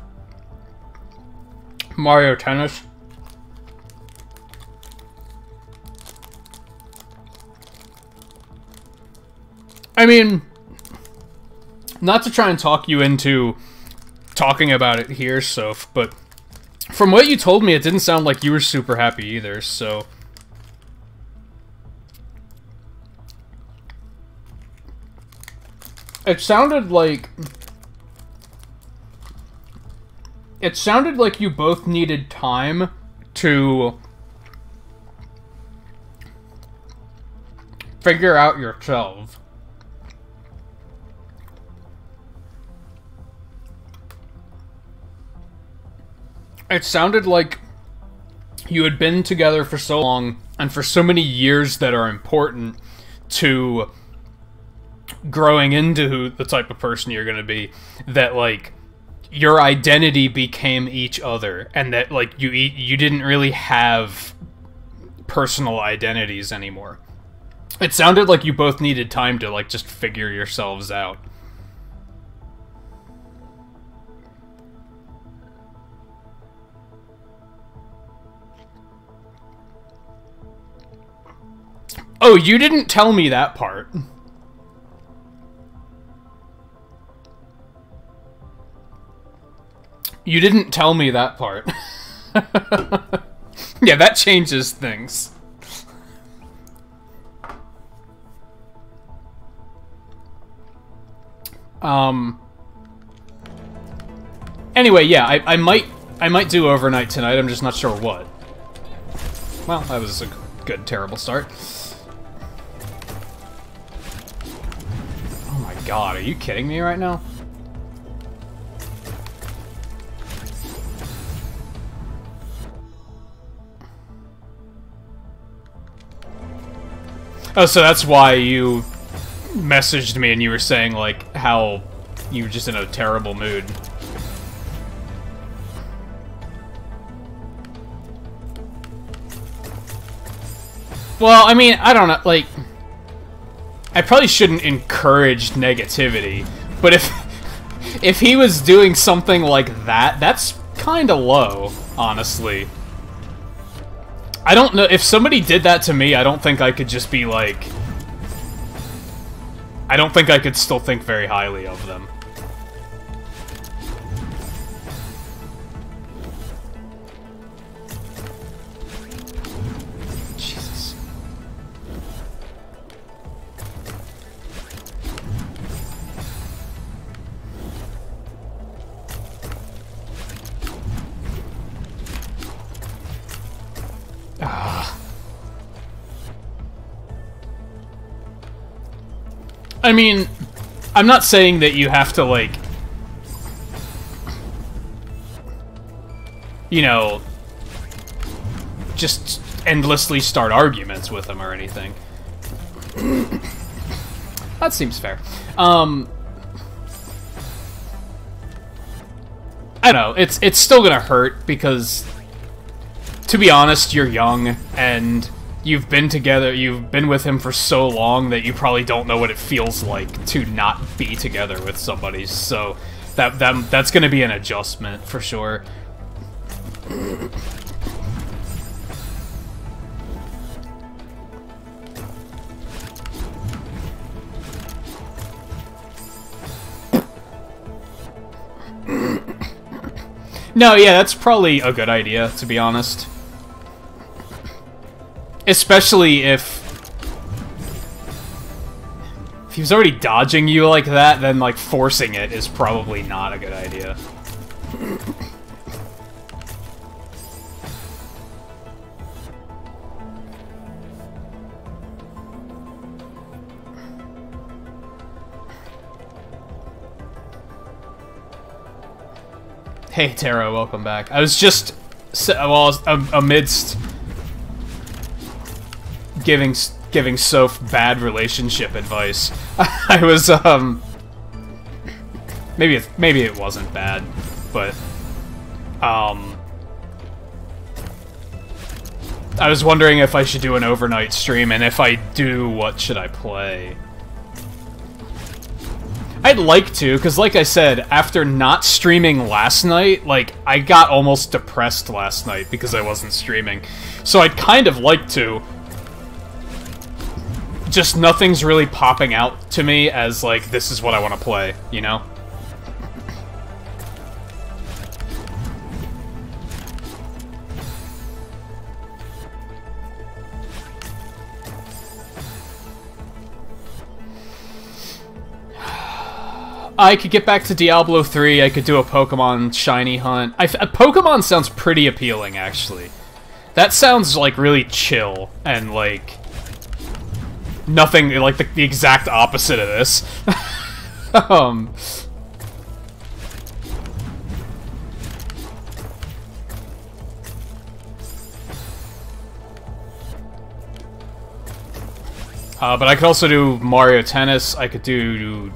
Mario Tennis? I mean, not to try and talk you into talking about it here, Soph, but from what you told me, it didn't sound like you were super happy either, so... It sounded like you both needed time to figure out yourselves. It sounded like you had been together for so long and for so many years that are important to growing into the type of person you're going to be, that, like, your identity became each other, and that, like, you didn't really have personal identities anymore. It sounded like you both needed time to, like, just figure yourselves out. Oh, you didn't tell me that part. You didn't tell me that part. Yeah, that changes things. Anyway, yeah, I might do overnight tonight. I'm just not sure what. Well, that was a good, terrible start. Oh my god, are you kidding me right now? Oh, so that's why you messaged me and you were saying, like, how you were just in a terrible mood. Well, I mean, I don't know, like, I probably shouldn't encourage negativity, but if he was doing something like that, that's kind of low, honestly. I don't know, if somebody did that to me, I don't think I could just be like... I don't think I could still think very highly of them. Jesus. I mean, I'm not saying that you have to, like, you know, just endlessly start arguments with him or anything. That seems fair. I don't know, it's still gonna hurt because, to be honest, you're young and you've been together, you've been with him for so long that you probably don't know what it feels like to not be together with somebody, so that's gonna be an adjustment for sure. No, yeah, that's probably a good idea, to be honest. Especially if he was already dodging you like that, then, like, forcing it is probably not a good idea. Hey, Taro, welcome back. I was just, well, amidst giving Soph bad relationship advice, I was, maybe it wasn't bad, but, I was wondering if I should do an overnight stream, and if I do, what should I play? I'd like to, because like I said, after not streaming last night, like, I got almost depressed last night because I wasn't streaming. So I'd kind of like to. Just nothing's really popping out to me as, like, this is what I want to play, you know? I could get back to Diablo 3, I could do a Pokemon shiny hunt. Pokemon sounds pretty appealing, actually. That sounds, like, really chill, and, like, nothing, like, the exact opposite of this. But I could also do Mario Tennis, I could do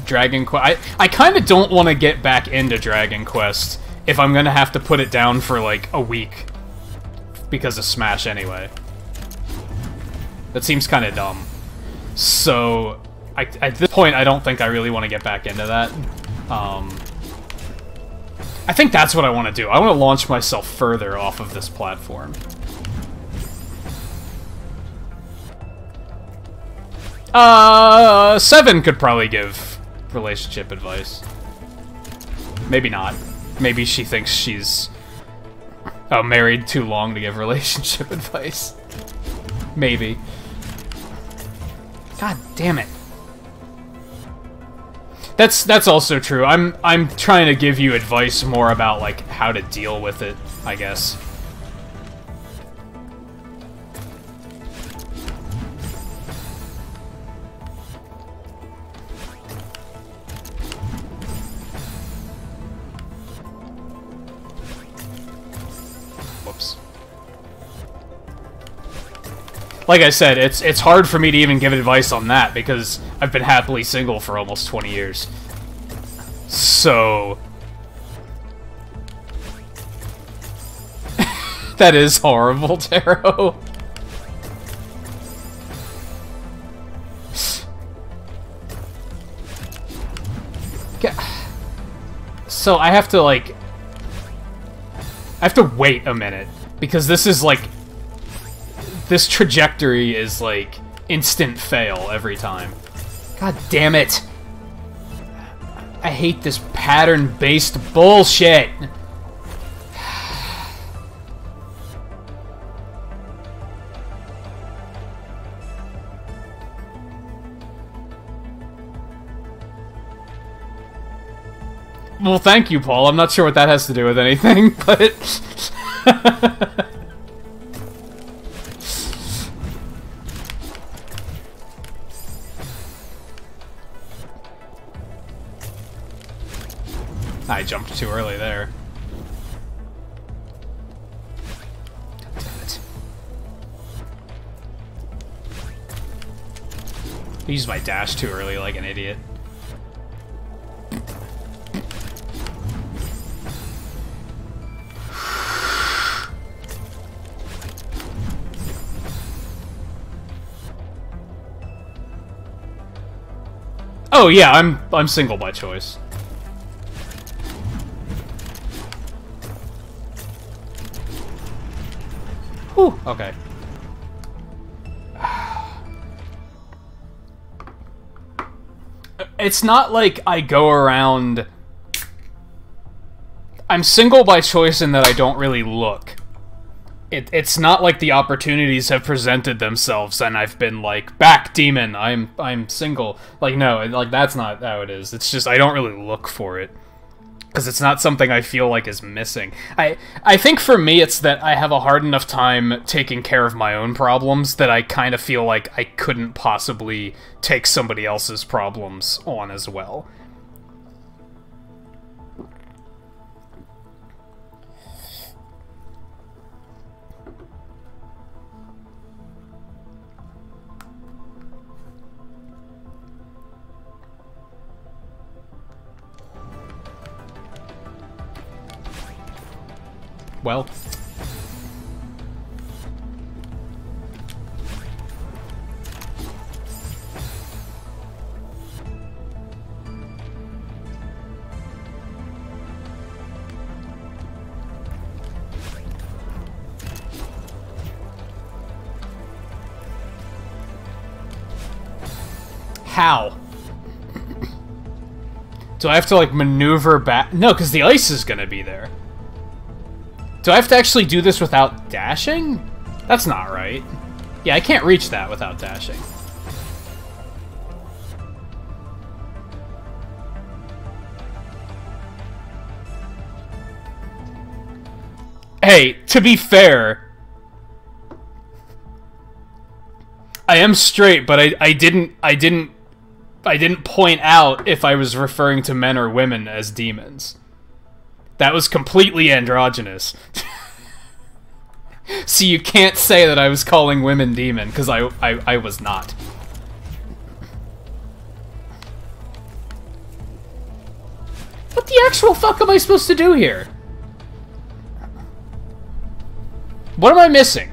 Dragon Quest. I kind of don't want to get back into Dragon Quest if I'm going to have to put it down for, like, a week because of Smash anyway. That seems kind of dumb. So, at this point, I don't think I really want to get back into that. I think that's what I want to do. I want to launch myself further off of this platform. 7 could probably give relationship advice. Maybe not. Maybe she thinks she's married too long to give relationship advice. Maybe. God damn it. That's also true. I'm trying to give you advice more about, like, how to deal with it, I guess. Whoops. Like I said, it's hard for me to even give advice on that because I've been happily single for almost 20 years. So that is horrible, Taro. So I have to, like, I have to wait a minute because this is, like, this trajectory is, like, instant fail every time. God damn it! I hate this pattern-based bullshit! Well, thank you, Paul. I'm not sure what that has to do with anything, but... I jumped too early there. used my dash too early like an idiot. Oh yeah, I'm single by choice. Whew, okay. It's not like I go around... I'm single by choice in that I don't really look. It's not like the opportunities have presented themselves and I've been like, back demon, I'm single. Like, no, like that's not how it is. It's just I don't really look for it. Because it's not something I feel like is missing. I think for me it's that I have a hard enough time taking care of my own problems that I kind of feel like I couldn't possibly take somebody else's problems on as well. Well... How? Do I have to, like, maneuver back? No, because the ice is gonna be there. Do I have to actually do this without dashing? That's not right. Yeah, I can't reach that without dashing. Hey, to be fair, I am straight, but I didn't point out if I was referring to men or women as demons. That was completely androgynous. So you can't say that I was calling women demon, because I was not. What the actual fuck am I supposed to do here? What am I missing?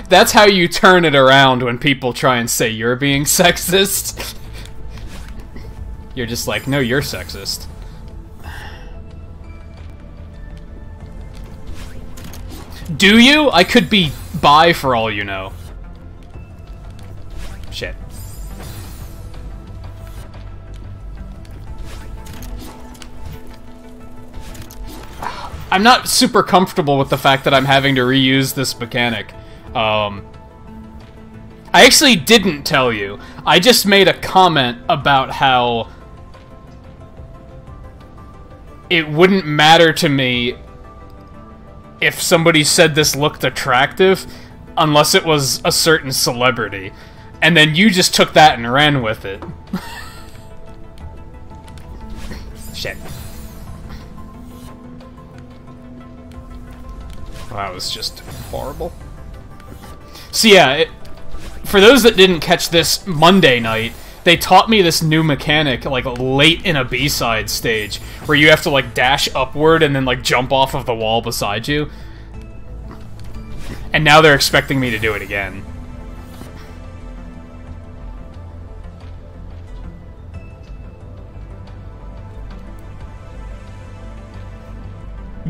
That's how you turn it around when people try and say you're being sexist. You're just like, no, you're sexist. Do you? I could be bi for all you know. Shit. I'm not super comfortable with the fact that I'm having to reuse this mechanic. I actually didn't tell you. I just made a comment about how it wouldn't matter to me if somebody said this looked attractive unless it was a certain celebrity. And then you just took that and ran with it. Shit. That was just horrible. So yeah, for those that didn't catch this Monday night, they taught me this new mechanic, like, late in a B-side stage, where you have to, like, dash upward and then, like, jump off of the wall beside you. And now they're expecting me to do it again.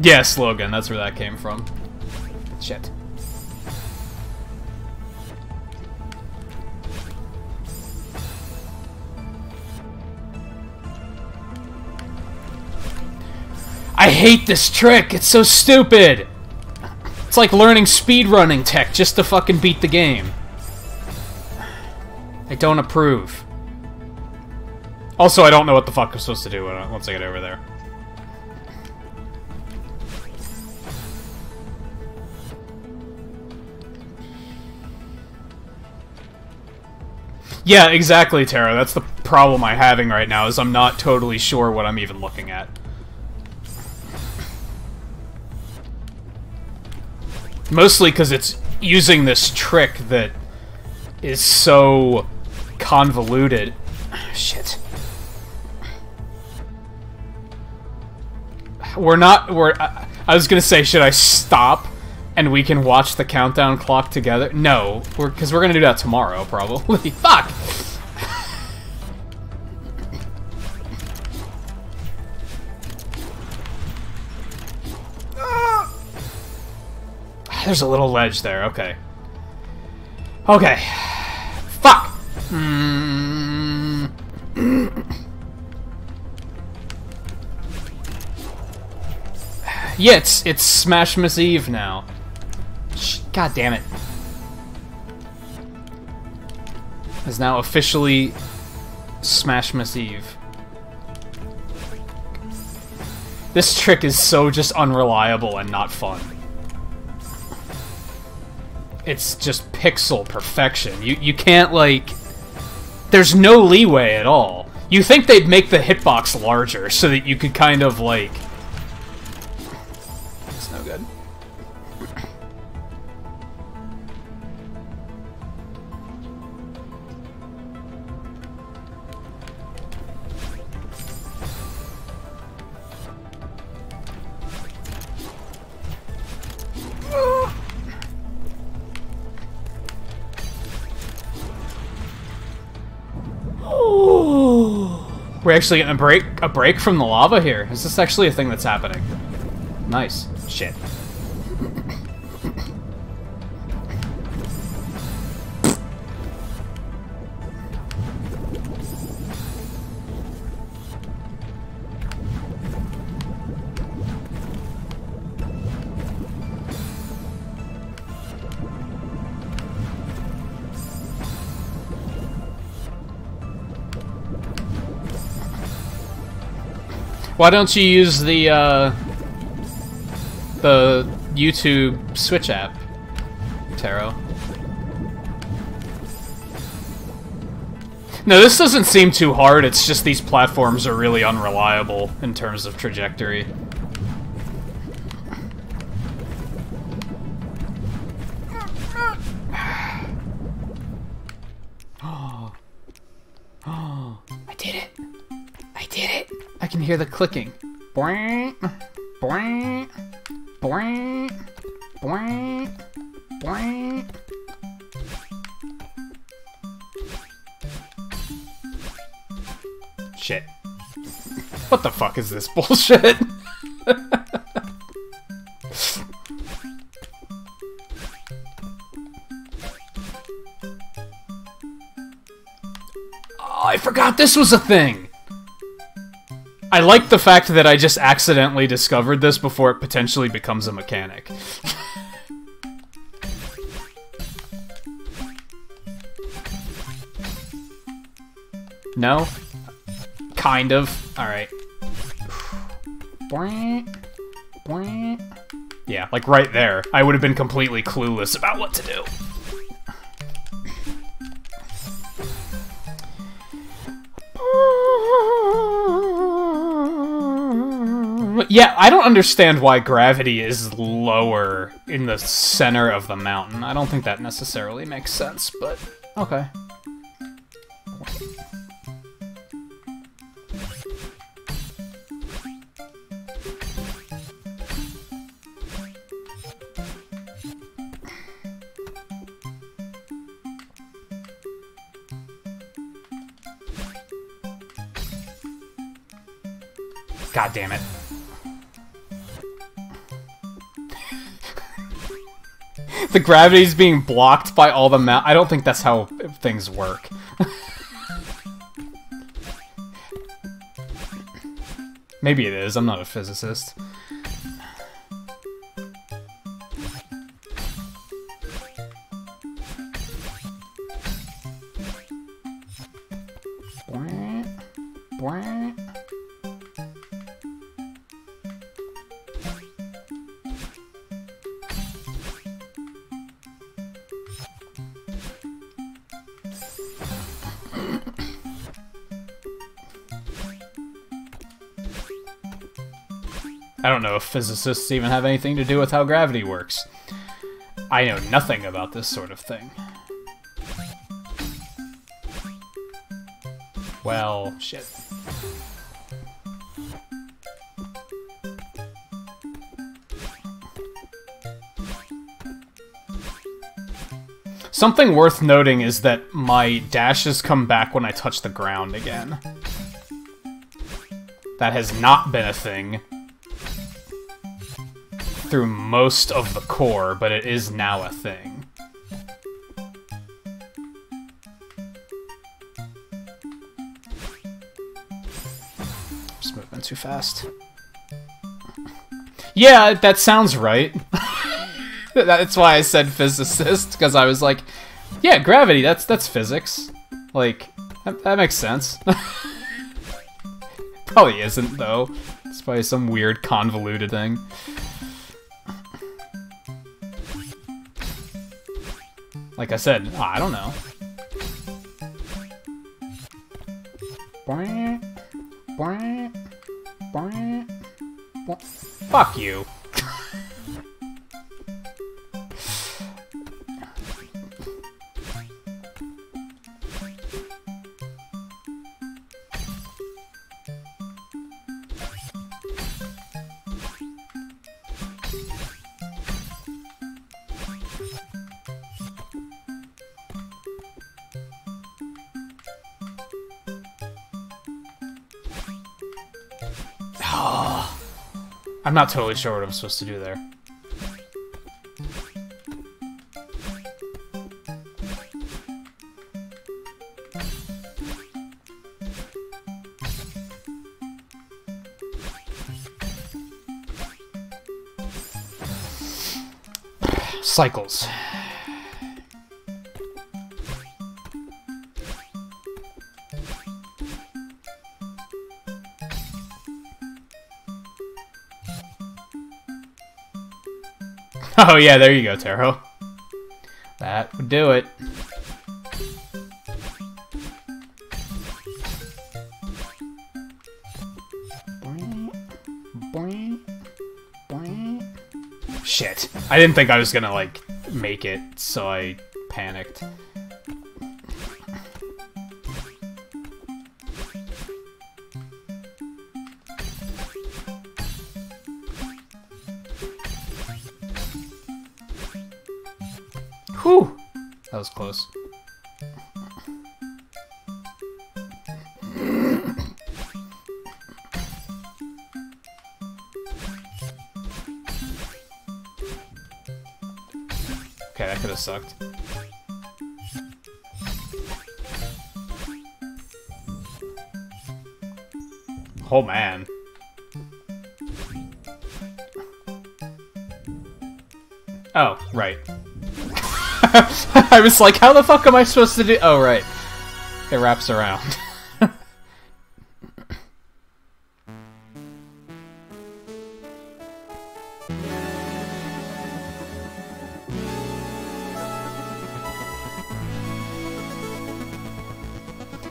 Yes, Logan, that's where that came from. Shit. I hate this trick! It's so stupid! It's like learning speedrunning tech just to fucking beat the game. I don't approve. Also, I don't know what the fuck I'm supposed to do once I get over there. Yeah, exactly, Tara. That's the problem I'm having right now, is I'm not totally sure what I'm even looking at. Mostly because it's using this trick that is so convoluted. Shit. I was gonna say, should I stop and we can watch the countdown clock together? No, because we're gonna do that tomorrow, probably. Fuck! There's a little ledge there, okay. Okay. Fuck! Yeah, it's Smash Miss Eve now. God damn it. Is now officially Smash Miss Eve. This trick is so just unreliable and not fun. It's just pixel perfection. You can't, like... There's no leeway at all. You think they'd make the hitbox larger so that you could kind of, like... It's no good. We're actually getting a break from the lava here. Is this actually a thing that's happening? Nice. Shit. Why don't you use the YouTube Switch app, Taro? No, this doesn't seem too hard, it's just these platforms are really unreliable in terms of trajectory. I did it! I did it! I can hear the clicking. Boing, boing, boing, boing, boing. Shit. What the fuck is this bullshit? Oh, I forgot this was a thing! I like the fact that I just accidentally discovered this before it potentially becomes a mechanic. No? Kind of. Alright. Yeah, like right there. I would have been completely clueless about what to do. Yeah, I don't understand why gravity is lower in the center of the mountain. I don't think that necessarily makes sense, but okay. God damn it. The gravity's being blocked by all the I don't think that's how things work. Maybe it is, I'm not a physicist. I don't know if physicists even have anything to do with how gravity works. I know nothing about this sort of thing. Well, shit. Something worth noting is that my dashes come back when I touch the ground again. That has not been a thing through most of the core, but it is now a thing. Just moving too fast. Yeah, that sounds right. That's why I said physicist, because I was like, yeah, gravity, that's physics. Like, that makes sense. Probably isn't, though. It's probably some weird convoluted thing. Like I said, I don't know. Fuck you. I'm not totally sure what I'm supposed to do there. Cycles. Oh yeah, there you go, Taro. That would do it. Shit. I didn't think I was gonna, like, make it, so I panicked. Whew! That was close. Okay, that could have sucked. Oh man. Oh, right. I was like, how the fuck am I supposed to do— oh, right. It wraps around.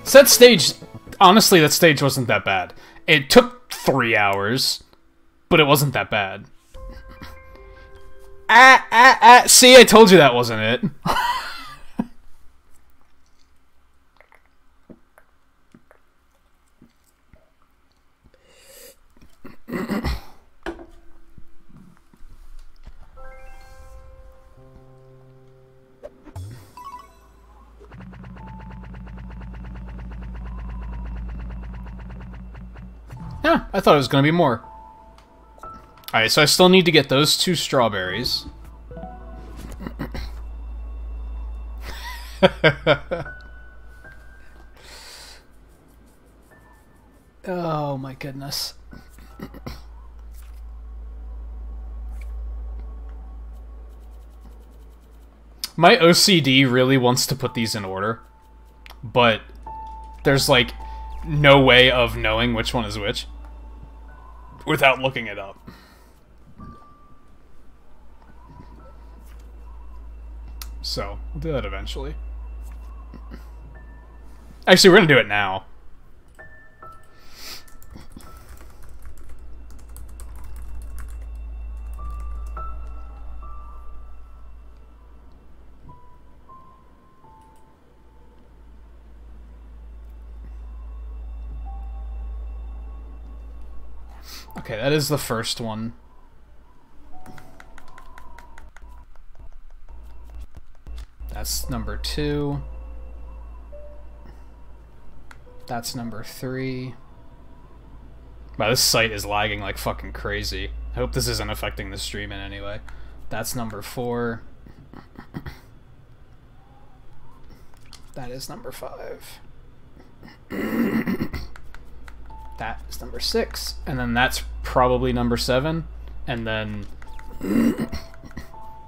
So that stage, honestly, that stage wasn't that bad. It took 3 hours, but it wasn't that bad. See, I told you that wasn't it. Yeah, I thought it was gonna be more. Alright, so I still need to get those 2 strawberries. Oh my goodness. My OCD really wants to put these in order, but there's like no way of knowing which one is which without looking it up. So, we'll do that eventually. Actually, we're gonna do it now. Okay, that is the first one. That's number 2. That's number 3. Wow, this site is lagging like fucking crazy. I hope this isn't affecting the stream in any way. That's number 4. That is number 5. That is number 6. And then that's probably number 7. And then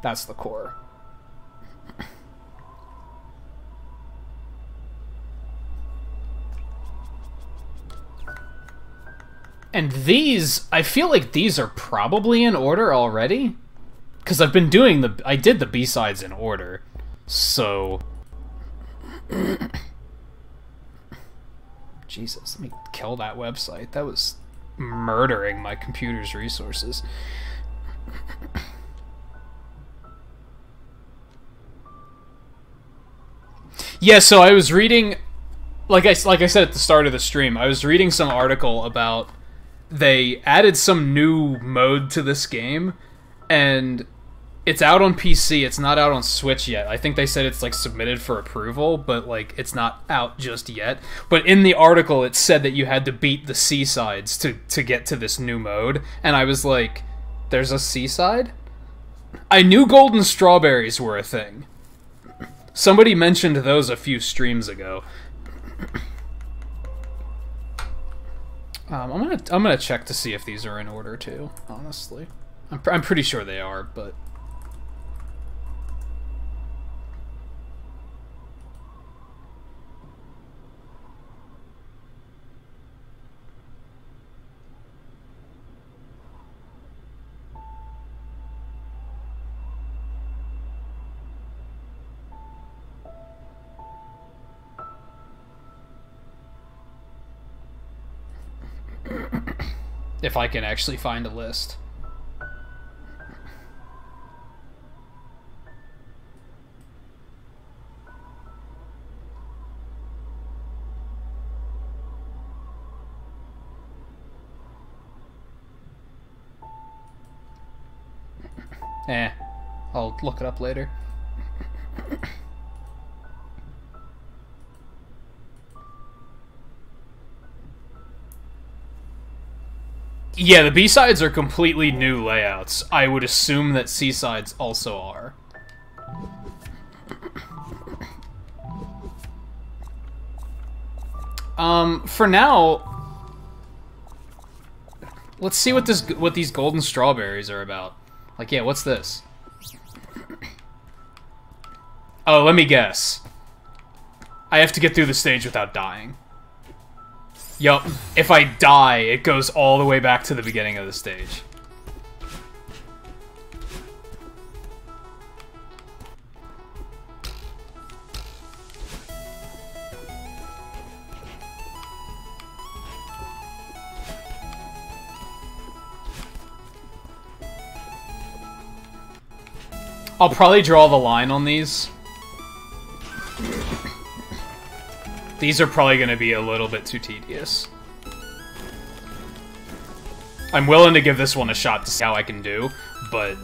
that's the core. And these, I feel like these are probably in order already. Because I've been doing I did the B-sides in order. So... Jesus, let me kill that website. That was murdering my computer's resources. Yeah, so I was reading... Like I said at the start of the stream, I was reading some article about... They added some new mode to this game, and it's out on PC, it's not out on Switch yet. I think they said it's, like, submitted for approval, but, like, it's not out just yet. But in the article, it said that you had to beat the C-sides to get to this new mode, and I was like, there's a C-side? I knew golden strawberries were a thing. Somebody mentioned those a few streams ago. I'm gonna check to see if these are in order too. Honestly, I'm pretty sure they are, but if I can actually find a list. I'll look it up later. Yeah, the B-sides are completely new layouts. I would assume that C-sides also are. For now, let's see what these golden strawberries are about. Like, yeah, what's this? Oh, let me guess. I have to get through the stage without dying. Yup, if I die, it goes all the way back to the beginning of the stage. I'll probably draw the line on these. These are probably going to be a little bit too tedious. I'm willing to give this one a shot to see how I can do, but...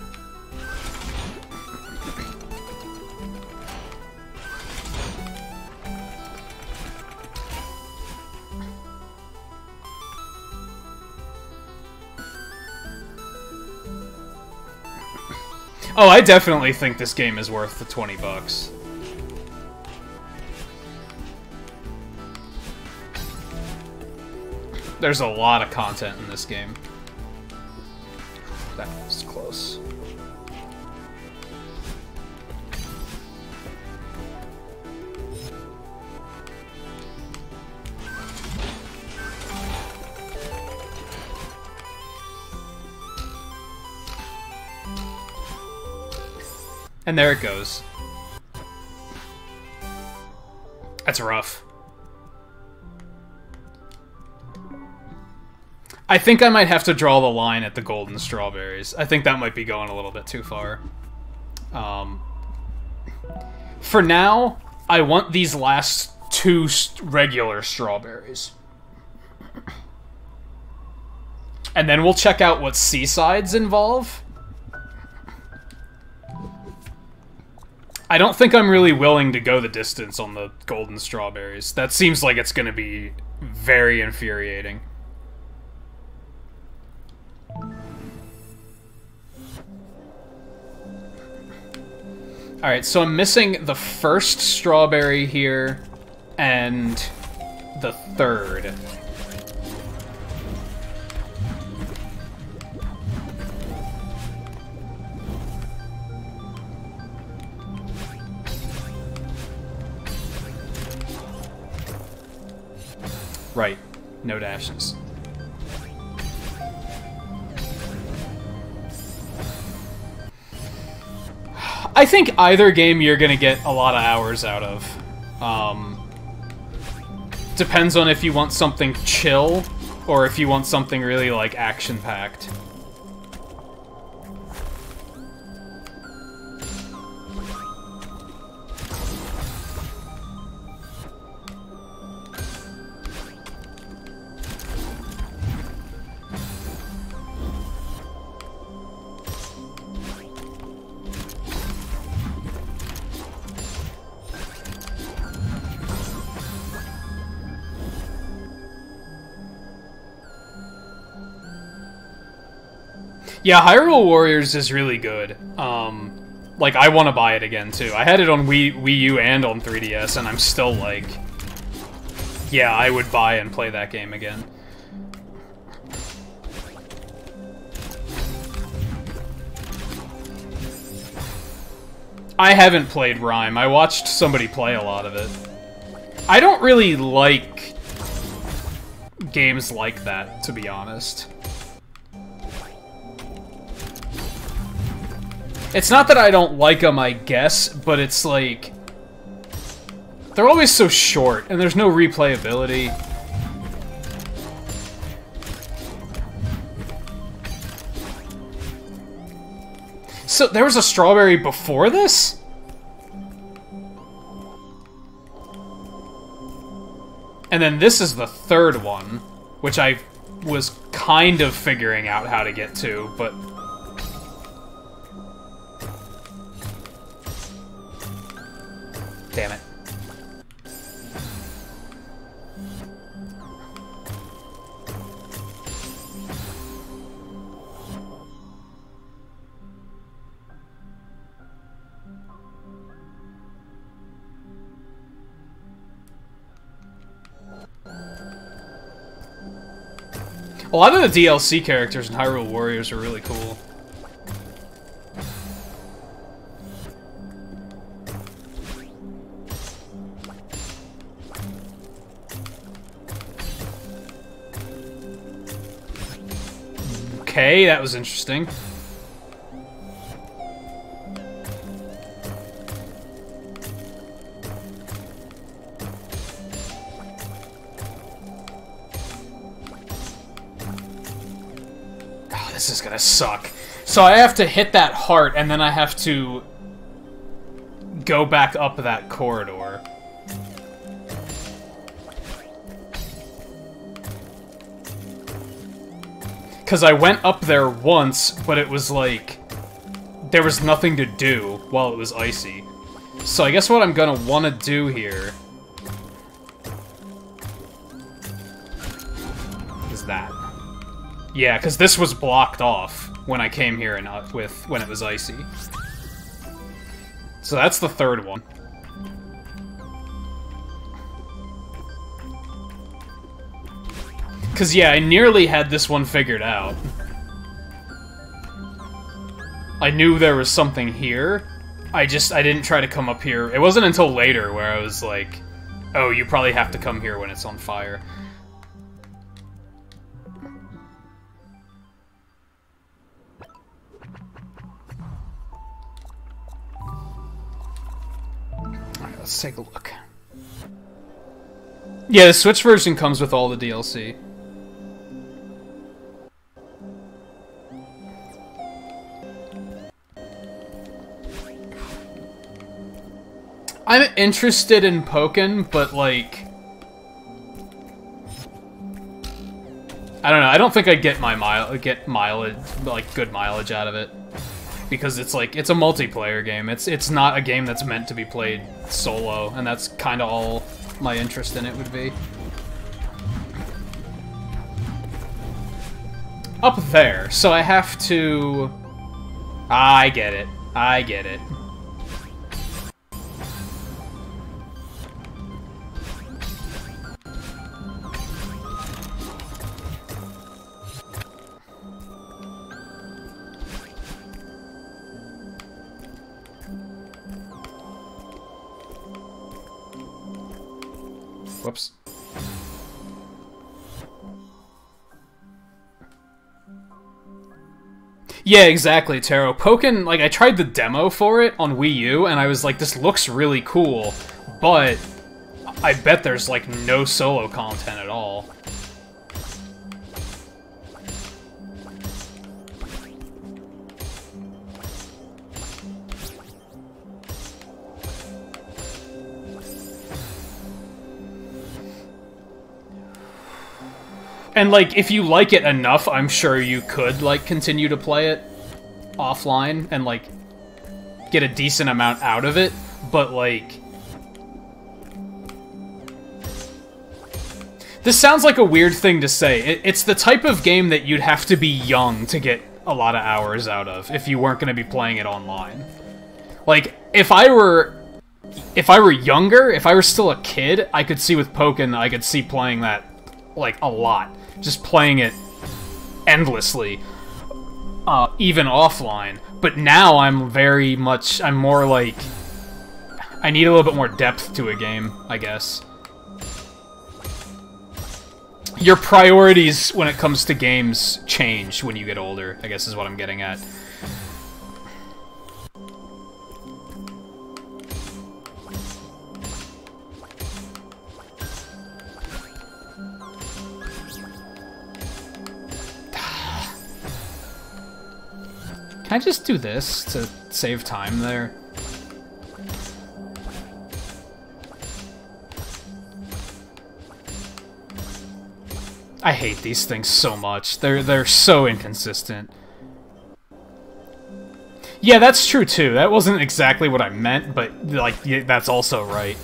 Oh, I definitely think this game is worth the $20. There's a lot of content in this game. That was close. And there it goes. That's rough. I think I might have to draw the line at the golden strawberries. I think that might be going a little bit too far. For now, I want these last two regular strawberries. And then we'll check out what seasides involve. I don't think I'm really willing to go the distance on the golden strawberries. That seems like it's going to be very infuriating. Alright, so I'm missing the first strawberry here, and the third. Right, no dashes. I think either game you're gonna get a lot of hours out of. Depends on if you want something chill, or if you want something really, like, action-packed. Yeah, Hyrule Warriors is really good. Like, I want to buy it again, too. I had it on Wii U and on 3DS, and I'm still like... Yeah, I would buy and play that game again. I haven't played Rime. I watched somebody play a lot of it. I don't really like games like that, to be honest. It's not that I don't like them, I guess, but it's like... They're always so short, and there's no replayability. So, there was a strawberry before this? And then this is the third one, which I was kind of figuring out how to get to, but... Damn it. A lot of the DLC characters in Hyrule Warriors are really cool. Okay, that was interesting. Oh, this is gonna suck. So I have to hit that heart, and then I have to go back up that corridor. Because I went up there once, but it was like... There was nothing to do while it was icy. So I guess what I'm gonna want to do here... is that. Yeah, because this was blocked off when I came here and when it was icy. So that's the third one. Because, yeah, I nearly had this one figured out. I knew there was something here. I didn't try to come up here. It wasn't until later where I was like, oh, you probably have to come here when it's on fire. Alright, let's take a look. Yeah, the Switch version comes with all the DLC. I'm interested in Pokken, but, like... I don't know. I don't think I'd get mileage, like good mileage out of it, because it's like it's a multiplayer game. It's not a game that's meant to be played solo, and that's kind of all my interest in it would be. Up there, so I have to... I get it. I get it. Whoops. Yeah, exactly, Taro. Pokken, like, I tried the demo for it on Wii U, and I was like, this looks really cool, but I bet there's, like, no solo content at all. And, like, if you like it enough, I'm sure you could, like, continue to play it offline and, like, get a decent amount out of it, but, like... This sounds like a weird thing to say. It's the type of game that you'd have to be young to get a lot of hours out of if you weren't going to be playing it online. Like, if I were younger, if I were still a kid, I could see with Pokken, I could see playing that, like, a lot. Just playing it endlessly, even offline. But now I'm more like, I need a little bit more depth to a game, I guess. Your priorities when it comes to games change when you get older, I guess is what I'm getting at. Can I just do this to save time there? I hate these things so much. They're so inconsistent. Yeah, that's true too. That wasn't exactly what I meant, but like that's also right.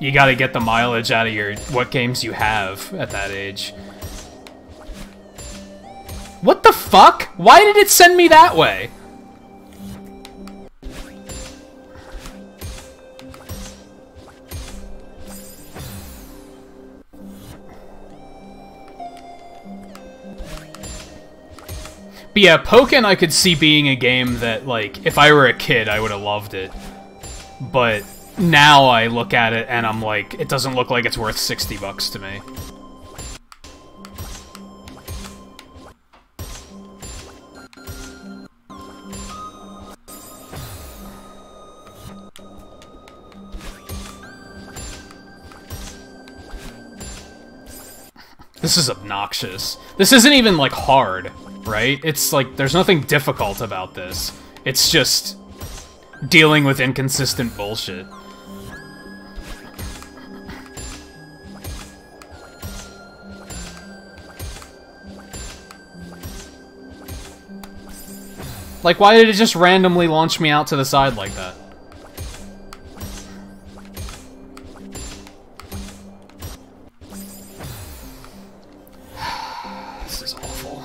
You gotta get the mileage out of what games you have at that age. What the fuck? Why did it send me that way? But yeah, Pokken I could see being a game that, like, if I were a kid, I would have loved it. But now I look at it and I'm like, it doesn't look like it's worth $60 to me. This is obnoxious. This isn't even, like, hard, right? It's like, there's nothing difficult about this. It's just dealing with inconsistent bullshit. Like, why did it just randomly launch me out to the side like that? This is awful.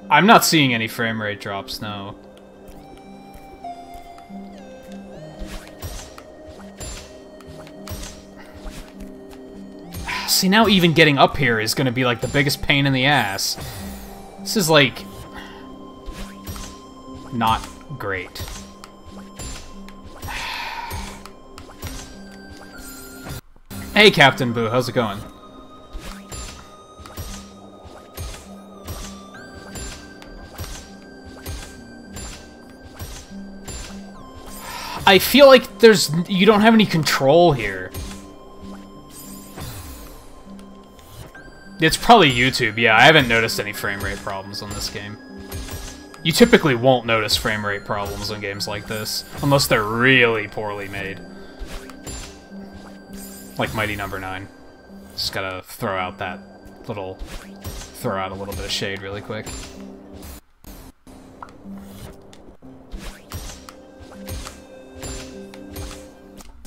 I'm not seeing any frame rate drops, no. See, now even getting up here is gonna be, like, the biggest pain in the ass. This is, like, not great. Hey, Captain Boo, how's it going? I feel like you don't have any control here. It's probably YouTube, yeah, I haven't noticed any frame rate problems on this game. You typically won't notice frame rate problems on games like this, unless they're really poorly made. Like Mighty Number 9. Just gotta throw out a little bit of shade really quick.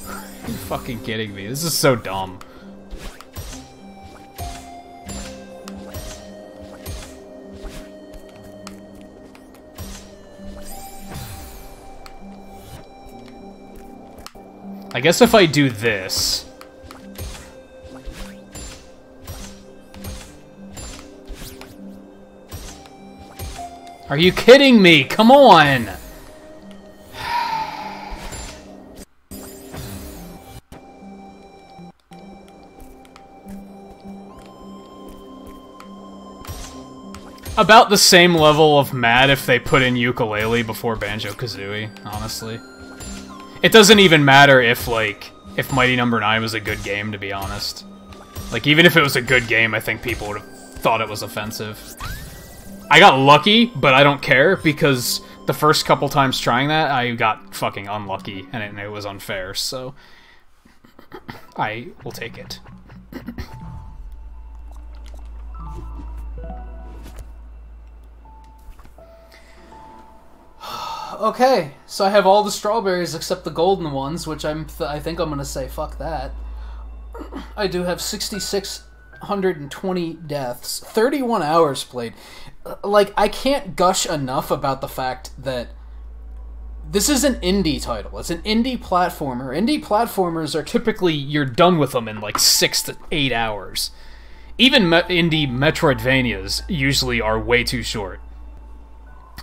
Are you fucking kidding me? This is so dumb. I guess if I do this... Are you kidding me? Come on! About the same level of mad if they put in ukulele before Banjo-Kazooie, honestly. It doesn't even matter if, like, if Mighty Number 9 was a good game, to be honest. Like, even if it was a good game, I think people would have thought it was offensive. I got lucky, but I don't care, because the first couple times trying that, I got fucking unlucky, and it was unfair, so... I will take it. Okay, so I have all the strawberries except the golden ones, which I think I'm gonna say fuck that. I do have 6,620 deaths, 31 hours played. Like, I can't gush enough about the fact that this is an indie title. It's an indie platformer. Indie platformers are typically, you're done with them in like 6 to 8 hours. Even indie Metroidvanias usually are way too short.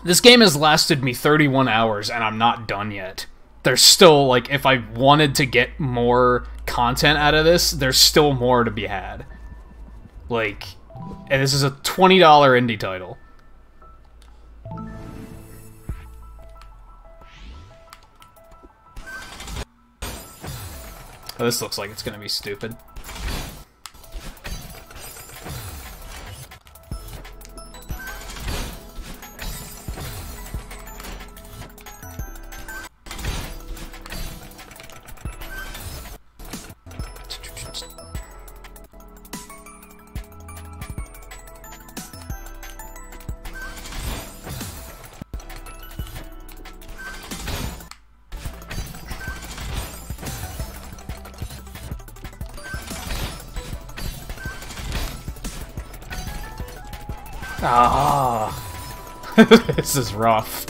This game has lasted me 31 hours, and I'm not done yet. There's still, like, if I wanted to get more content out of this, there's still more to be had. Like, and this is a $20 indie title. Oh, this looks like it's gonna be stupid. Ah, this is rough.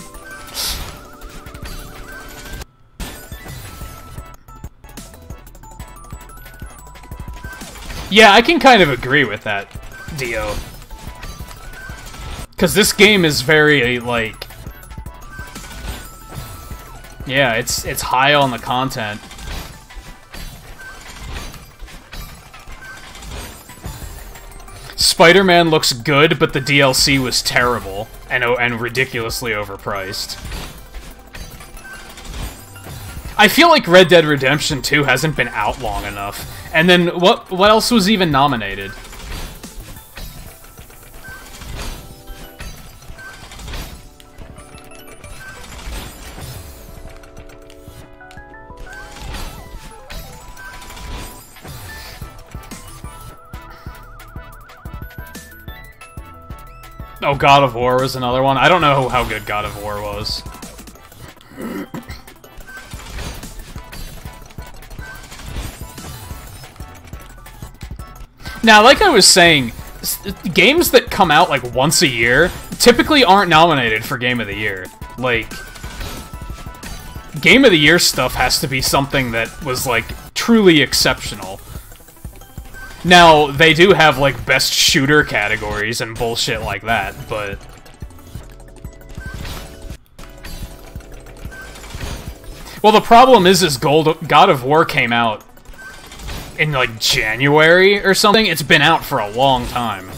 Yeah, I can kind of agree with that, Dio. Because this game is very, like... Yeah, it's high on the content. Spider-Man looks good, but the DLC was terrible and ridiculously overpriced. I feel like Red Dead Redemption 2 hasn't been out long enough. And then what else was even nominated? Oh, God of War was another one. I don't know how good God of War was. Now, like I was saying, games that come out like once a year typically aren't nominated for Game of the Year. Like, Game of the Year stuff has to be something that was like truly exceptional. Now, they do have, like, best shooter categories and bullshit like that, but... Well, the problem is God of War came out in, like, January or something. It's been out for a long time.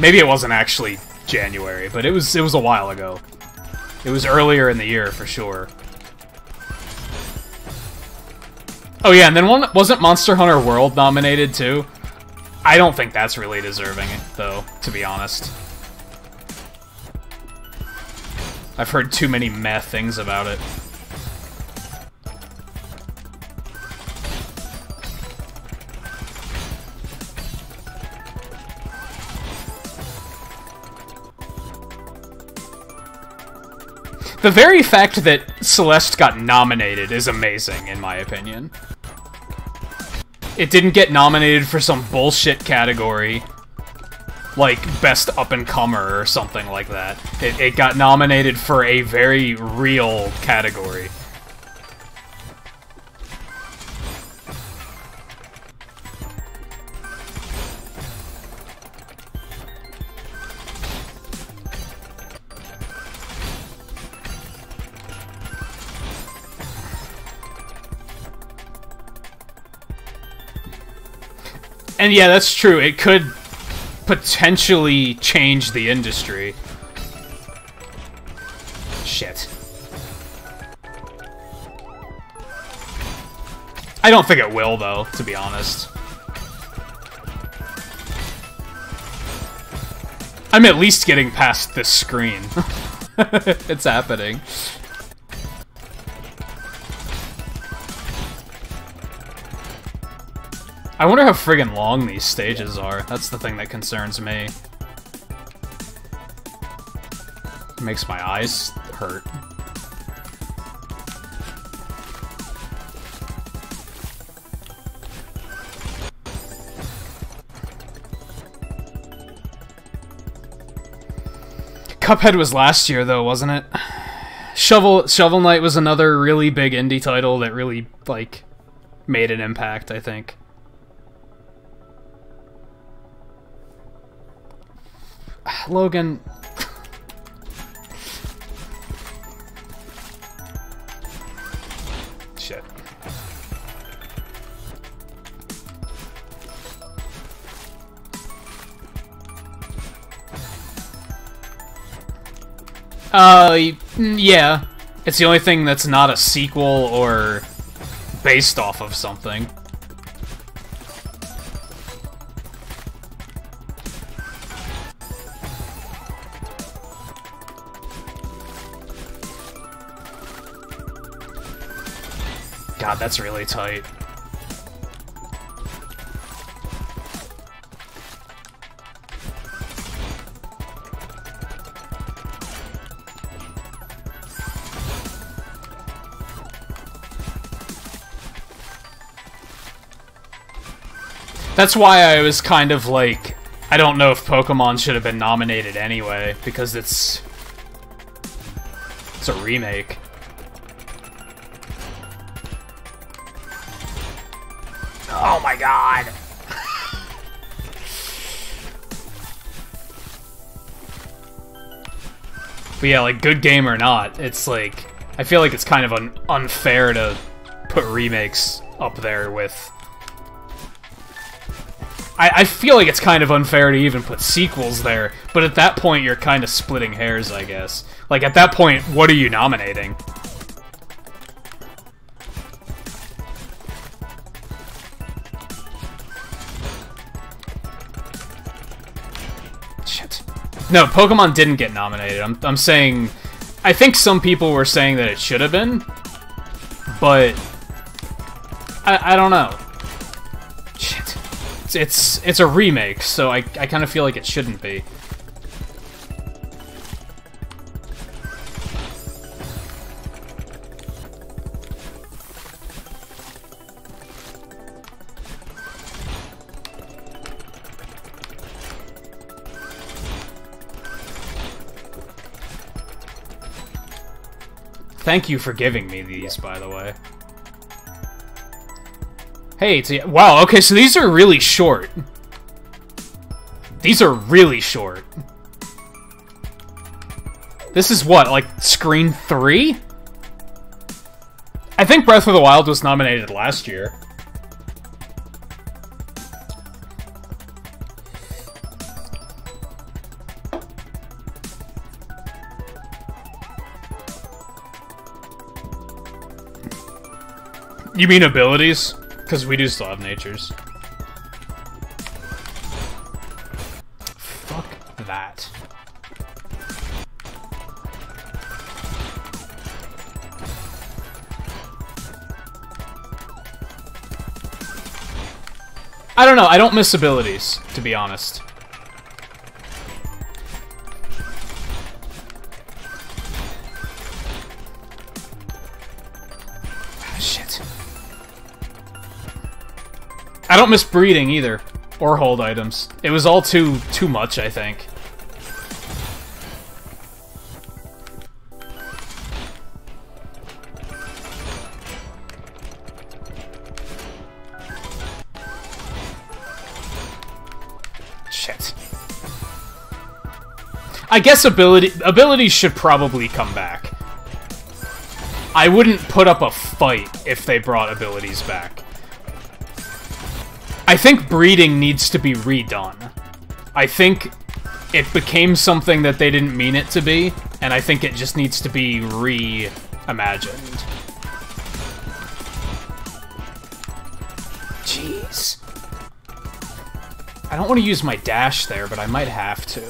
Maybe it wasn't actually January, but it was a while ago. It was earlier in the year, for sure. Oh yeah, and then wasn't Monster Hunter World nominated, too? I don't think that's really deserving, though, to be honest. I've heard too many meh things about it. The very fact that Celeste got nominated is amazing, in my opinion. It didn't get nominated for some bullshit category, like Best Up-and-Comer or something like that. It got nominated for a very real category. And yeah, that's true. It could potentially change the industry. Shit. I don't think it will, though, to be honest. I'm at least getting past this screen. It's happening. I wonder how friggin' long these stages are. That's the thing that concerns me. It makes my eyes hurt. Cuphead was last year, though, wasn't it? Shovel Knight was another really big indie title that really, like, made an impact, I think. Logan... Shit. Yeah. It's the only thing that's not a sequel or based off of something. God, that's really tight. That's why I was kind of like, I don't know if Pokemon should have been nominated anyway, because it's a remake. Oh my god! But yeah, like, good game or not, it's like, I feel like it's kind of unfair to put remakes up there with... I feel like it's kind of unfair to even put sequels there, but at that point you're kind of splitting hairs, I guess. Like, at that point, what are you nominating? Shit. No, Pokemon didn't get nominated. I'm saying... I think some people were saying that it should have been, but... I don't know. Shit. It's a remake, so I kind of feel like it shouldn't be. Thank you for giving me these, by the way. Hey, wow, okay, so these are really short. These are really short. This is what, like, screen 3? I think Breath of the Wild was nominated last year. You mean abilities? Because we do still have natures. Fuck that. I don't know, I don't miss abilities, to be honest. Shit. I don't miss breeding either, or hold items. It was all too much, I think. Shit. I guess abilities should probably come back. I wouldn't put up a fight if they brought abilities back. I think breeding needs to be redone. I think it became something that they didn't mean it to be, and I think it just needs to be reimagined. Jeez. I don't want to use my dash there, but I might have to.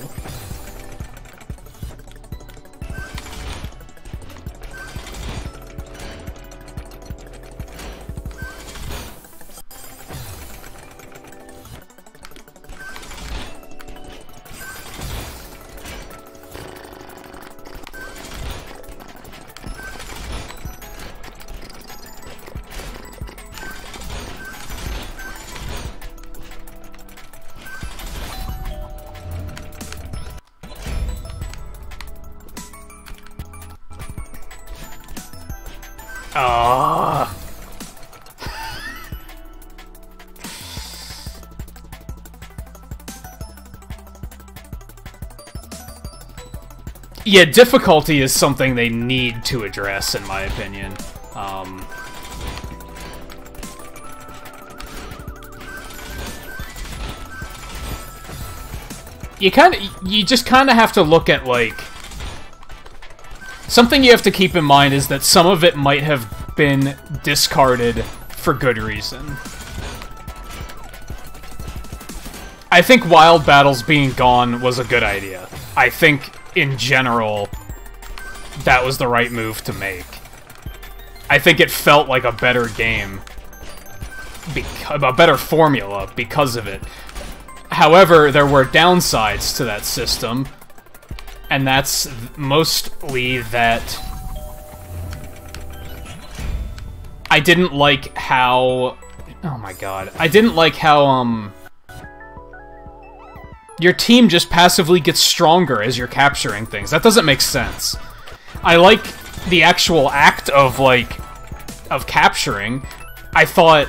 Yeah, difficulty is something they need to address, in my opinion. You just kind of have to look at, like... Something you have to keep in mind is that some of it might have been discarded for good reason. I think Wild Battles being gone was a good idea. I think, in general, that was the right move to make. I think it felt like a better game. A better formula because of it. However, there were downsides to that system, and that's mostly that I didn't like how... Oh my god. I didn't like how, your team just passively gets stronger as you're capturing things. That doesn't make sense. I like the actual act of, like, of capturing. I thought...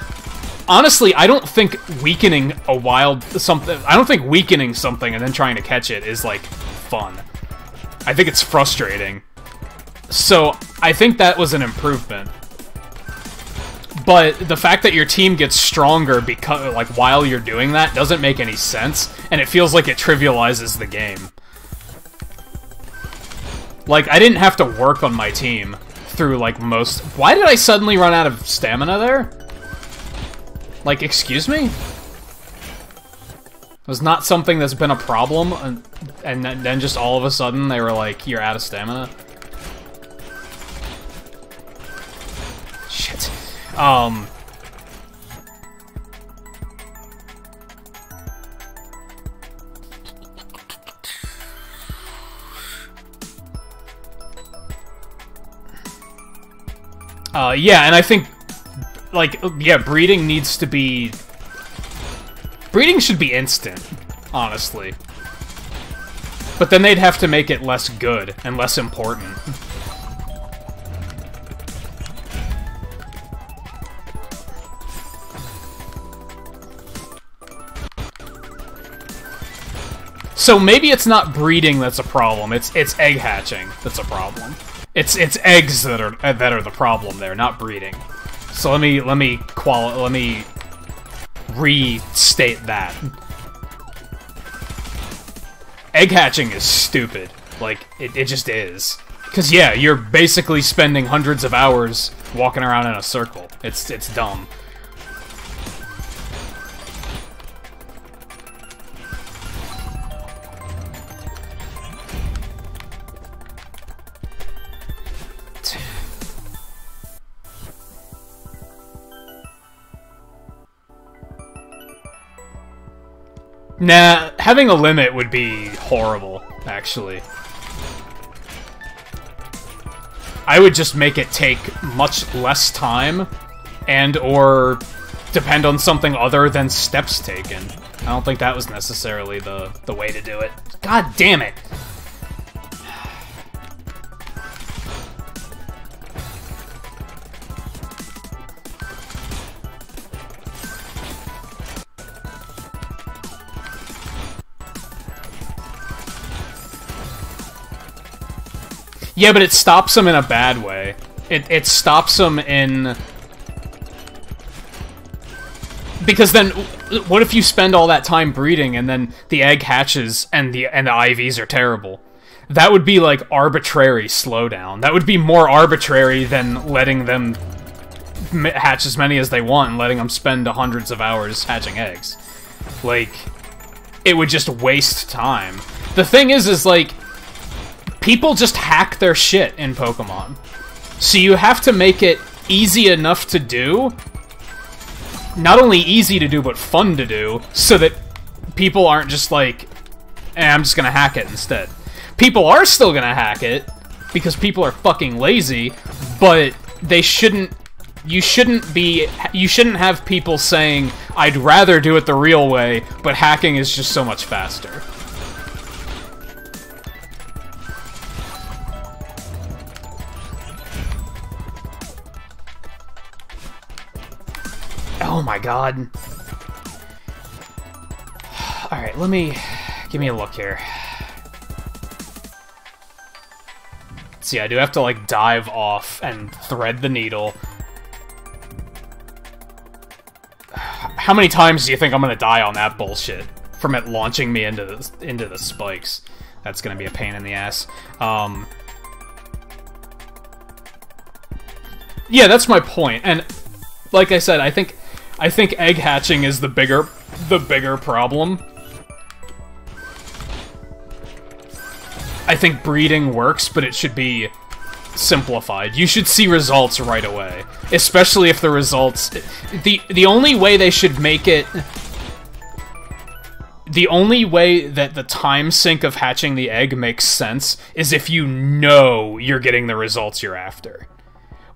Honestly, I don't think weakening I don't think weakening something and then trying to catch it is, like, fun. I think it's frustrating. So, I think that was an improvement. But the fact that your team gets stronger because, like, while you're doing that doesn't make any sense, and it feels like it trivializes the game. Like, I didn't have to work on my team through, like, most... Why did I suddenly run out of stamina there? Like, excuse me? Was not something that's been a problem, and then just all of a sudden they were like, you're out of stamina? Shit. Yeah, and I think, like, yeah, breeding needs to be... Breeding should be instant, honestly. But then they'd have to make it less good and less important. So maybe it's not breeding that's a problem, it's egg hatching that's a problem. It's eggs that are the problem there, not breeding. So let me restate that. Egg hatching is stupid. Like, it just is. Because, yeah, you're basically spending hundreds of hours walking around in a circle. It's dumb. Nah, having a limit would be horrible, actually. I would just make it take much less time, and or depend on something other than steps taken. I don't think that was necessarily the way to do it. God damn it! Yeah, but it stops them in a bad way. It stops them in... Because then, what if you spend all that time breeding and then the egg hatches and the IVs are terrible? That would be like arbitrary slowdown. That would be more arbitrary than letting them hatch as many as they want and letting them spend hundreds of hours hatching eggs. Like, it would just waste time. The thing is like... People just hack their shit in Pokemon. So you have to make it easy enough to do. Not only easy to do, but fun to do. So that people aren't just like, I'm just gonna hack it instead. People are still gonna hack it, because people are fucking lazy, but they shouldn't... You shouldn't have people saying, I'd rather do it the real way, but hacking is just so much faster. Oh my god. Alright, give me a look here. See, I do have to, like, dive off and thread the needle. How many times do you think I'm gonna die on that bullshit? From it launching me into the spikes. That's gonna be a pain in the ass. Yeah, that's my point, and like I said, I think egg hatching is the bigger problem. I think breeding works, but it should be simplified. You should see results right away, especially if the results... The only way they should make it... The only way that the time sink of hatching the egg makes sense is if you know you're getting the results you're after.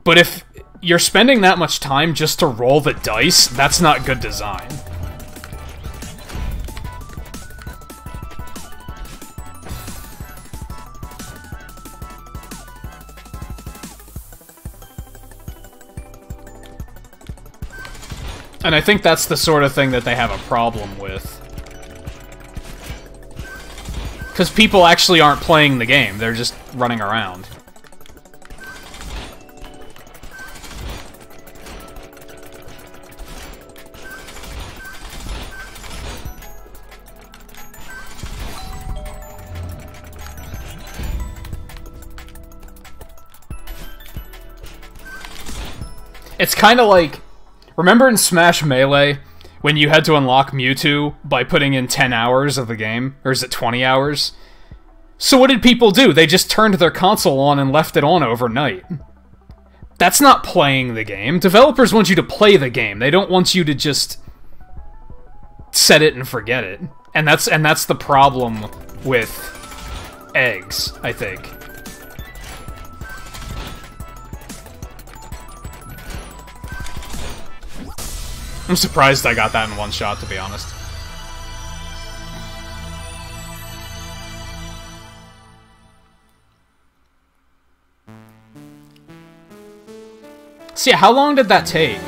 But if you're spending that much time just to roll the dice, that's not good design. And I think that's the sort of thing that they have a problem with. Because people actually aren't playing the game, they're just running around. It's kind of like... Remember in Smash Melee, when you had to unlock Mewtwo by putting in 10 hours of the game? Or is it 20 hours? So what did people do? They just turned their console on and left it on overnight. That's not playing the game. Developers want you to play the game. They don't want you to just set it and forget it. And that's the problem with eggs, I think. I'm surprised I got that in one shot, to be honest. So yeah, how long did that take?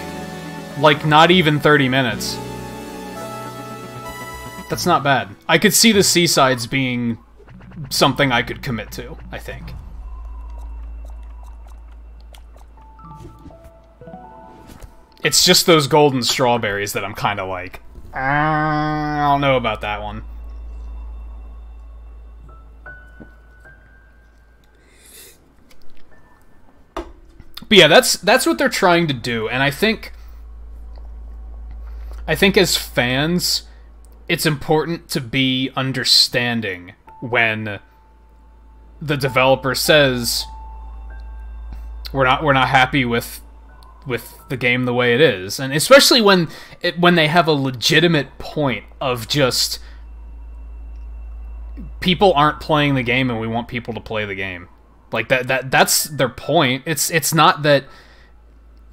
Like, not even 30 minutes. That's not bad. I could see the Seasides being something I could commit to, I think. It's just those golden strawberries that I'm kind of like, I don't know about that one. But yeah, that's what they're trying to do, and I think as fans, it's important to be understanding when the developer says we're not happy with the game the way it is, and especially when they have a legitimate point of just people aren't playing the game and we want people to play the game. Like that's their point. It's not that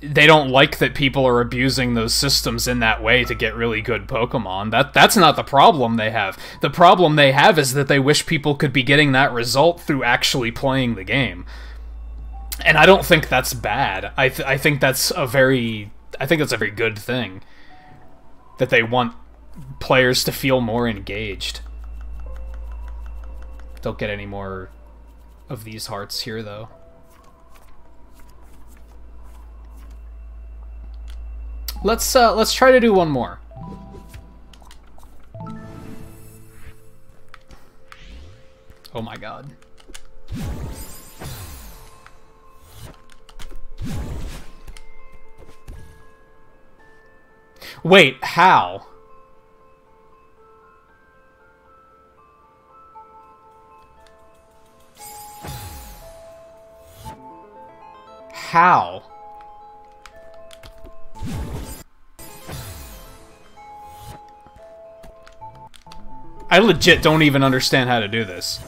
they don't like that people are abusing those systems in that way to get really good Pokemon. That's not the problem they have. The problem they have is that they wish people could be getting that result through actually playing the game. And I don't think that's bad. I think that's a very good thing. That they want players to feel more engaged. Don't get any more of these hearts here, though. Let's try to do one more. Oh my god. Wait, how? How? I legit don't even understand how to do this.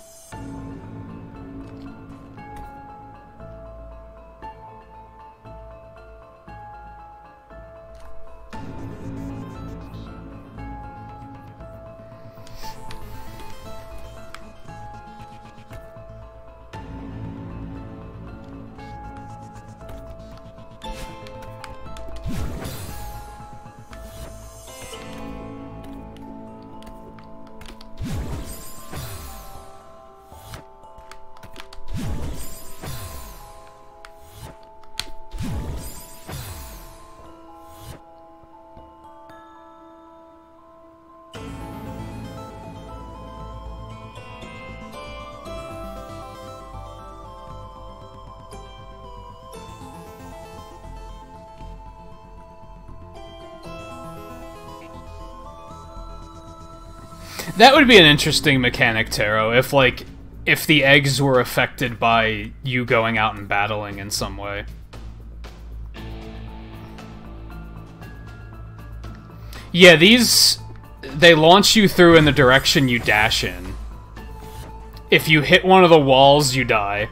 That would be an interesting mechanic, Taro, if the eggs were affected by you going out and battling in some way. Yeah, they launch you through in the direction you dash in. If you hit one of the walls, you die.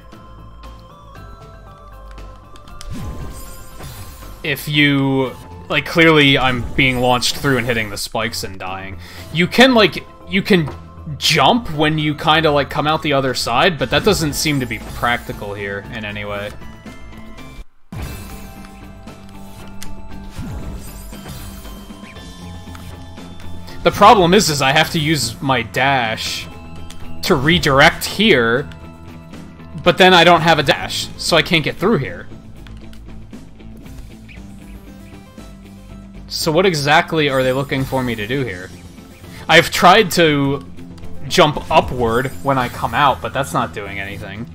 If you... Like, clearly I'm being launched through and hitting the spikes and dying. You can jump when you kind of, like, come out the other side, but that doesn't seem to be practical here in any way. The problem is I have to use my dash to redirect here, but then I don't have a dash, so I can't get through here. So what exactly are they looking for me to do here? I've tried to jump upward when I come out, but that's not doing anything.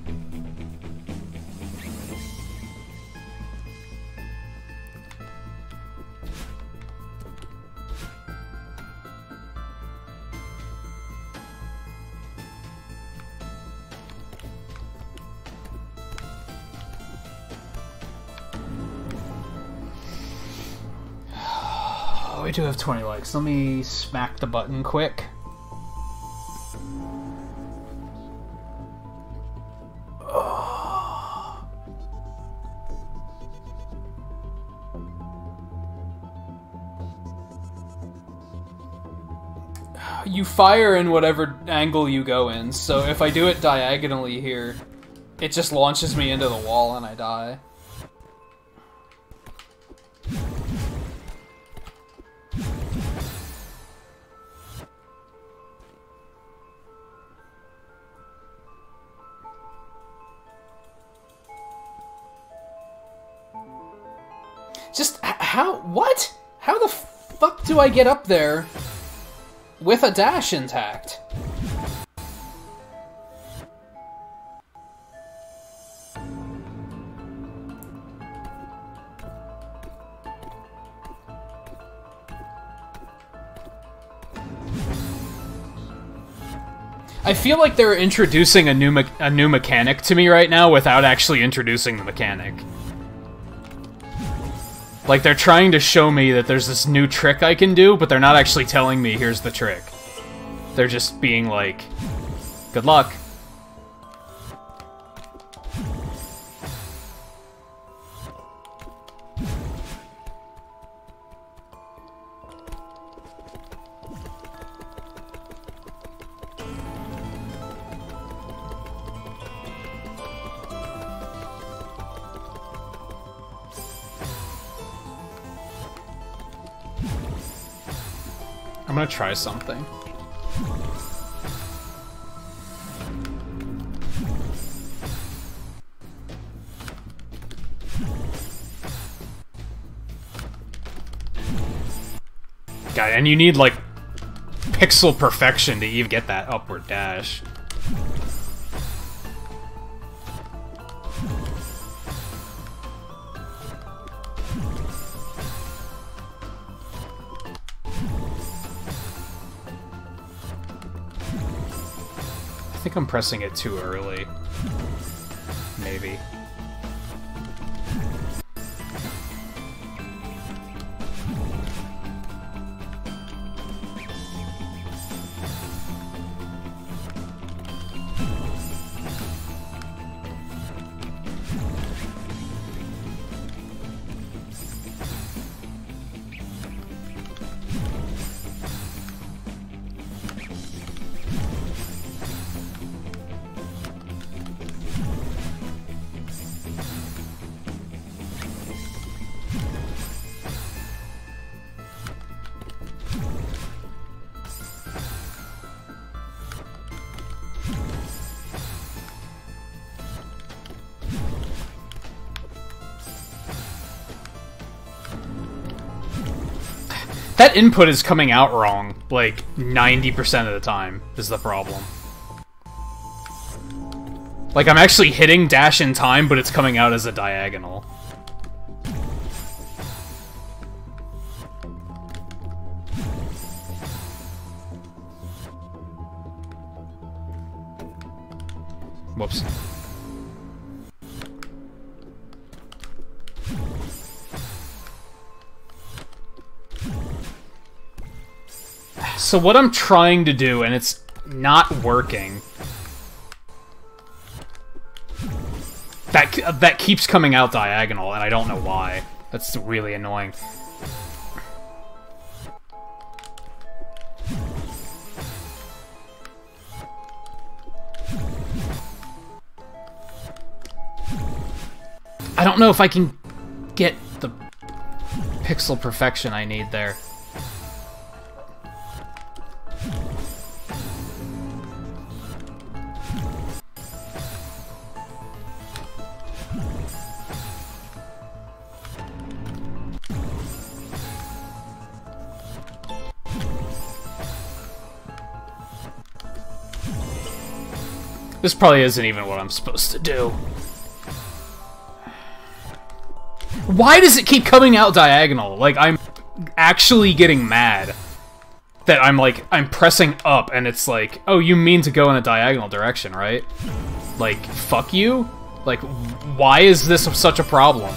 We do have 20 likes. Let me smack the button quick. You fire in whatever angle you go in, so if I do it diagonally here, it just launches me into the wall and I die. Just, how, what? How the fuck do I get up there with a dash intact? I feel like they're introducing a new mechanic to me right now without actually introducing the mechanic. Like, they're trying to show me that there's this new trick I can do, but they're not actually telling me, here's the trick. They're just being like, good luck. I'm gonna try something. God, and you need, like, pixel perfection to even get that upward dash. I think I'm pressing it too early. Maybe. That input is coming out wrong, like, 90% of the time, is the problem. Like, I'm actually hitting dash in time, but it's coming out as a diagonal. Whoops. So what I'm trying to do, and it's not working, that keeps coming out diagonal, and I don't know why. That's really annoying. I don't know if I can get the pixel perfection I need there. This probably isn't even what I'm supposed to do. Why does it keep coming out diagonal? Like, I'm actually getting mad that I'm pressing up and it's like, oh, you mean to go in a diagonal direction, right? Like, fuck you? Like, why is this such a problem?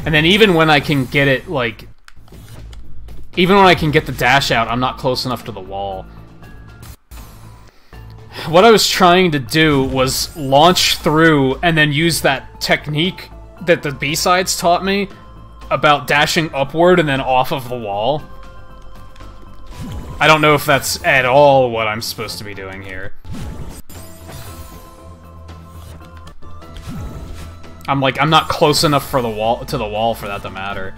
And then even when I can get it, like... Even when I can get the dash out, I'm not close enough to the wall. What I was trying to do was launch through and then use that technique that the B-sides taught me about dashing upward and then off of the wall. I don't know if that's at all what I'm supposed to be doing here. I'm not close enough for the wall for that to matter.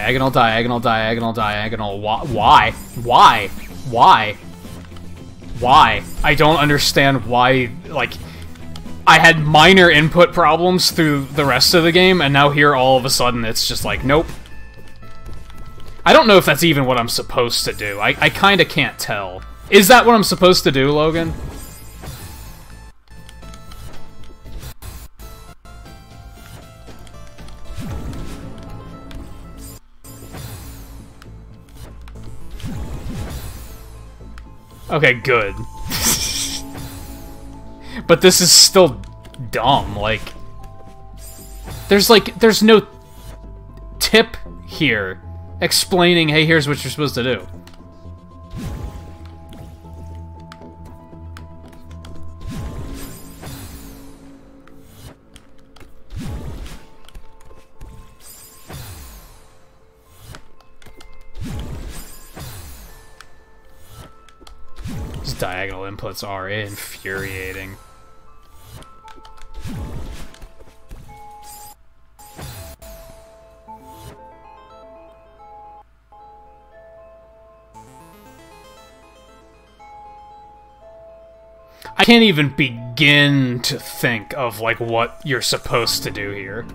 Diagonal, diagonal, diagonal, diagonal. Why? Why? Why? Why? I don't understand why, like... I had minor input problems through the rest of the game, and now here all of a sudden it's just like, nope. I don't know if that's even what I'm supposed to do. I kinda can't tell. Is that what I'm supposed to do, Logan? Okay, good. But this is still dumb, like... There's no tip here explaining, hey, here's what you're supposed to do. These diagonal inputs are infuriating. I can't even begin to think of, like, what you're supposed to do here.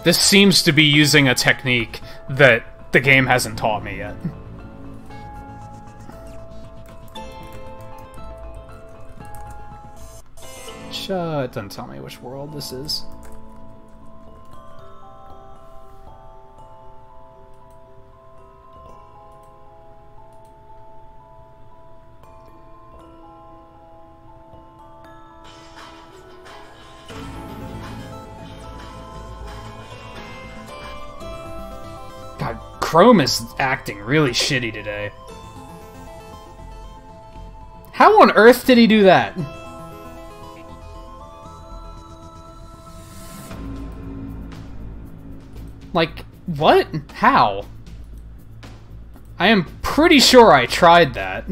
This seems to be using a technique that the game hasn't taught me yet. It doesn't tell me which world this is. God, Chrome is acting really shitty today. How on earth did he do that? Like, what? How? I am pretty sure I tried that.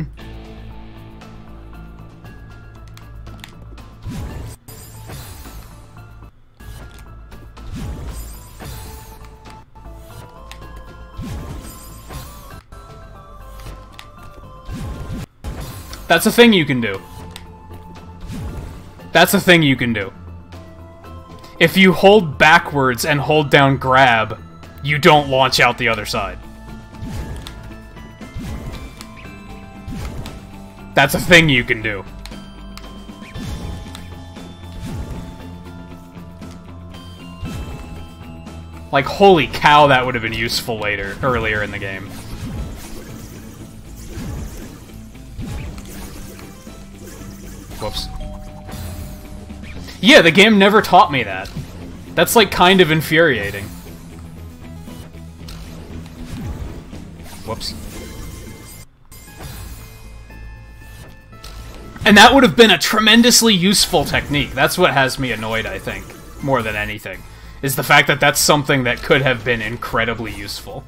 That's a thing you can do. That's a thing you can do. If you hold backwards and hold down grab, you don't launch out the other side. That's a thing you can do. Like, holy cow, that would have been useful earlier in the game. Whoops. Yeah, the game never taught me that. That's, like, kind of infuriating. Whoops. And that would have been a tremendously useful technique. That's what has me annoyed, I think, more than anything. Is the fact that that's something that could have been incredibly useful.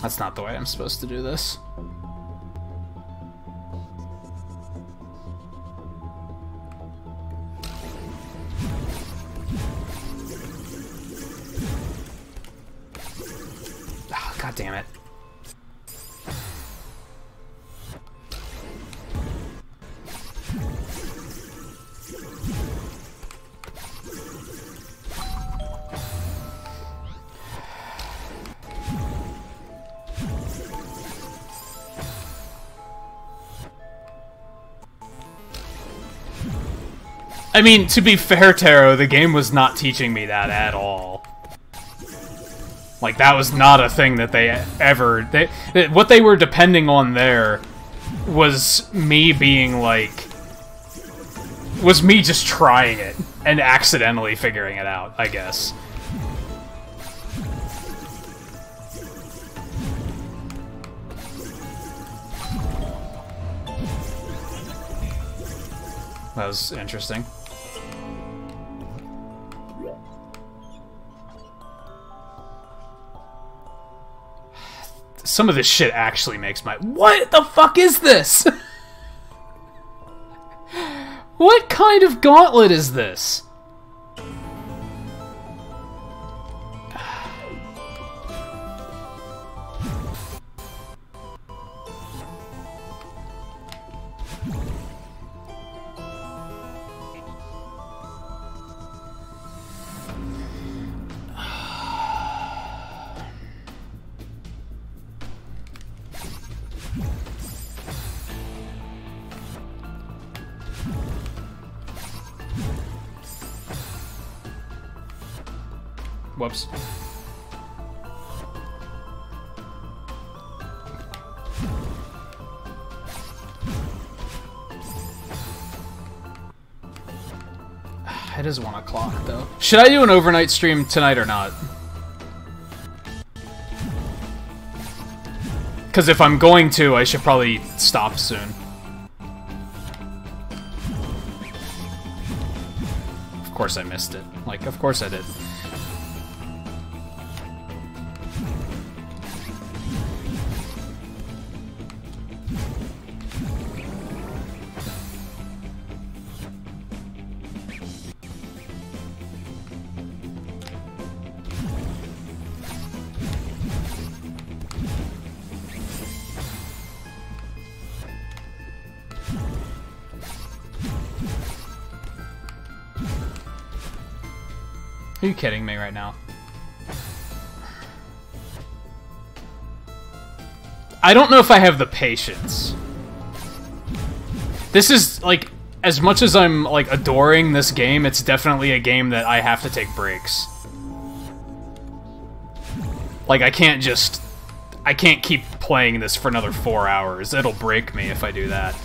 That's not the way I'm supposed to do this. Oh, God damn it. I mean, to be fair, Taro, the game was not teaching me that at all. Like, that was not a thing that they ever... what they were depending on there was me being, like... was me just trying it and accidentally figuring it out, I guess. That was interesting. Some of this shit actually makes my... What the fuck is this? What kind of gauntlet is this? Whoops. It is 1 o'clock, though. Should I do an overnight stream tonight or not? Because if I'm going to, I should probably stop soon. Of course I missed it. Like, of course I did. Are you kidding me right now? I don't know if I have the patience. This is, like, as much as I'm, like, adoring this game, it's definitely a game that I have to take breaks. Like, I can't keep playing this for another 4 hours. It'll break me if I do that.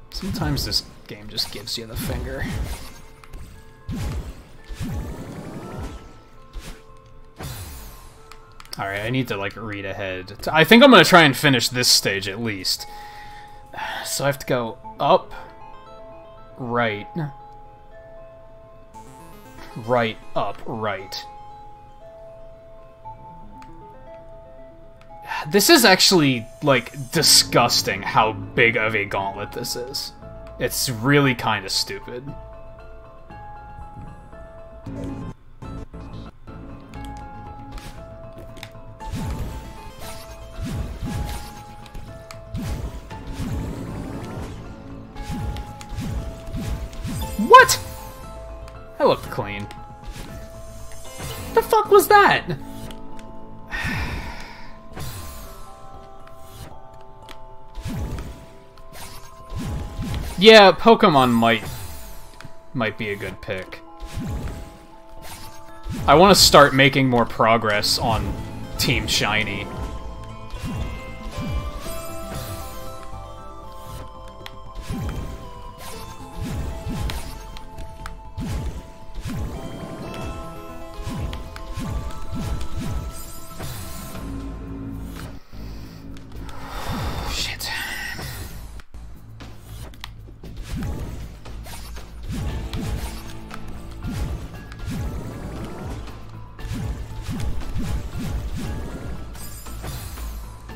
Sometimes this game just gives you the finger. Alright, I need to, like, read ahead. I think I'm gonna try and finish this stage at least. So I have to go up, right, right, up, right. This is actually, like, disgusting how big of a gauntlet this is. It's really kind of stupid. What? That looked clean. The fuck was that? Yeah, Pokemon might be a good pick. I want to start making more progress on Team Shiny.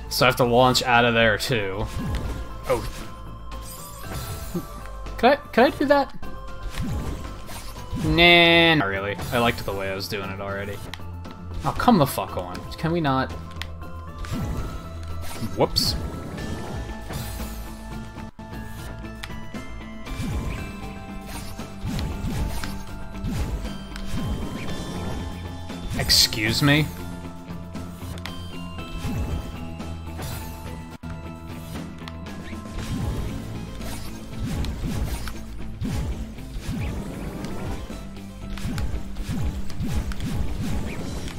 So I have to launch out of there too. Oh. Can I do that? Nah, not really. I liked the way I was doing it already. Oh, come the fuck on. Can we not? Whoops. Excuse me?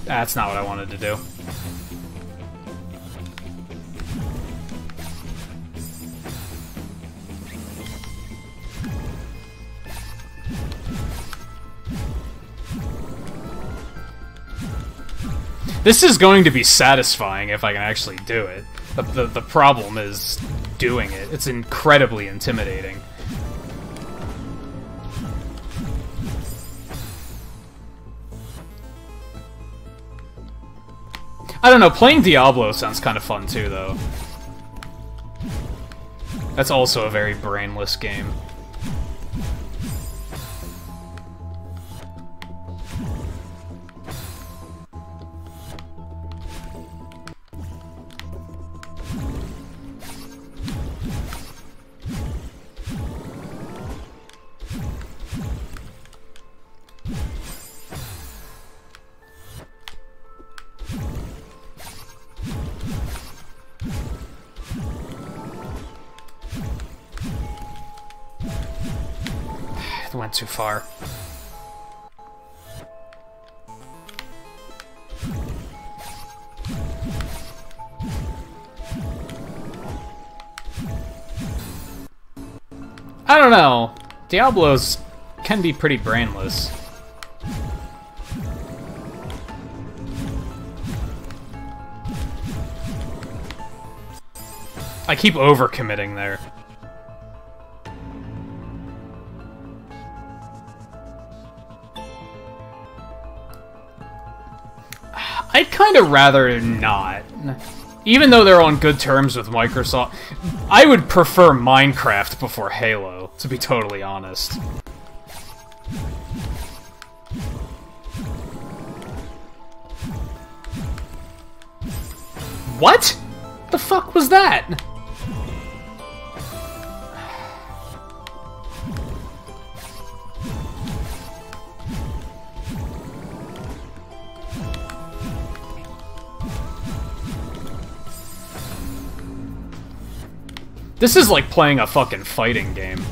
That's not what I wanted to do. This is going to be satisfying if I can actually do it. The problem is doing it. It's incredibly intimidating. I don't know, playing Diablo sounds kind of fun too, though. That's also a very brainless game. Went too far. I don't know. Diablos can be pretty brainless. I keep overcommitting there. I'd kind of rather not. Even though they're on good terms with Microsoft, I would prefer Minecraft before Halo, to be totally honest. What? The fuck was that? This is like playing a fucking fighting game.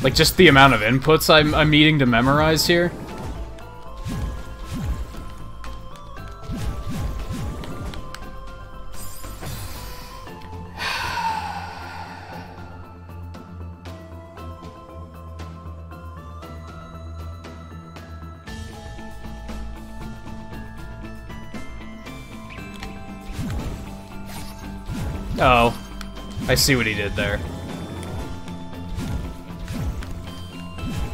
Like, just the amount of inputs I'm needing to memorize here. Oh, I see what he did there.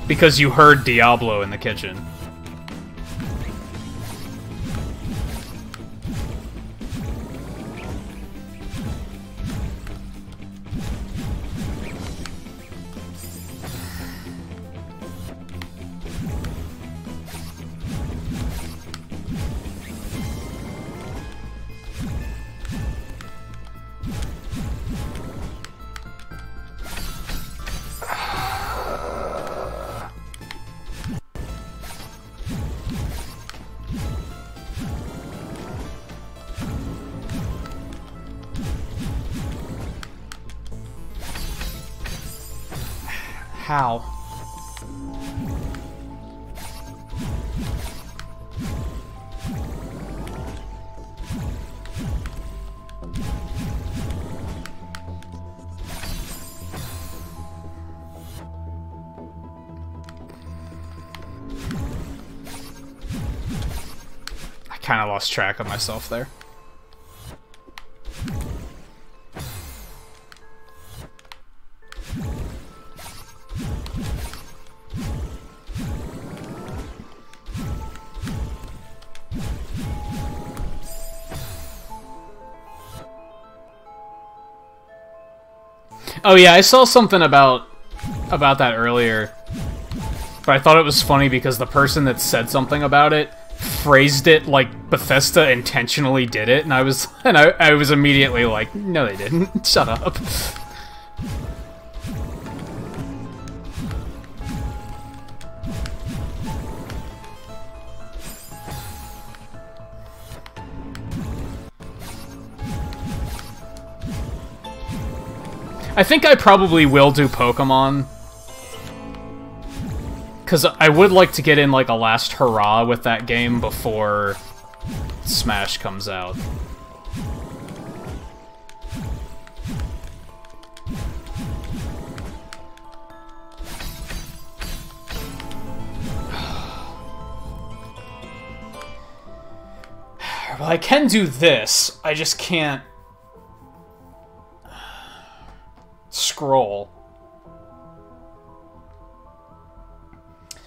Because you heard Diablo in the kitchen. How? I kind of lost track of myself there. Oh yeah, I saw something about that earlier, but I thought it was funny because the person that said something about it phrased it like Bethesda intentionally did it, and I was immediately like, no, they didn't. Shut up. I think I probably will do Pokemon, because I would like to get in like a last hurrah with that game before Smash comes out. Well, I can do this. I just can't scroll.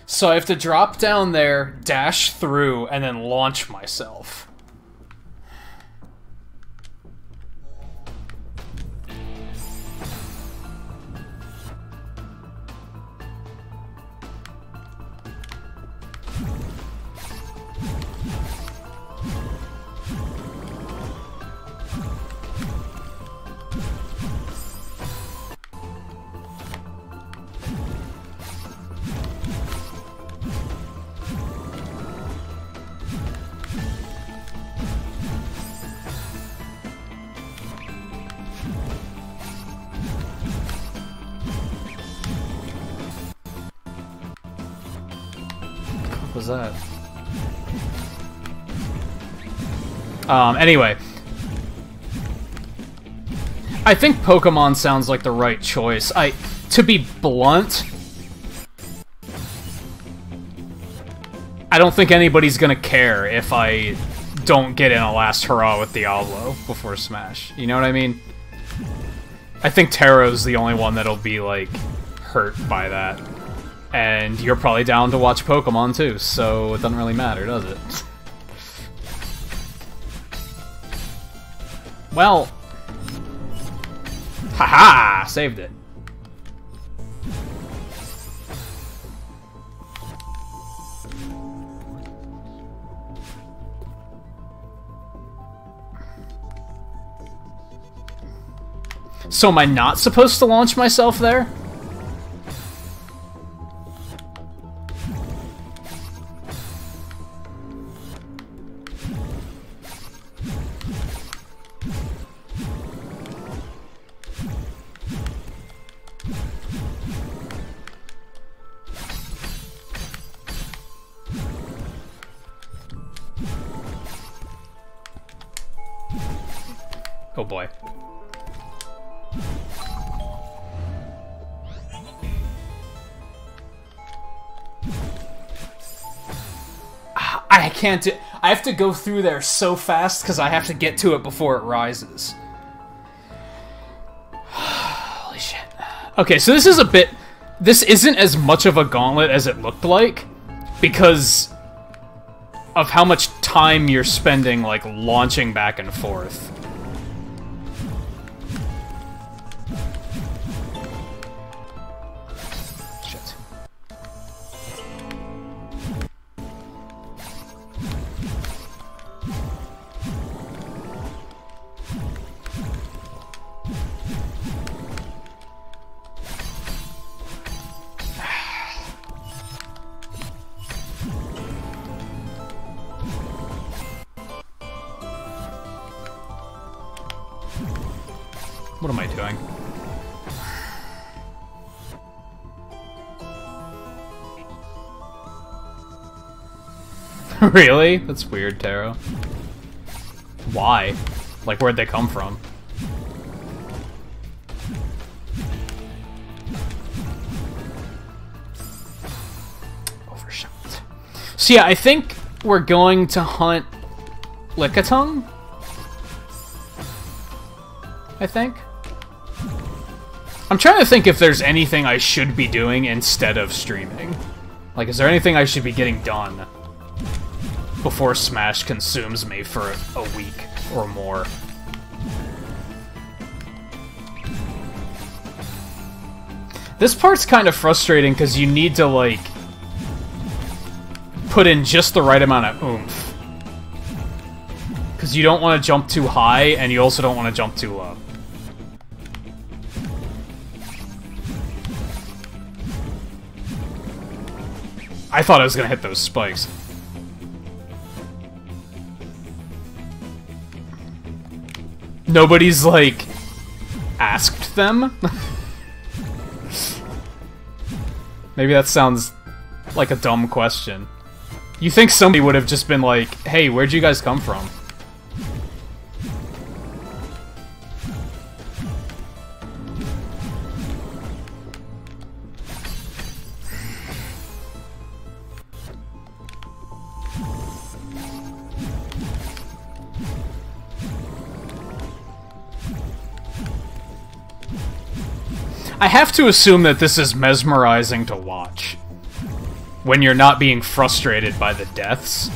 So I have to drop down there, dash through, and then launch myself. What was that? Anyway. I think Pokemon sounds like the right choice. To be blunt, I don't think anybody's gonna care if I don't get in a last hurrah with Diablo before Smash. You know what I mean? I think Taro's the only one that'll be, like, hurt by that. And you're probably down to watch Pokemon too, so it doesn't really matter, does it? Well... Haha! Saved it. So am I not supposed to launch myself there? Oh boy. I can't do... I have to go through there so fast because I have to get to it before it rises. Holy shit. Okay, so this is a bit... This isn't as much of a gauntlet as it looked like, because of how much time you're spending, like, launching back and forth. Shit. What am I doing? Really? That's weird, Taro. Why? Like, where'd they come from? Overshot. So yeah, I think we're going to hunt Lickitung? I think. I'm trying to think if there's anything I should be doing instead of streaming. Like, is there anything I should be getting done before Smash consumes me for a week or more? This part's kind of frustrating because you need to, like, put in just the right amount of oomph. Because you don't want to jump too high, and you also don't want to jump too low. I thought I was gonna hit those spikes. Nobody's, like, asked them? Maybe that sounds like a dumb question. You think somebody would have just been like, hey, where'd you guys come from? I have to assume that this is mesmerizing to watch. When you're not being frustrated by the deaths,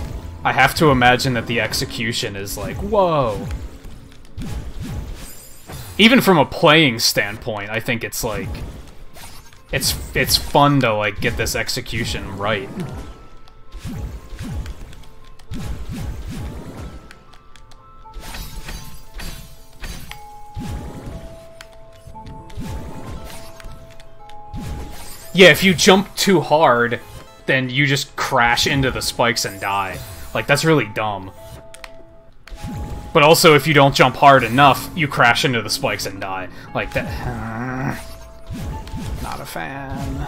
I have to imagine that the execution is like, whoa. Even from a playing standpoint, I think it's like... It's fun to, like, get this execution right. Yeah, if you jump too hard, then you just crash into the spikes and die. Like, that's really dumb. But also, if you don't jump hard enough, you crash into the spikes and die. Like, that... Not a fan.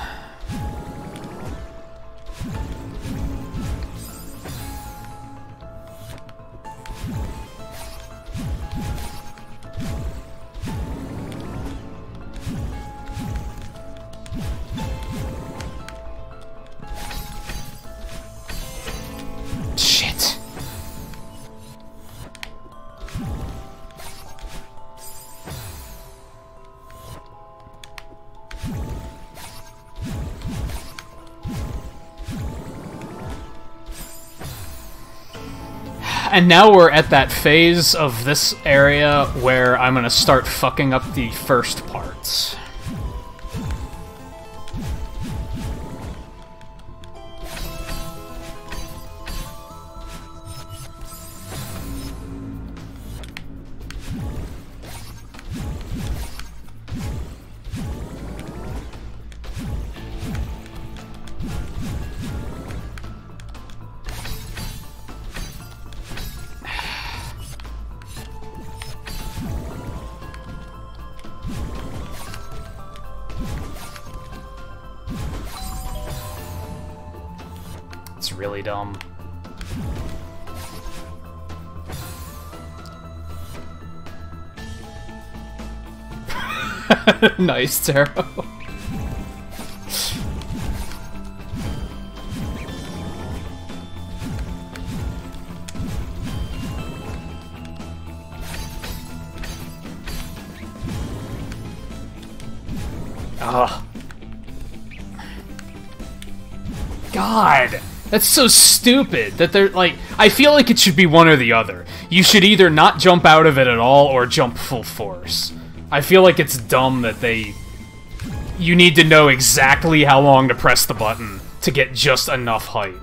Shit. And now we're at that phase of this area where I'm gonna start fucking up the first parts. It's really dumb. Nice, Taro. Ugh. God! That's so stupid that they're like... I feel like it should be one or the other. You should either not jump out of it at all or jump full force. I feel like it's dumb that they... You need to know exactly how long to press the button to get just enough height.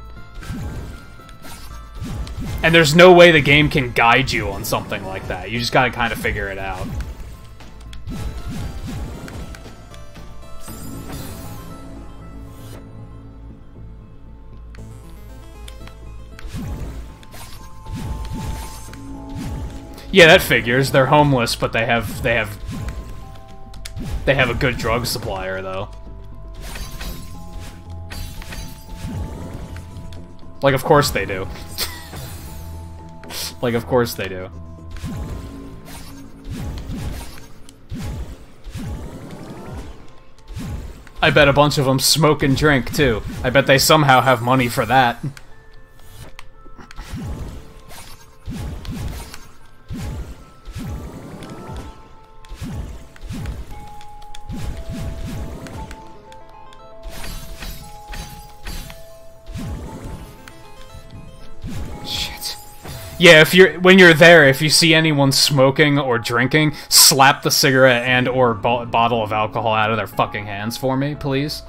And there's no way the game can guide you on something like that. You just gotta kind of figure it out. Yeah, that figures. They're homeless, but they have a good drug supplier, though. Like, of course they do. Like, of course they do. I bet a bunch of them smoke and drink, too. I bet they somehow have money for that. Yeah, when you're there, if you see anyone smoking or drinking, slap the cigarette and or bottle of alcohol out of their fucking hands for me, please.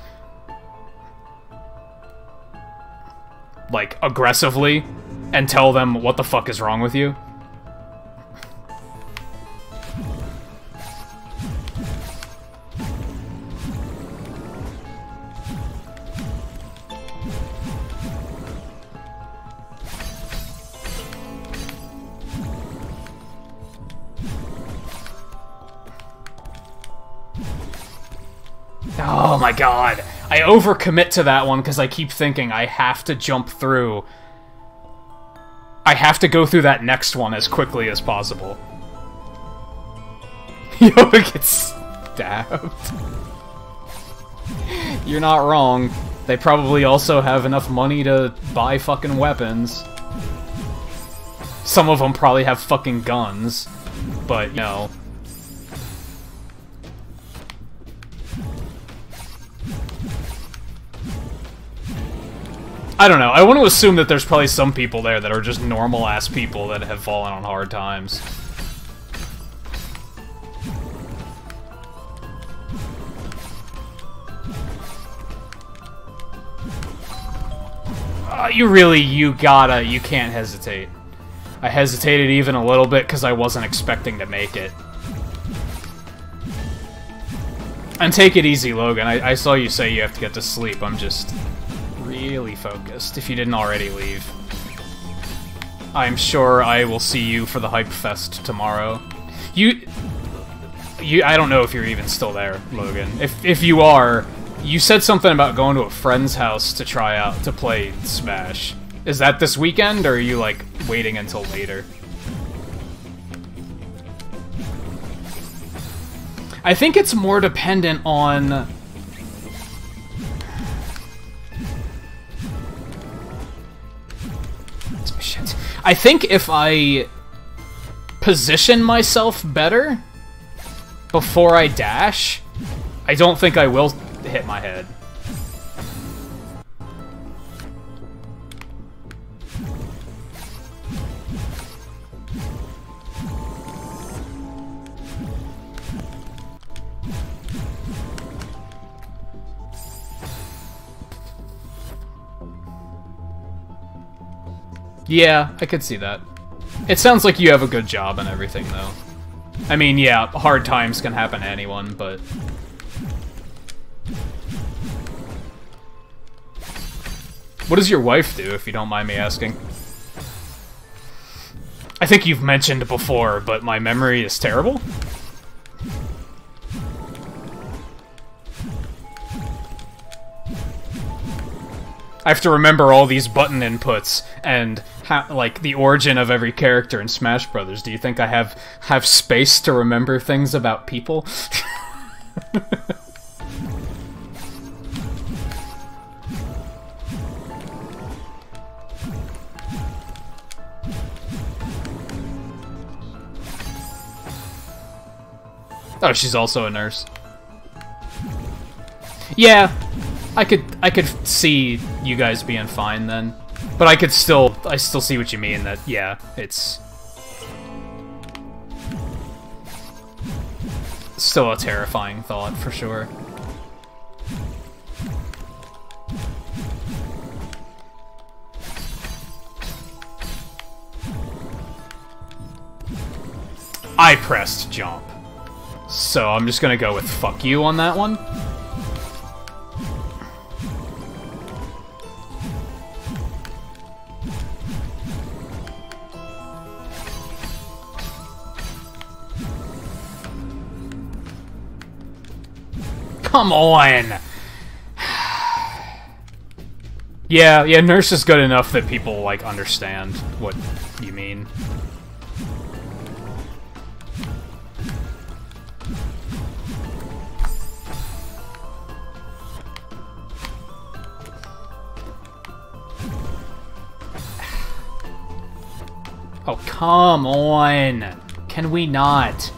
Like, aggressively, and tell them what the fuck is wrong with you. Oh my god. I overcommit to that one because I keep thinking I have to jump through. I have to go through that next one as quickly as possible. Yoda gets stabbed. You're not wrong. They probably also have enough money to buy fucking weapons. Some of them probably have fucking guns. But, you know... I don't know. I want to assume that there's probably some people there that are just normal-ass people that have fallen on hard times. You can't hesitate. I hesitated even a little bit because I wasn't expecting to make it. And take it easy, Logan. I saw you say you have to get to sleep. I'm just really focused, if you didn't already leave. I'm sure I will see you for the Hype Fest tomorrow. I don't know if you're even still there, Logan. If you are, you said something about going to a friend's house to try out, to play Smash. Is that this weekend, or are you, like, waiting until later? I think it's more dependent on... Shit. I think if I position myself better before I dash, I don't think I will hit my head. Yeah, I could see that. It sounds like you have a good job and everything, though. I mean, yeah, hard times can happen to anyone, but... What does your wife do, if you don't mind me asking? I think you've mentioned before, but my memory is terrible? I have to remember all these button inputs and like the origin of every character in Smash Brothers. Do you think I have space to remember things about people? Oh, she's also a nurse. Yeah. I could see you guys being fine then, but I still see what you mean. That yeah, it's still a terrifying thought for sure. I pressed jump, so I'm just gonna go with fuck you on that one. Come on! Yeah, nurse is good enough that people, like, understand what you mean. Oh, come on! Can we not?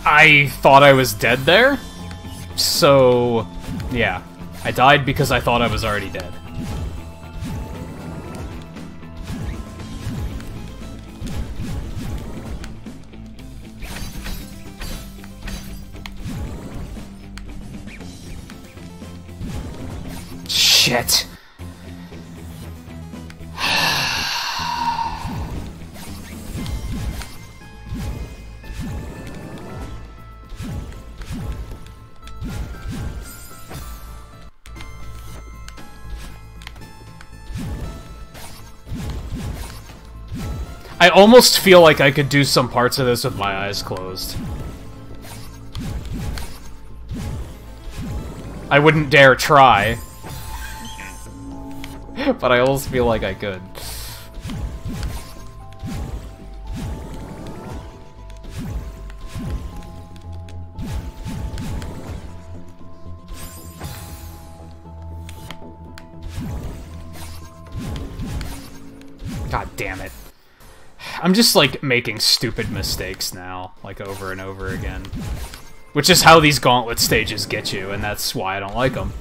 I thought I was dead there, so yeah, I died because I thought I was already dead. Shit. I almost feel like I could do some parts of this with my eyes closed. I wouldn't dare try. But I almost feel like I could. God damn it. I'm just, like, making stupid mistakes now, like, over and over again. Which is how these gauntlet stages get you, and that's why I don't like them.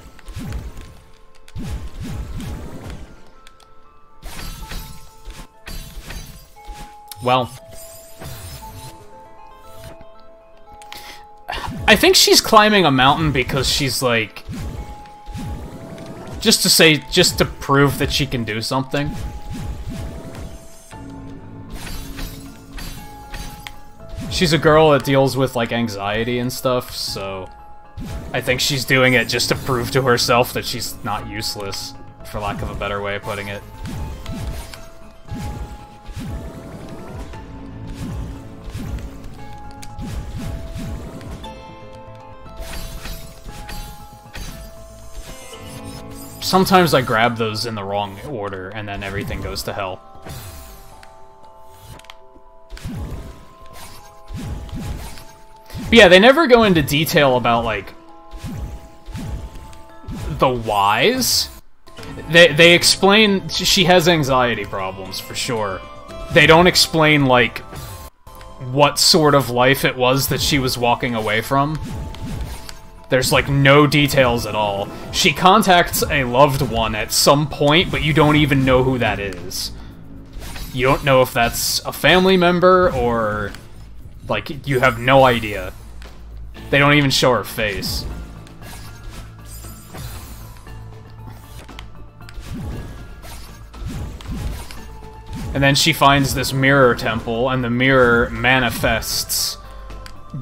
Well, I think she's climbing a mountain because she's like, just to prove that she can do something. She's a girl that deals with like anxiety and stuff, so I think she's doing it just to prove to herself that she's not useless, for lack of a better way of putting it. Sometimes I grab those in the wrong order, and then everything goes to hell. But yeah, they never go into detail about, like, the whys. They explain she has anxiety problems, for sure. They don't explain, like, what sort of life it was that she was walking away from. There's, like, no details at all. She contacts a loved one at some point, but you don't even know who that is. You don't know if that's a family member, or... like, you have no idea. They don't even show her face. And then she finds this mirror temple, and the mirror manifests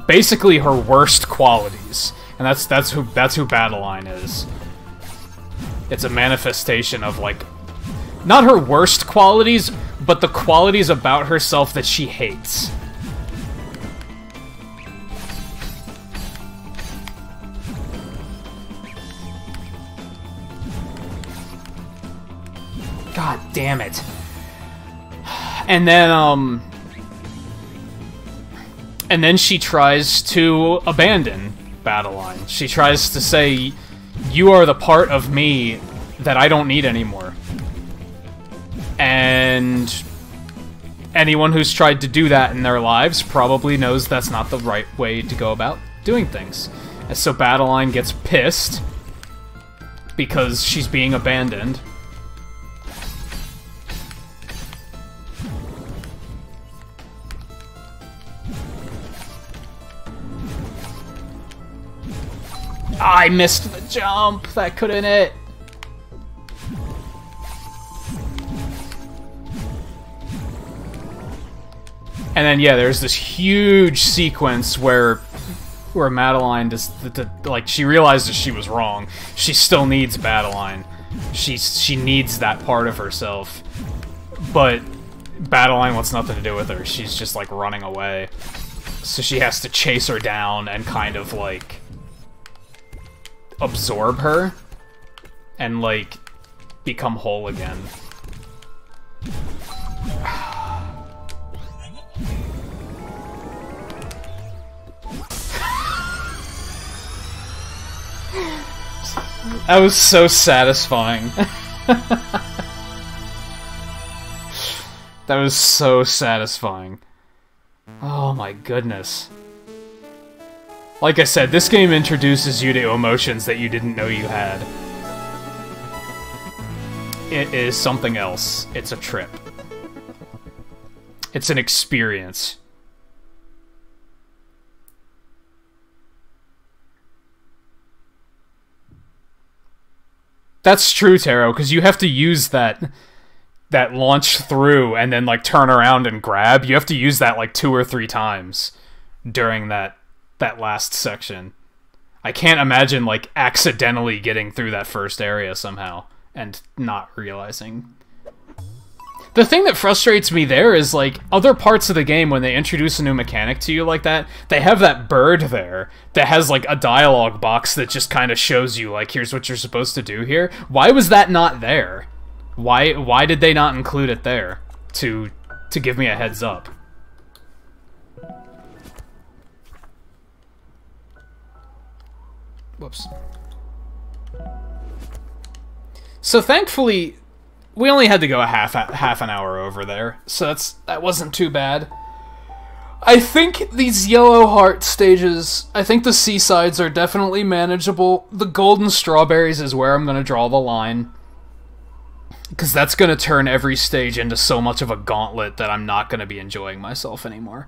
basically her worst qualities. And that's who Battleline is. It's a manifestation of, like, not her worst qualities, but the qualities about herself that she hates. God damn it. And then she tries to abandon Battleline. She tries to say, you are the part of me that I don't need anymore. And anyone who's tried to do that in their lives probably knows that's not the right way to go about doing things. And so Battleline gets pissed because she's being abandoned. I missed the jump! That couldn't it! And then, yeah, there's this huge sequence where Madeline just, like, she realizes she was wrong. She still needs Battleline. She needs that part of herself. But Battleline wants nothing to do with her. She's just, like, running away. So she has to chase her down and kind of, like, absorb her and, like, become whole again. That was so satisfying. That was so satisfying. Oh my goodness. Like I said, this game introduces you to emotions that you didn't know you had. It is something else. It's a trip. It's an experience. That's true, Taro, because you have to use that launch through and then, like, turn around and grab. You have to use that, like, 2 or 3 times during that last section. I can't imagine, like, accidentally getting through that first area somehow and not realizing. The thing that frustrates me there is, like, other parts of the game, when they introduce a new mechanic to you like that, they have that bird there that has, like, a dialogue box that just kind of shows you, like, here's what you're supposed to do here. Why was that not there? Why did they not include it there to give me a heads up? Whoops. So thankfully, we only had to go half an hour over there, so that wasn't too bad. I think these yellow heart stages, I think the seasides are definitely manageable. The golden strawberries is where I'm going to draw the line. Because that's going to turn every stage into so much of a gauntlet that I'm not going to be enjoying myself anymore.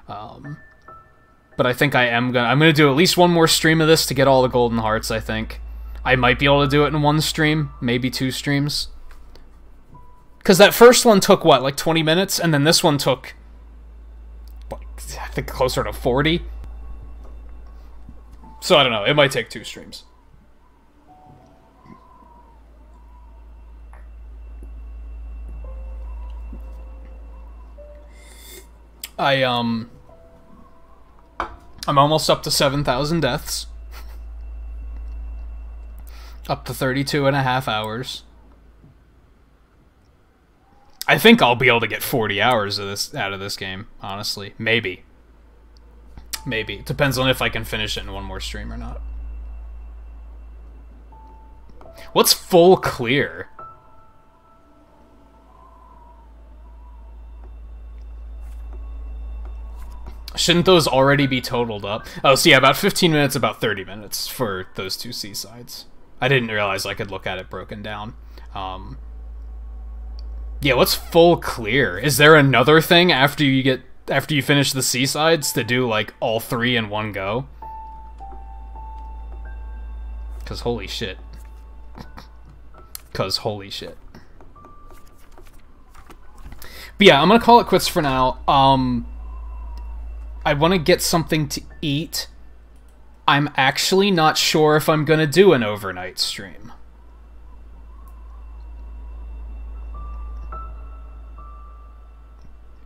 But I think I'm going to do at least one more stream of this to get all the golden hearts, I think. I might be able to do it in one stream, maybe 2 streams. Because that first one took, what, like 20 minutes? And then this one took, I think, closer to 40. So I don't know, it might take 2 streams. I'm almost up to 7,000 deaths. Up to 32.5 hours. I think I'll be able to get 40 hours of this out of this game, honestly. Maybe. Maybe. Depends on if I can finish it in one more stream or not. What's full clear? Shouldn't those already be totaled up? Oh, so yeah, about 15 minutes, about 30 minutes for those 2 seasides. I didn't realize I could look at it broken down. Yeah, what's full clear? Is there another thing after you finish the seasides to do like all 3 in one go? Cause holy shit. Cause holy shit. But yeah, I'm gonna call it quits for now. I want to get something to eat. I'm actually not sure if I'm going to do an overnight stream.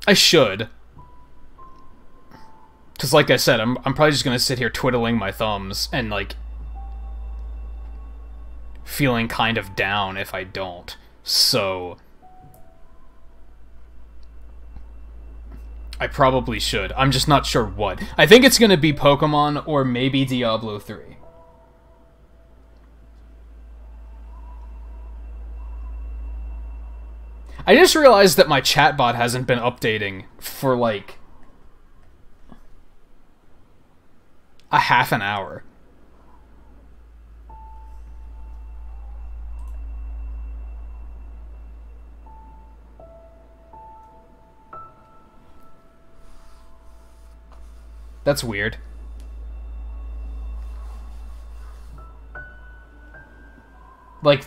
I should. Because like I said, I'm probably just going to sit here twiddling my thumbs and like feeling kind of down if I don't. So I probably should. I'm just not sure what. I think it's going to be Pokemon or maybe Diablo 3. I just realized that my chatbot hasn't been updating for like a half an hour. That's weird. Like,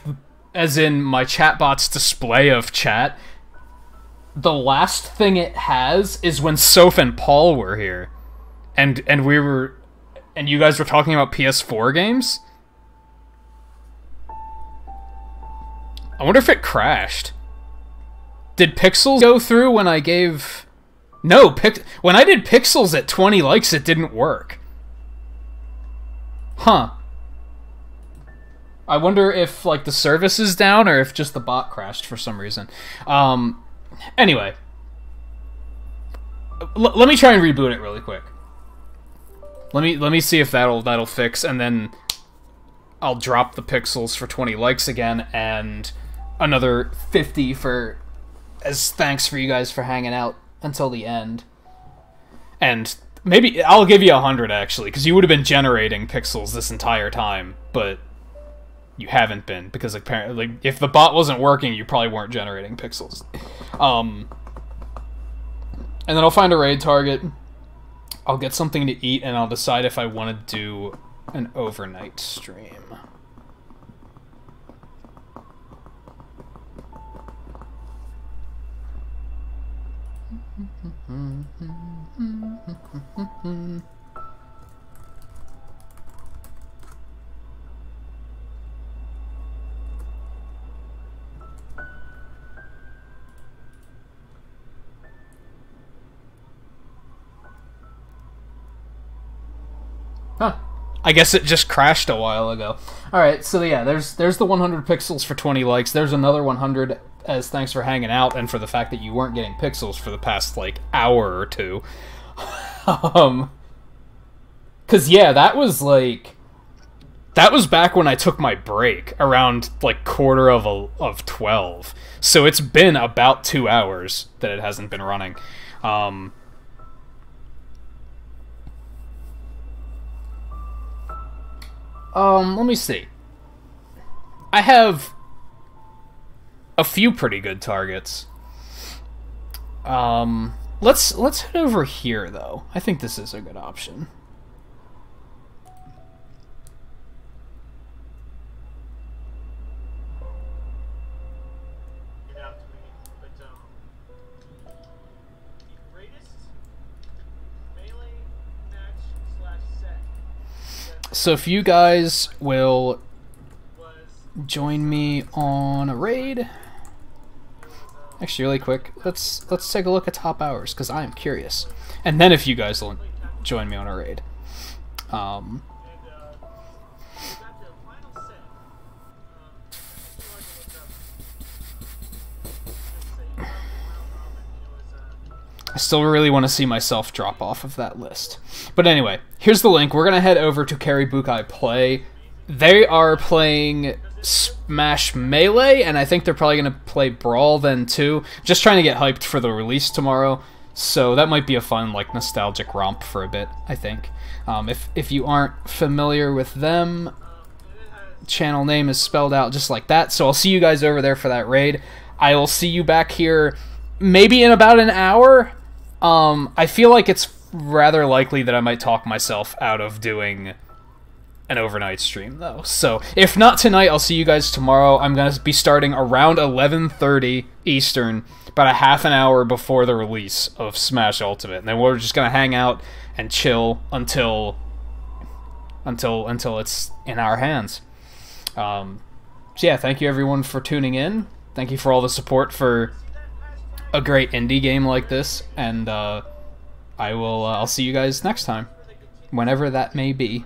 as in my chatbot's display of chat, the last thing it has is when Soph and Paul were here. And you guys were talking about PS4 games? I wonder if it crashed. Did Pixels go through when I gave... No, when I did Pixels at 20 likes, it didn't work. Huh. I wonder if, like, the service is down or if just the bot crashed for some reason. Anyway. Let me try and reboot it really quick. Let me see if that'll fix, and then I'll drop the Pixels for 20 likes again, and another 50 for... as thanks for you guys for hanging out until the end. And maybe I'll give you 100 actually, because you would have been generating pixels this entire time, but you haven't been, because apparently, like, if the bot wasn't working, you probably weren't generating pixels. And then I'll find a raid target, I'll get something to eat, and I'll decide if I want to do an overnight stream. Huh. I guess it just crashed a while ago. Alright, so yeah, there's the 100 pixels for 20 likes. There's another 100 as thanks for hanging out and for the fact that you weren't getting pixels for the past, like, hour or two. 'Cause yeah, that was, like... That was back when I took my break, around, like, quarter of 12. So it's been about 2 hours that it hasn't been running. Let me see. I have a few pretty good targets. Let's head over here, though. I think this is a good option. So if you guys will join me on a raid, actually really quick, let's take a look at top hours, because I am curious. And then if you guys will join me on a raid. I still really want to see myself drop off of that list. But anyway, here's the link. We're going to head over to Carry Bukai Play. They are playing Smash Melee, and I think they're probably going to play Brawl then too. Just trying to get hyped for the release tomorrow. So that might be a fun, like, nostalgic romp for a bit, I think. If you aren't familiar with them, channel name is spelled out just like that. So I'll see you guys over there for that raid. I will see you back here maybe in about an hour. I feel like it's rather likely that I might talk myself out of doing an overnight stream, though. So, if not tonight, I'll see you guys tomorrow. I'm going to be starting around 11:30 Eastern, about a half an hour before the release of Smash Ultimate. And then we're just going to hang out and chill until it's in our hands. So yeah, thank you everyone for tuning in. Thank you for all the support for a great indie game like this, and I'll see you guys next time, whenever that may be.